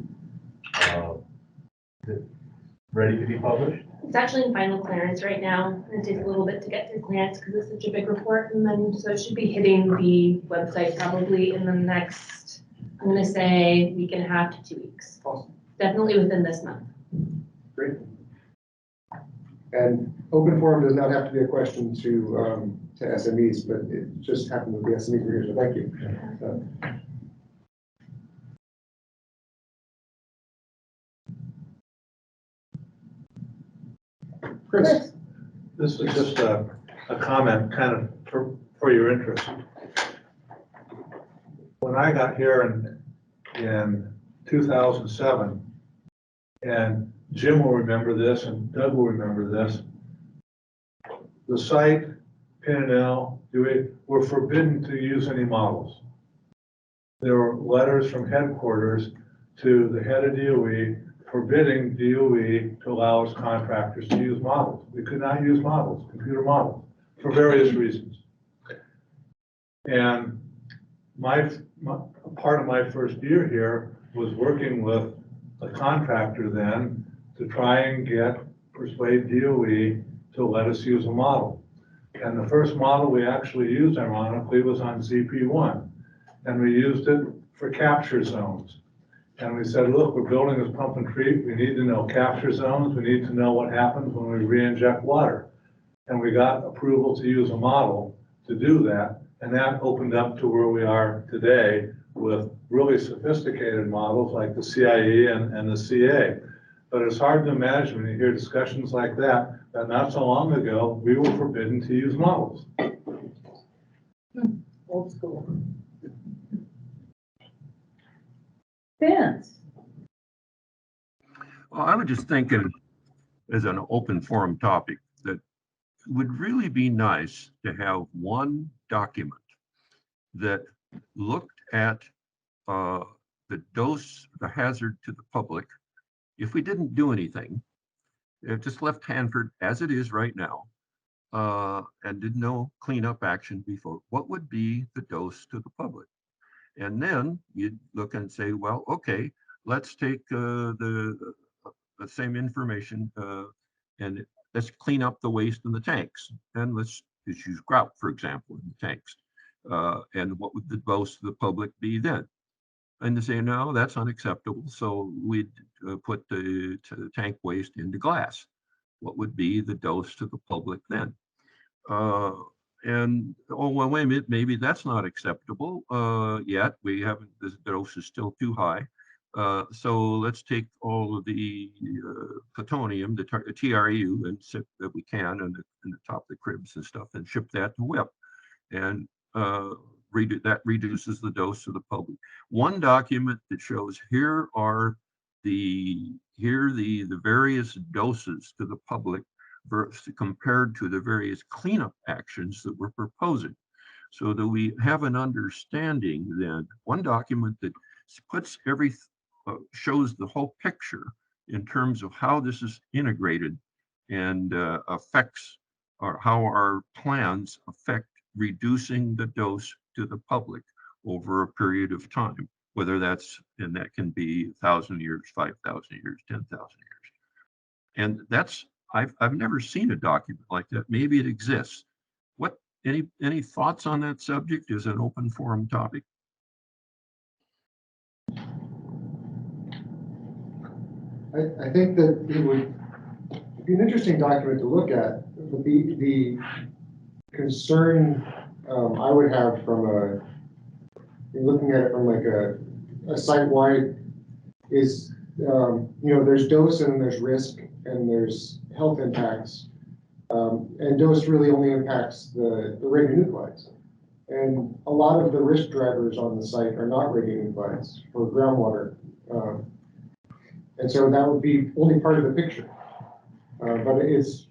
ready to be published. It's actually in final clearance right now. It takes a little bit to get through clearance because it's such a big report, and then so it should be hitting the website probably in the next, I'm going to say, week and a half to 2 weeks. Awesome. Definitely within this month. Great. And open forum does not have to be a question to SMEs, but it just happened with the SMEs here, so thank you. Chris. This is just a comment kind of for your interest. When I got here in 2007, and Jim will remember this and Doug will remember this, the site, P&L, were forbidden to use any models. There were letters from headquarters to the head of DOE forbidding DOE to allow its contractors to use models. We could not use models, computer models, for various reasons. And part of my first year here was working with a contractor then to try and persuade DOE to let us use a model. And the first model we actually used, ironically, was on ZP1. And we used it for capture zones. And we said, look, we're building this pump and treat. We need to know capture zones. We need to know what happens when we re-inject water. And we got approval to use a model to do that. And that opened up to where we are today with really sophisticated models like the CIE and the CA. But it's hard to imagine when you hear discussions like that not so long ago, we were forbidden to use models. Old school. Vince. Well, I was just thinking as an open forum topic that it would really be nice to have one document that looked at the dose, the hazard to the public. If we didn't do anything, it just left Hanford as it is right now, and did no cleanup action before, what would be the dose to the public? And then you'd look and say, well, okay, let's take the the same information, and let's clean up the waste in the tanks. And let's use grout, for example, in the tanks. And what would the dose to the public be then? And they say, no, that's unacceptable. So we'd put the tank waste into glass. What would be the dose to the public then? And, oh, well, wait a minute, maybe that's not acceptable yet. We haven't, the dose is still too high. So let's take all of the plutonium, the TRU, and sip that we can in the top of the cribs and stuff, and ship that to WIP. And that reduces the dose to the public. One document that shows here are the various doses to the public versus compared to the various cleanup actions that we're proposing, so that we have an understanding then. One document that puts shows the whole picture in terms of how this is integrated and affects, or how our plans affect reducing the dose to the public over a period of time, whether that's, and that can be 1,000 years, 5,000 years, 10,000 years. And that's, I've never seen a document like that. Maybe it exists. What, any thoughts on that subject as an open forum topic? I think that it would be an interesting document to look at. The concern I would have from looking at it from like a site-wide is, there's dose and there's risk and there's health impacts. And dose really only impacts the radionuclides. And a lot of the risk drivers on the site are not radionuclides for groundwater. And so that would be only part of the picture. But it's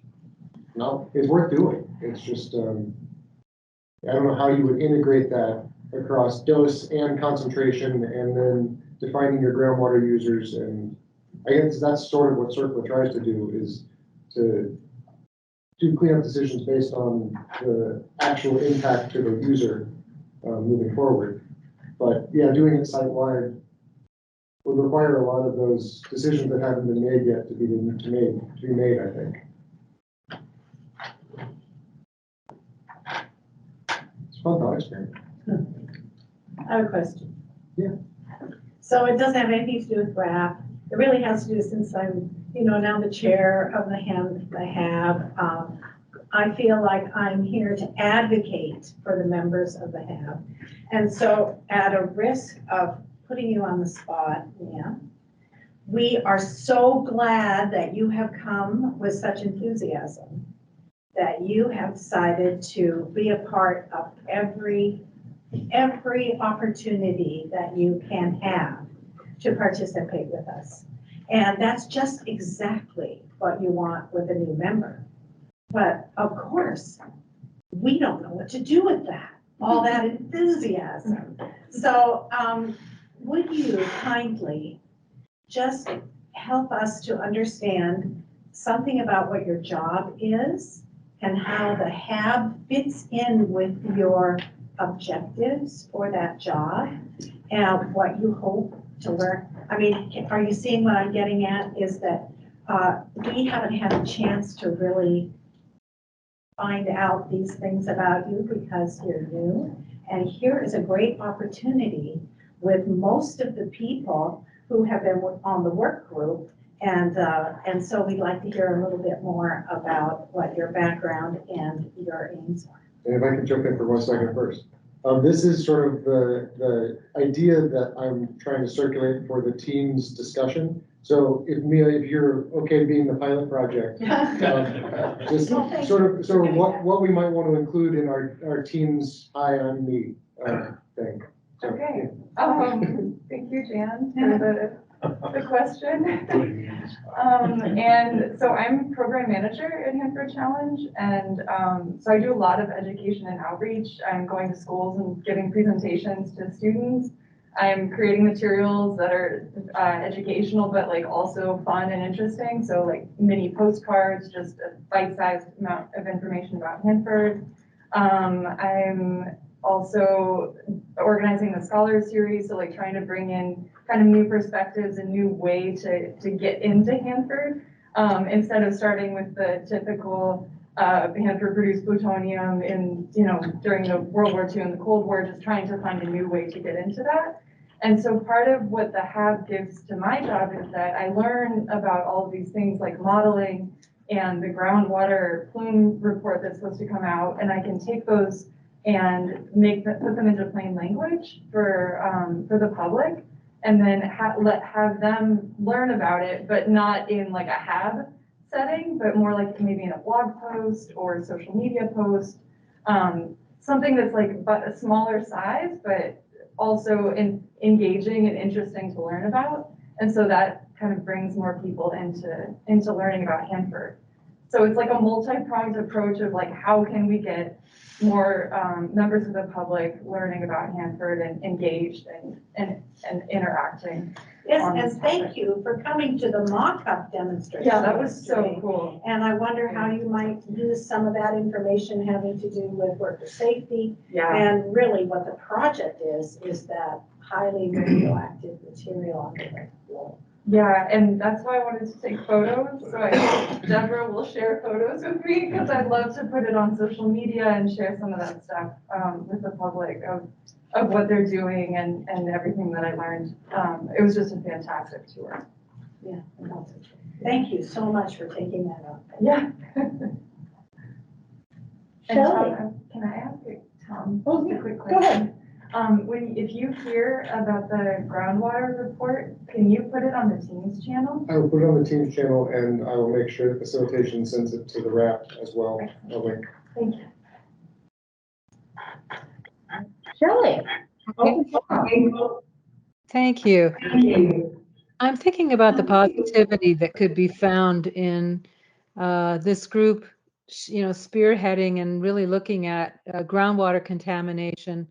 worth doing. It's just, I don't know how you would integrate that across dose and concentration and then defining your groundwater users. And I guess that's sort of what CERCLA tries to do, is to do cleanup decisions based on the actual impact to the user moving forward. But yeah, doing it site-wide would require a lot of those decisions that haven't been made yet to be made, I think. It's fun thought experiment. I have a question. Yeah. So it doesn't have anything to do with RAP. It really has to do, since I'm, now the chair of the HAB, I feel like I'm here to advocate for the members of the HAB. And so at a risk of putting you on the spot, we are so glad that you have come with such enthusiasm, that you have decided to be a part of every opportunity that you can have to participate with us. And that's just exactly what you want with a new member. But of course, we don't know what to do with that, all that enthusiasm. So would you kindly just help us to understand something about what your job is and how the HAB fits in with your objectives for that job and what you hope to learn? I mean, are you seeing what I'm getting at? Is that we haven't had a chance to really find out these things about you because you're new. And here is a great opportunity with most of the people who have been on the work group. And so we'd like to hear a little bit more about what your background and your aims are. And if I can jump in for 1 second first. This is sort of the idea that I'm trying to circulate for the team's discussion. So if Mia, if you're okay being the pilot project, just sort of what we might want to include in our team's "Hi, I'm me" thing. So, Okay. Thank you, Jan, for the question. And so I'm program manager at Hanford Challenge, and so I do a lot of education and outreach. I'm going to schools and giving presentations to students. I'm creating materials that are educational, but like also fun and interesting. So like mini postcards, just a bite-sized amount of information about Hanford. I'm also organizing the Scholar Series, so like trying to bring in kind of new perspectives and new way to get into Hanford, instead of starting with the typical Hanford produced plutonium in, during the World War II and the Cold War, just trying to find a new way to get into that. And so part of what the HAB gives to my job is that I learn about all of these things like modeling and the groundwater plume report that's supposed to come out, and I can take those and put them into plain language for the public, and then have them learn about it, but not in like a HAB setting, but more like maybe in a blog post or social media post, something that's like a smaller size, but also engaging and interesting to learn about. And so that kind of brings more people into learning about Hanford. So it's like a multi-pronged approach of like, how can we get more members of the public learning about Hanford and engaged and interacting. Yes, and thank you for coming to the mock-up demonstration. Yeah, that was so cool. And I wonder how you might use some of that information having to do with worker safety. Yeah. And really what the project is that highly radioactive material on the floor. Yeah, and that's why I wanted to take photos. So I hope Deborah will share photos with me, because I'd love to put it on social media and share some of that stuff with the public of what they're doing and everything that I learned. It was just a fantastic tour. Yeah, thank you so much for taking that up. Yeah. Shelley. Can I ask you, Tom, Oh, just a quick go question? ahead. If you hear about the groundwater report, can you put it on the Teams channel? I will put it on the Teams channel, and I will make sure that facilitation sends it to the RAP as well. A link. Thank you. Shelley. Thank you. I'm thinking about the positivity that could be found in this group, spearheading and really looking at groundwater contamination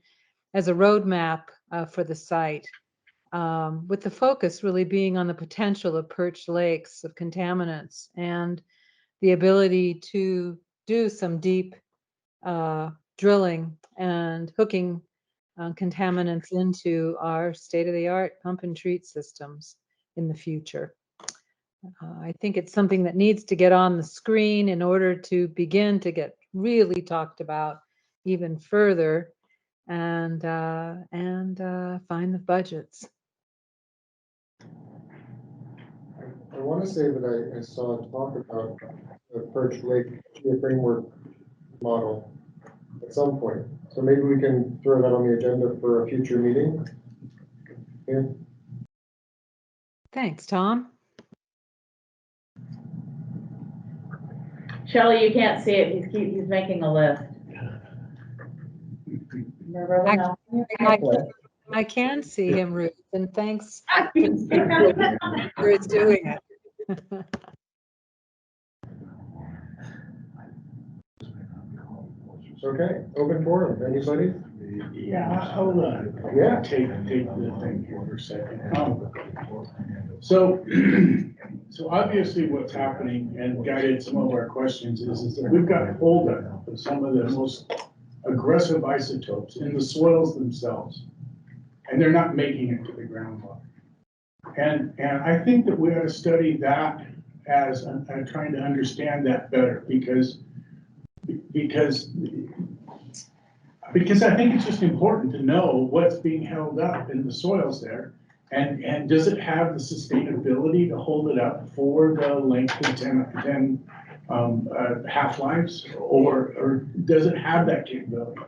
as a roadmap for the site, with the focus really being on the potential of perched lakes of contaminants and the ability to do some deep drilling and hooking contaminants into our state-of-the-art pump and treat systems in the future. I think it's something that needs to get on the screen in order to begin to get really talked about even further and find the budgets. I want to say that I saw talk about the Perch Lake framework model at some point. So maybe we can throw that on the agenda for a future meeting. Yeah. Thanks, Tom. Shelley, you can't see it. He's making a list. I can see him, Ruth, and thanks for his doing it. Okay, open forum, anybody? Yeah, I'll Yeah. take the thing here for a second. So obviously what's happening and guided some of our questions is that we've got holdup of some of the most aggressive isotopes in the soils themselves, and they're not making it to the groundwater. And I think that we ought to study that as trying to understand that better, because I think it's just important to know what's being held up in the soils there. And does it have the sustainability to hold it up for the length of 10 half-lives, or does it have that capability?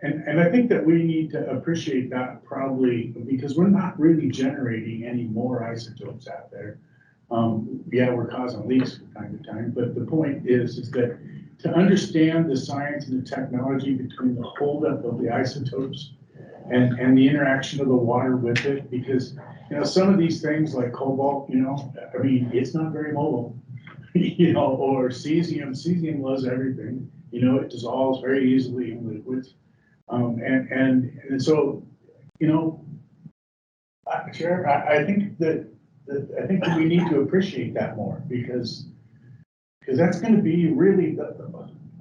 And I think that we need to appreciate that probably, because we're not really generating any more isotopes out there. Yeah, we're causing leaks from time to time, but the point is that to understand the science and the technology between the holdup of the isotopes and the interaction of the water with it, because, some of these things like cobalt, I mean, it's not very mobile, or cesium loves everything, it dissolves very easily in liquids. And so, Chair, I think that we need to appreciate that more, because that's going to be really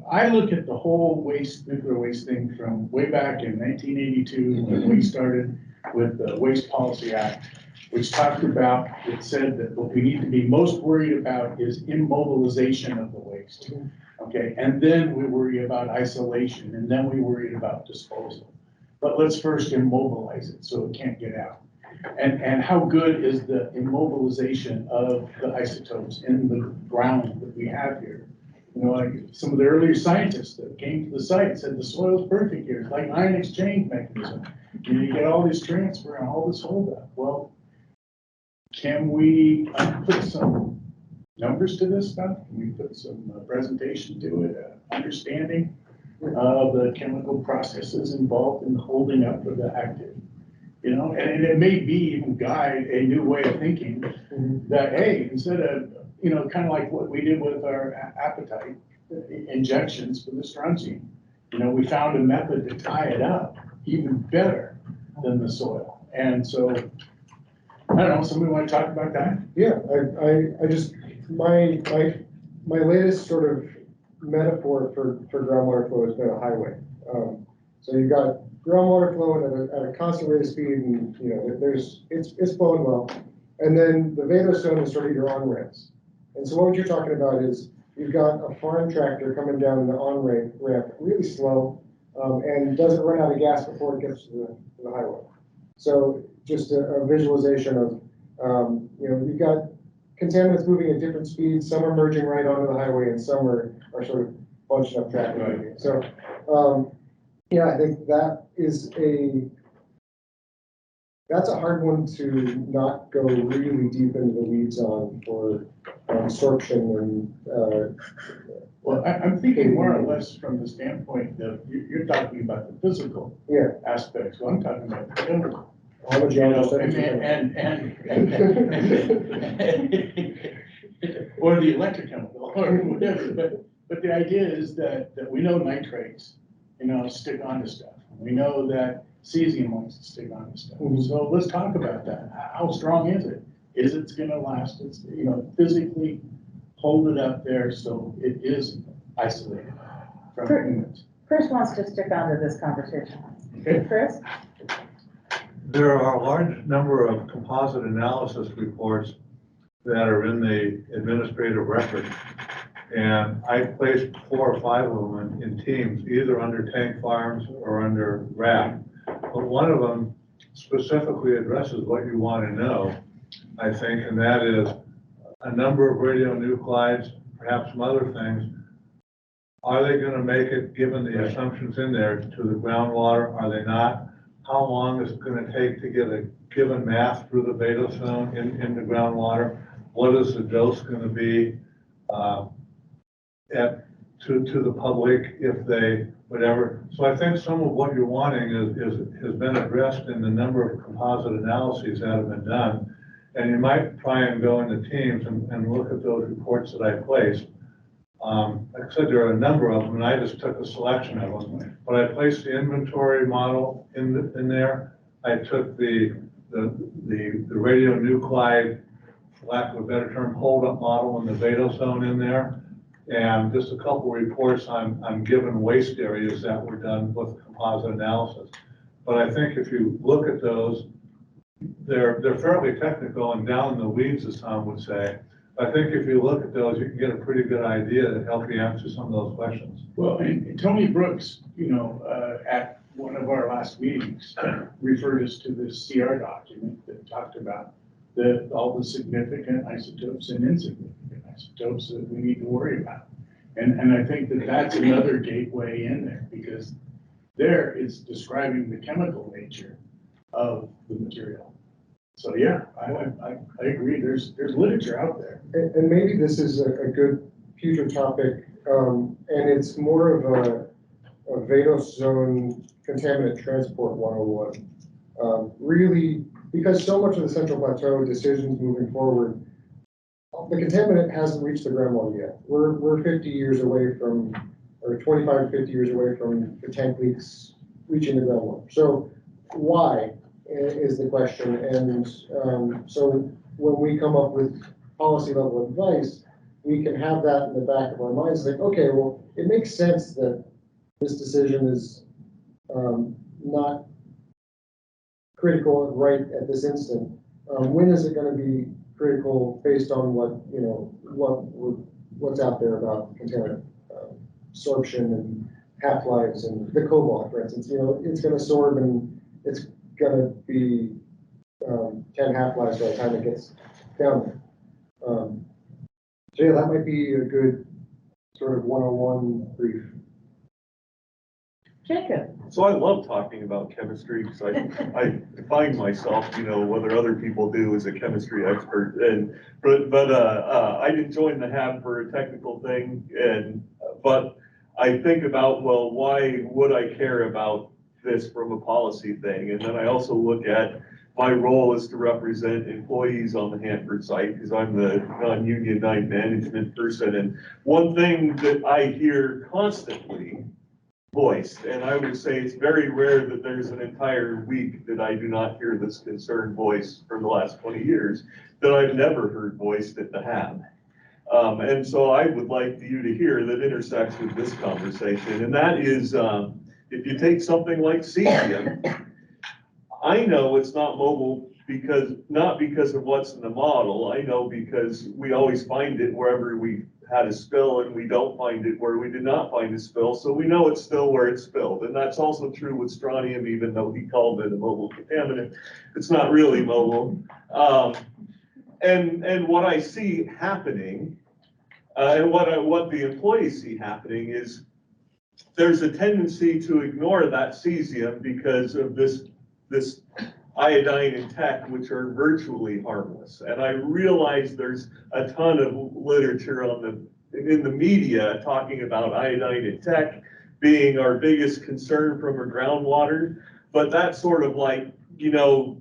I look at the whole nuclear waste thing from way back in 1982, when we started with the Waste Policy Act, which talked about, it said that what we need to be most worried about is immobilization of the waste. Okay, and then we worry about isolation, and then we worry about disposal. But let's first immobilize it so it can't get out. And how good is the immobilization of the isotopes in the ground that we have here? You know, like some of the earlier scientists that came to the site said the soil's perfect here. It's like ion exchange mechanism. You get all this transfer and all this holdup. Well, can we put some numbers to this stuff? Can we put some presentation to it, understanding of the chemical processes involved in holding up of the active? You know, and it may be even guide a new way of thinking that, hey, instead of, you know, kind of like what we did with our appetite injections for the strontium, you know, we found a method to tie it up even better than the soil. And so, I don't know, somebody want to talk about that? Yeah, I just, my latest sort of metaphor for groundwater flow has been a highway. So you've got groundwater flowing at a constant rate of speed, and you know, it's flowing well. And then the vadose zone is sort of your on-ramps. And so what you're talking about is you've got a farm tractor coming down the on-ramp really slow, and doesn't run out of gas before it gets to the highway. So just a visualization of, you know, you've got contaminants moving at different speeds. Some are merging right onto the highway, and some are sort of bunching up traffic. Right. So, yeah, I think that's a hard one to not go really deep into the weeds on for absorption and. Well, I'm thinking more or less from the standpoint that you're talking about the physical aspects. Well, I'm talking about the chemical. Or the electrochemical or whatever. But the idea is that we know nitrates, you know, stick onto stuff. We know that cesium wants to stick onto stuff. So let's talk about that. How strong is it? Is it going to last? It's, you know, physically hold it up there so it is isolated from humans. Chris wants to stick onto this conversation. Okay, Chris? There are a large number of composite analysis reports that are in the administrative record. And I placed 4 or 5 of them in teams, either under tank farms or under RAP. But one of them specifically addresses what you want to know, I think, and that is a number of radionuclides, perhaps some other things. Are they going to make it, given the assumptions in there, to the groundwater? Are they not? How long is it going to take to get a given mass through the vadose zone in the groundwater? What is the dose going to be to the public if they, whatever? So I think some of what you're wanting has been addressed in the number of composite analyses that have been done. And you might try and go into teams and look at those reports that I placed. Like I said, there are a number of them, and I just took a selection of them. But I placed the inventory model in there. I took the radionuclide, for lack of a better term, hold-up model in the vadose zone in there, and just a couple reports on given waste areas that were done with composite analysis. But I think if you look at those, they're fairly technical and down in the weeds, as Tom would say. I think if you look at those, you can get a pretty good idea to help you answer some of those questions. Well, and Tony Brooks, you know, at one of our last meetings, referred us to this CR document that talked about all the significant isotopes and insignificant isotopes that we need to worry about. And I think that that's another gateway in there, because there it's describing the chemical nature of the material. So yeah, I agree. There's literature out there. And maybe this is a good future topic, and it's more of a vadose zone contaminant transport 101. Really, because so much of the Central Plateau decisions moving forward, the contaminant hasn't reached the groundwater yet. We're 50 years away from, or 25 to 50 years away from the tank leaks reaching the groundwater. So why is the question? And so when we come up with policy level advice, we can have that in the back of our minds, like, okay, well, it makes sense that this decision is not critical right at this instant. When is it going to be critical based on what, you know, what's out there about contaminant absorption and half-lives and the cobalt, for instance, you know, it's going to absorb and it's going to be 10 half-lives by the time it gets down there. So yeah, that might be a good sort of 101 brief. Jacob. So I love talking about chemistry because I define myself, you know, whether other people do as a chemistry expert. And but I didn't join the HAB for a technical thing, but I think about, well, why would I care about this from a policy thing? And then I also look at my role is to represent employees on the Hanford site because I'm the non-union night management person. And one thing that I hear constantly voiced, and I would say it's very rare that there's an entire week that I do not hear this concern voiced for the last 20 years that I've never heard voiced at the HAB. And so I would like you to hear that intersects with this conversation, and that is if you take something like cesium, I know it's not mobile not because of what's in the model. I know because we always find it wherever we had a spill, and we don't find it where we did not find a spill. So we know it's still where it's spilled. And that's also true with strontium, even though he called it a mobile contaminant. It's not really mobile. And what I see happening, and what the employees see happening is there's a tendency to ignore that cesium because of this iodine and tech, which are virtually harmless. And I realize there's a ton of literature in the media talking about iodine and tech being our biggest concern from a groundwater, but that's sort of like, you know,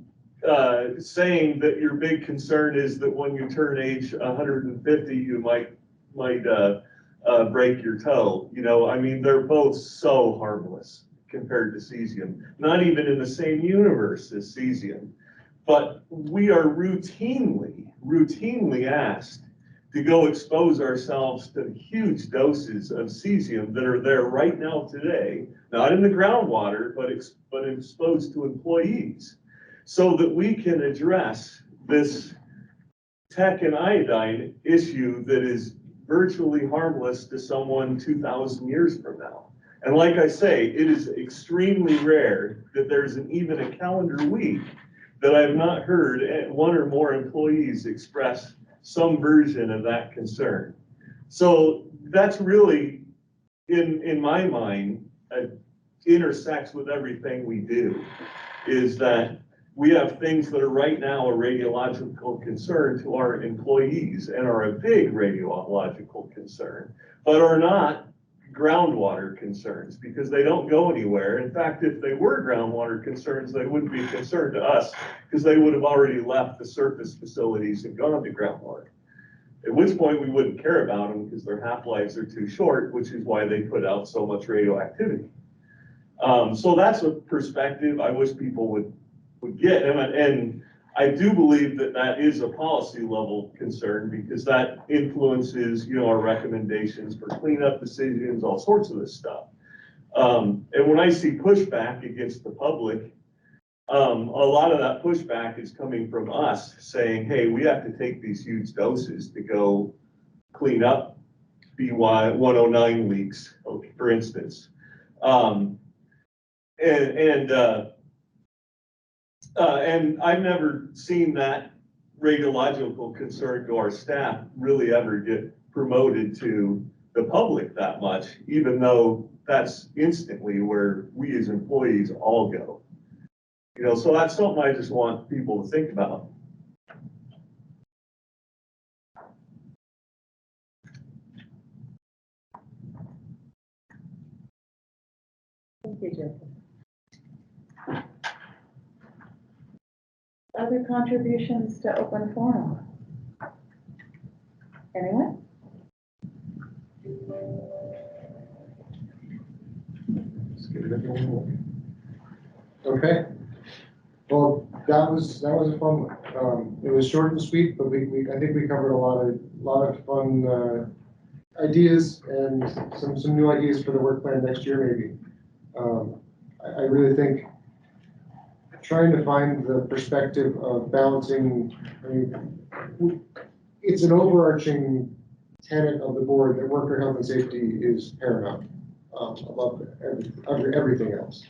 saying that your big concern is that when you turn age 150, you might break your toe. You know, I mean, they're both so harmless compared to cesium, not even in the same universe as cesium. But we are routinely asked to go expose ourselves to huge doses of cesium that are there right now today, not in the groundwater, but exposed to employees, so that we can address this tech and iodine issue that is virtually harmless to someone 2,000 years from now. And like I say, it is extremely rare that there's even a calendar week that I've not heard one or more employees express some version of that concern. So that's really, in my mind, intersects with everything we do, is that we have things that are right now a radiological concern to our employees and are a big radiological concern, but are not groundwater concerns because they don't go anywhere. In fact, if they were groundwater concerns, they wouldn't be a concern to us because they would have already left the surface facilities and gone to groundwater. At which point we wouldn't care about them because their half-lives are too short, which is why they put out so much radioactivity. So that's a perspective I wish people would get. And I do believe that that is a policy level concern because that influences, you know, our recommendations for cleanup decisions, all sorts of this stuff. And when I see pushback against the public, a lot of that pushback is coming from us saying, hey, we have to take these huge doses to go clean up BY 109 leaks, for instance. And I've never seen that radiological concern to our staff really ever get promoted to the public that much, even though that's instantly where we as employees all go. You know, so that's something I just want people to think about. Thank you, Jacob. Other contributions to open forum? Anyone? Okay. Well, that was a fun one. It was short and sweet, but I think we covered a lot of fun, ideas and some new ideas for the work plan next year, maybe. I really think trying to find the perspective of balancing, I mean, it's an overarching tenet of the board that worker health and safety is paramount, above everything else.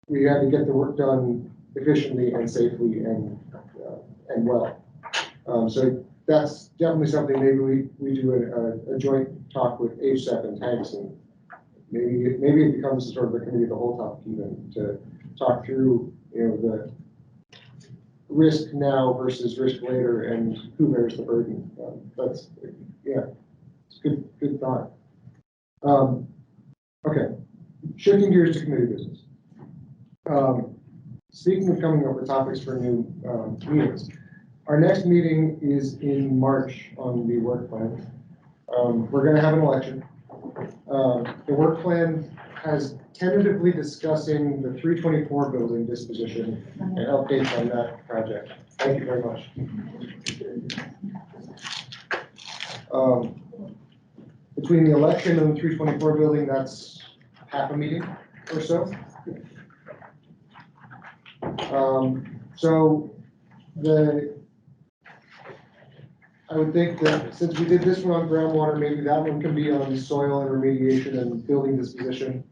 We had to get the work done efficiently and safely and well. So that's definitely something maybe we do a joint talk with HSEP and tanks, and maybe it becomes sort of a committee of the whole topic even to talk through, the risk now versus risk later and who bears the burden. It's good thought. Okay, shifting gears to committee business. Speaking of coming up with topics for new meetings, our next meeting is in March on the work plan. We're going to have an election. The work plan has tentatively discussing the 324 building disposition and updates on that project. Thank you very much. Between the election and the 324 building, that's half a meeting or so. I would think that since we did this one on groundwater, maybe that one can be on soil and remediation and building disposition.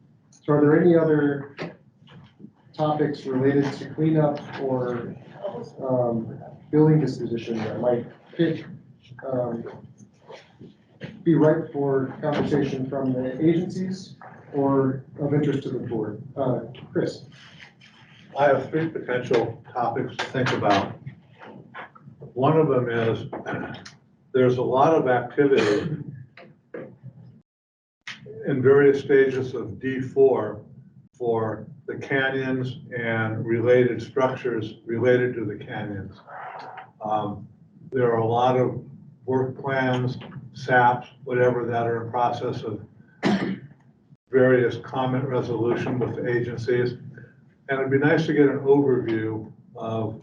So are there any other topics related to cleanup or building disposition that might fit, be ripe for conversation from the agencies or of interest to the board? Chris. I have 3 potential topics to think about. One of them is there's a lot of activity in various stages of D4 for the canyons and related structures related to the canyons. There are a lot of work plans, SAPs, whatever, that are in process of various comment resolution with the agencies. And it'd be nice to get an overview of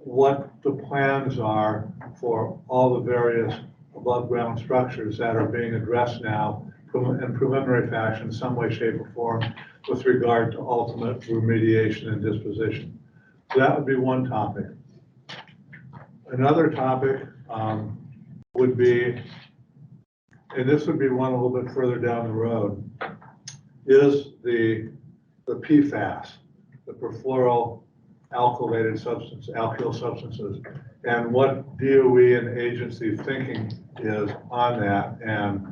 what the plans are for all the various above ground structures that are being addressed now in preliminary fashion, some way, shape, or form, with regard to ultimate remediation and disposition. So that would be one topic. Another topic would be, and this would be one a little bit further down the road, is the PFAS, the perfluoro alkylated substance, alkyl substances, and what DOE and agency thinking is on that, and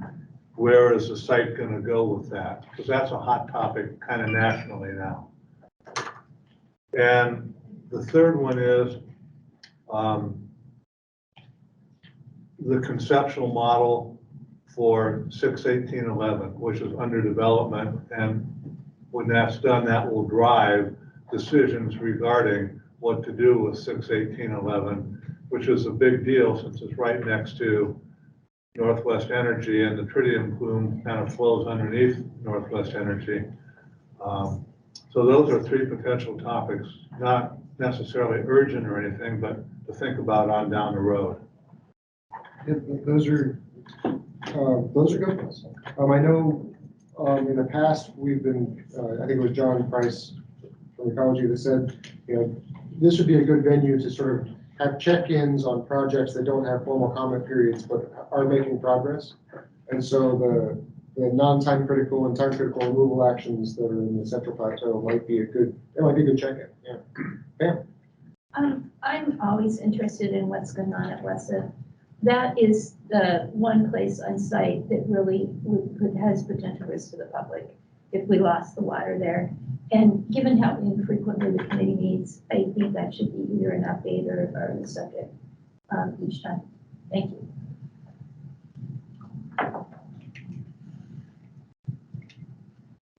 where is the site going to go with that? Because that's a hot topic kind of nationally now. And the third one is the conceptual model for 61811, which is under development, and when that's done, that will drive decisions regarding what to do with 61811, which is a big deal since it's right next to Northwest Energy, and the tritium plume kind of flows underneath Northwest Energy. So those are 3 potential topics, not necessarily urgent or anything, but to think about on down the road. Yeah, those are good ones. I know in the past we've been, I think it was John Price from Ecology that said, this would be a good venue to sort of have check-ins on projects that don't have formal comment periods but are making progress. And so the non-time critical and time critical removal actions that are in the Central Plateau might be a good check-in. Yeah. I'm always interested in what's going on at Wessa. That is the one place on site that really has potential risk to the public if we lost the water there. And given how infrequently the committee meets, I think that should be either an update or the subject each time. Thank you.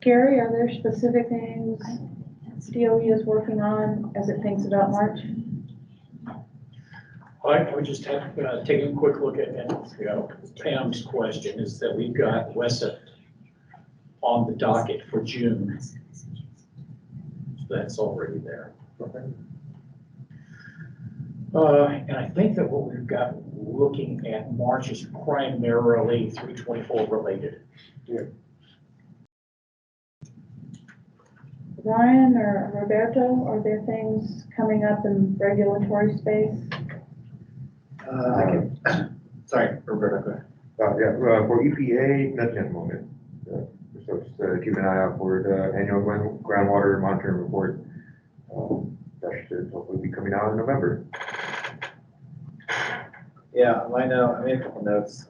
Gary, are there specific things DOE is working on as it thinks about March? I would just have take a quick look at Pam's question, is that we've got Wessa on the docket for June. that's already there. Okay. And I think that what we've got looking at March is primarily 324 related. Yeah. Ryan or Roberto, are there things coming up in regulatory space? I can, sorry, Roberto, go ahead. For EPA, nothing at the moment. So just keep an eye out for the annual groundwater monitoring report. That should hopefully be coming out in November. Yeah, I know, I made a couple notes,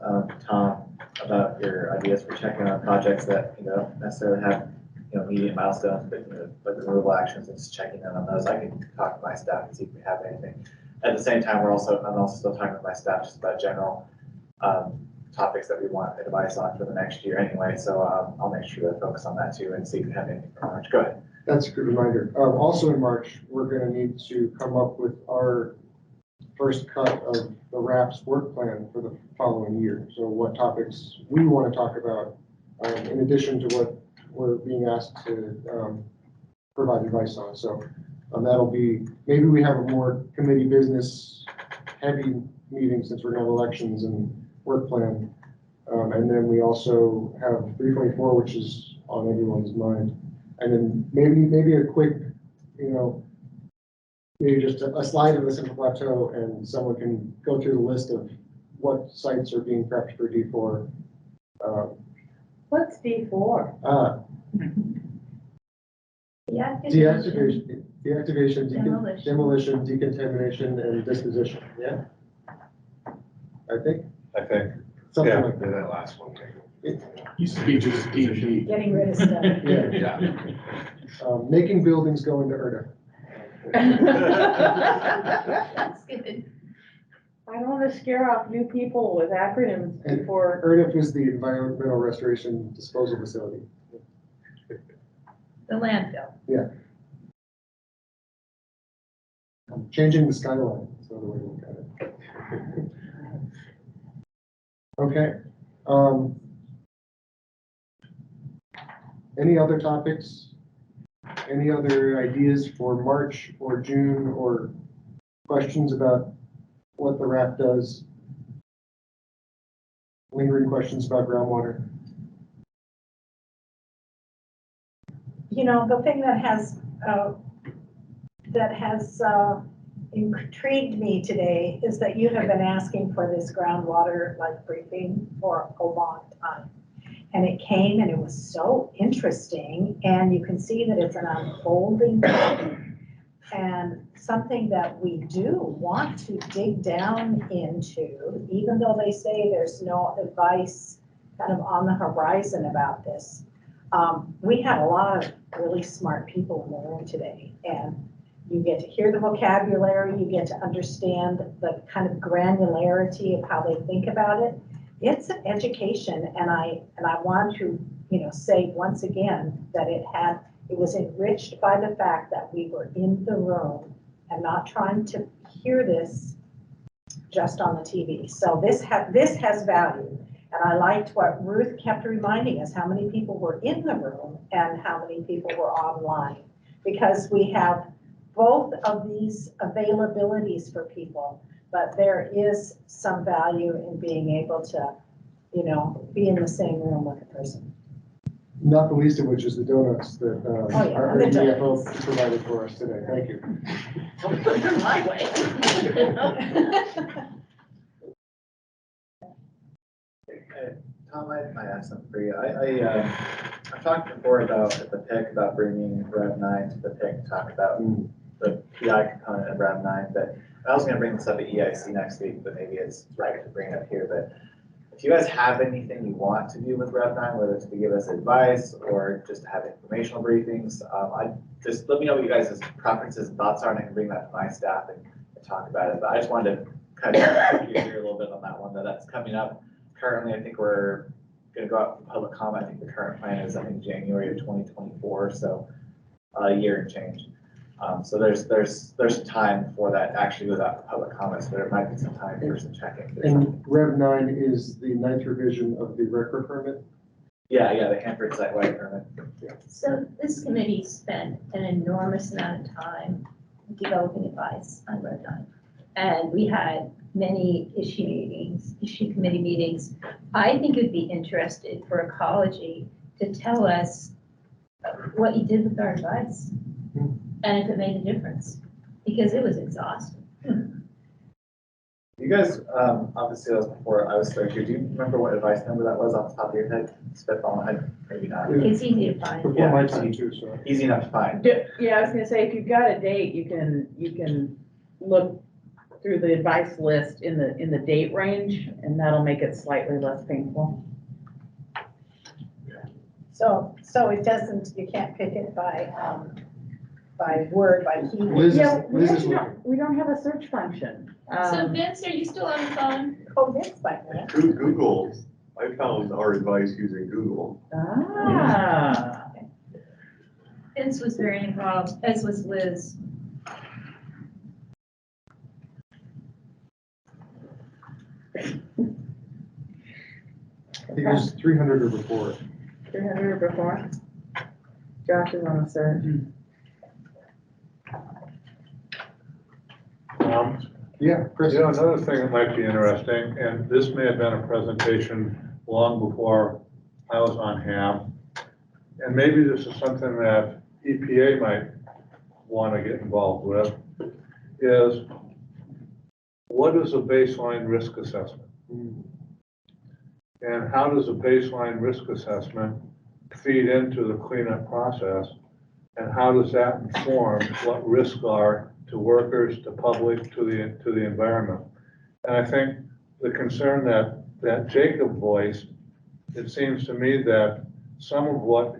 Tom, about your ideas for checking on projects that, don't necessarily have, immediate milestones, but, like removal actions and just checking in on those. I can talk to my staff and see if we have anything. At the same time, I'm also still talking with my staff just about general, topics that we want advice on for the next year anyway. So, I'll make sure to focus on that too and see if we have anything for March. Go ahead. That's a good reminder. Also in March, we're going to need to come up with our first cut of the RAPS work plan for the following year. So what topics we want to talk about, in addition to what we're being asked to provide advice on. So that'll be, maybe we have a more committee business heavy meeting since we're going to have elections and work plan. And then we also have 324, which is on everyone's mind. And then maybe a quick, maybe just a slide of the Central Plateau, and someone can go through the list of what sites are being prepped for D4. What's D4? Deactivation, demolition, decontamination, and disposition. Yeah, I think. Something like that. That last one. It used to be just DP. Getting rid of stuff. Yeah. Making buildings go into ERDA. That's good. I don't want to scare off new people with acronyms And before. ERDA is the Environmental Restoration Disposal Facility. The landfill. Yeah. Changing the skyline, is another way to look at it. Okay. Any other topics? Any other ideas for March or June, or questions about what the RAP does? Lingering questions about groundwater? The thing that has intrigued me today is that you have been asking for this groundwater briefing for a long time. And it came and it was so interesting, and you can see that it's an unfolding thing and something that we do want to dig down into, even though they say there's no advice kind of on the horizon about this. We had a lot of really smart people in the room today, and you get to hear the vocabulary, you get to understand the kind of granularity of how they think about it. It's an education, and I want to, say once again that it was enriched by the fact that we were in the room and not trying to hear this just on the TV. So this has value. And I liked what Ruth kept reminding us, how many people were in the room and how many people were online, because we have both of these availabilities for people, but there is some value in being able to, be in the same room with a person. Not the least of which is the donuts that our the DFO provided for us today. Thank you. Don't put them my way. Tom, I might have something for you. I've talked before at the PIC about bringing Rev 9 to the PIC to talk about the PI component of Rev 9, but I was going to bring this up at EIC next week, but maybe it's right to bring it up here. But if you guys have anything you want to do with Rev 9, whether it's to give us advice or just to have informational briefings, just let me know what you guys' preferences and thoughts are, and I can bring that to my staff and talk about it. But I just wanted to kind of pick your ear a little bit on that one, that's coming up. Currently, I think we're going to go out for public comment. I think the current plan is, January of 2024, so a year and change. So there's time before that actually goes out for public comment, so there might be some time for some checking. And Rev 9 is the 9th revision of the RECRA permit. Yeah, the Hanford site-wide permit. So this committee spent an enormous amount of time developing advice on Road 9. And we had many issue committee meetings. I think it would be interested for ecology to tell us what you did with our advice and if it made a difference, because it was exhausting. You guys, obviously that was before I was starting here. Do you remember what advice number that was off the top of your head? Spitball, maybe not. It's easy to find. Before my time too, so. Easy enough to find. Yeah, I was gonna say, if you've got a date, you can look through the advice list in the date range, and that'll make it slightly less painful. So it doesn't, you can't pick it by word, by keyword. Yeah, we don't have a search function. So Vince, are you still on the phone? Oh, Vince might know. Google, I found our advice using Google. Ah. Vince was very involved, as was Liz. I think it was 300 or before. 300 or before? Josh is on the search. Yeah, Chris. You know, another thing that might be interesting, and this may have been a presentation long before I was on HAM, and maybe this is something that EPA might want to get involved with, is what is a baseline risk assessment? And how does a baseline risk assessment feed into the cleanup process? And how does that inform what risks are to workers, to public, to the environment? And I think the concern that Jacob voiced, it seems to me that some of what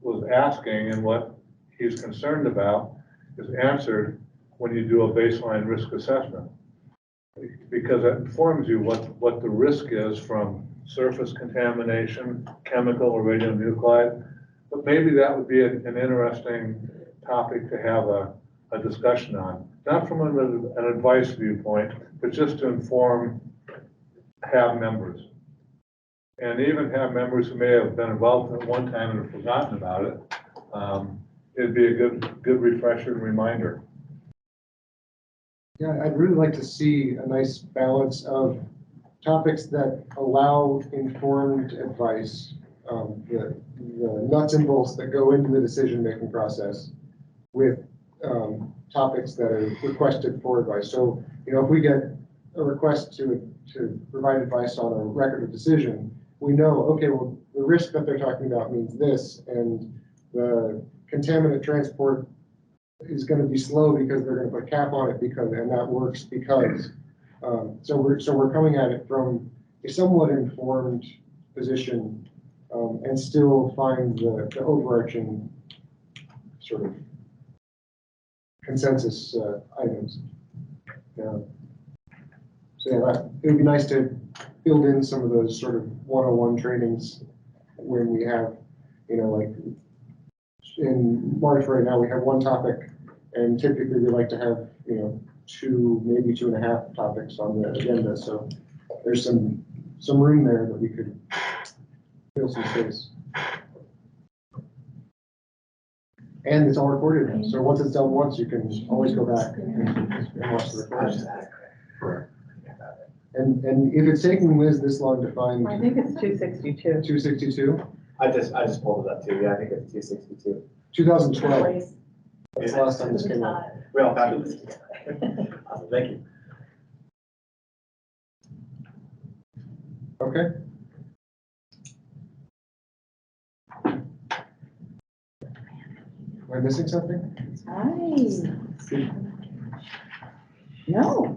was asking and what he's concerned about is answered when you do a baseline risk assessment. Because it informs you what the risk is from surface contamination, chemical or radionuclide. But maybe that would be an interesting topic to have a discussion on. Not from an advice viewpoint, but just to inform HAB members. And even HAB members who may have been involved at one time and have forgotten about it. It'd be a good refresher and reminder. Yeah, I'd really like to see a nice balance of topics that allow informed advice, the nuts and bolts that go into the decision-making process with topics that are requested for advice. So, you know, if we get a request to provide advice on a record of decision, we know, okay, well, the risk that they're talking about means this, and the contaminant transport is going to be slow because they're going to put a cap on it and that works because. So we're coming at it from a somewhat informed position and still find the overarching sort of consensus items. Yeah. So yeah, it would be nice to build in some of those sort of 101 trainings when we have, you know, like in March right now, we have one topic, and typically we like to have, you know, maybe 2.5 topics on the agenda. So there's some room there that we could fill some space. And it's all recorded now. So once it's done once, you can always go back and watch the recording. Correct. And if it's taking Liz this long to find. I think it's 262. 262? I just pulled it up too. Yeah, I think it's 262. 2012. That's the last time this came out. We all found it. Awesome, thank you. Okay. Am I missing something? Hi. No.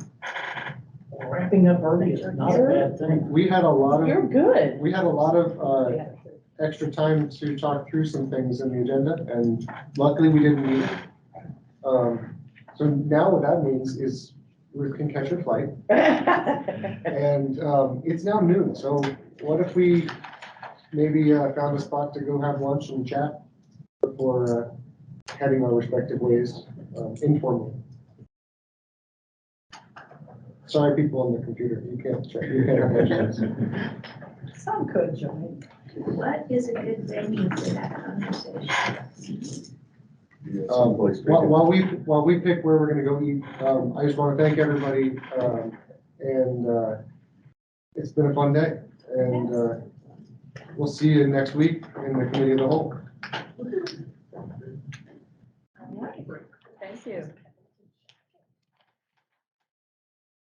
Wrapping up early is not a bad thing. We had a lot of. You're good. We had a lot of extra time to talk through some things in the agenda, and luckily we didn't need it. So now what that means is Ruth can catch her flight. And it's now noon, so what if we maybe found a spot to go have lunch and chat before heading our respective ways informally? Sorry, people on the computer, you can't check. You can't have questions. Some could join. What is a good venue for that conversation? While we pick where we're gonna go eat, I just wanna thank everybody, and it's been a fun day, and we'll see you next week in the committee of the whole. Thank you.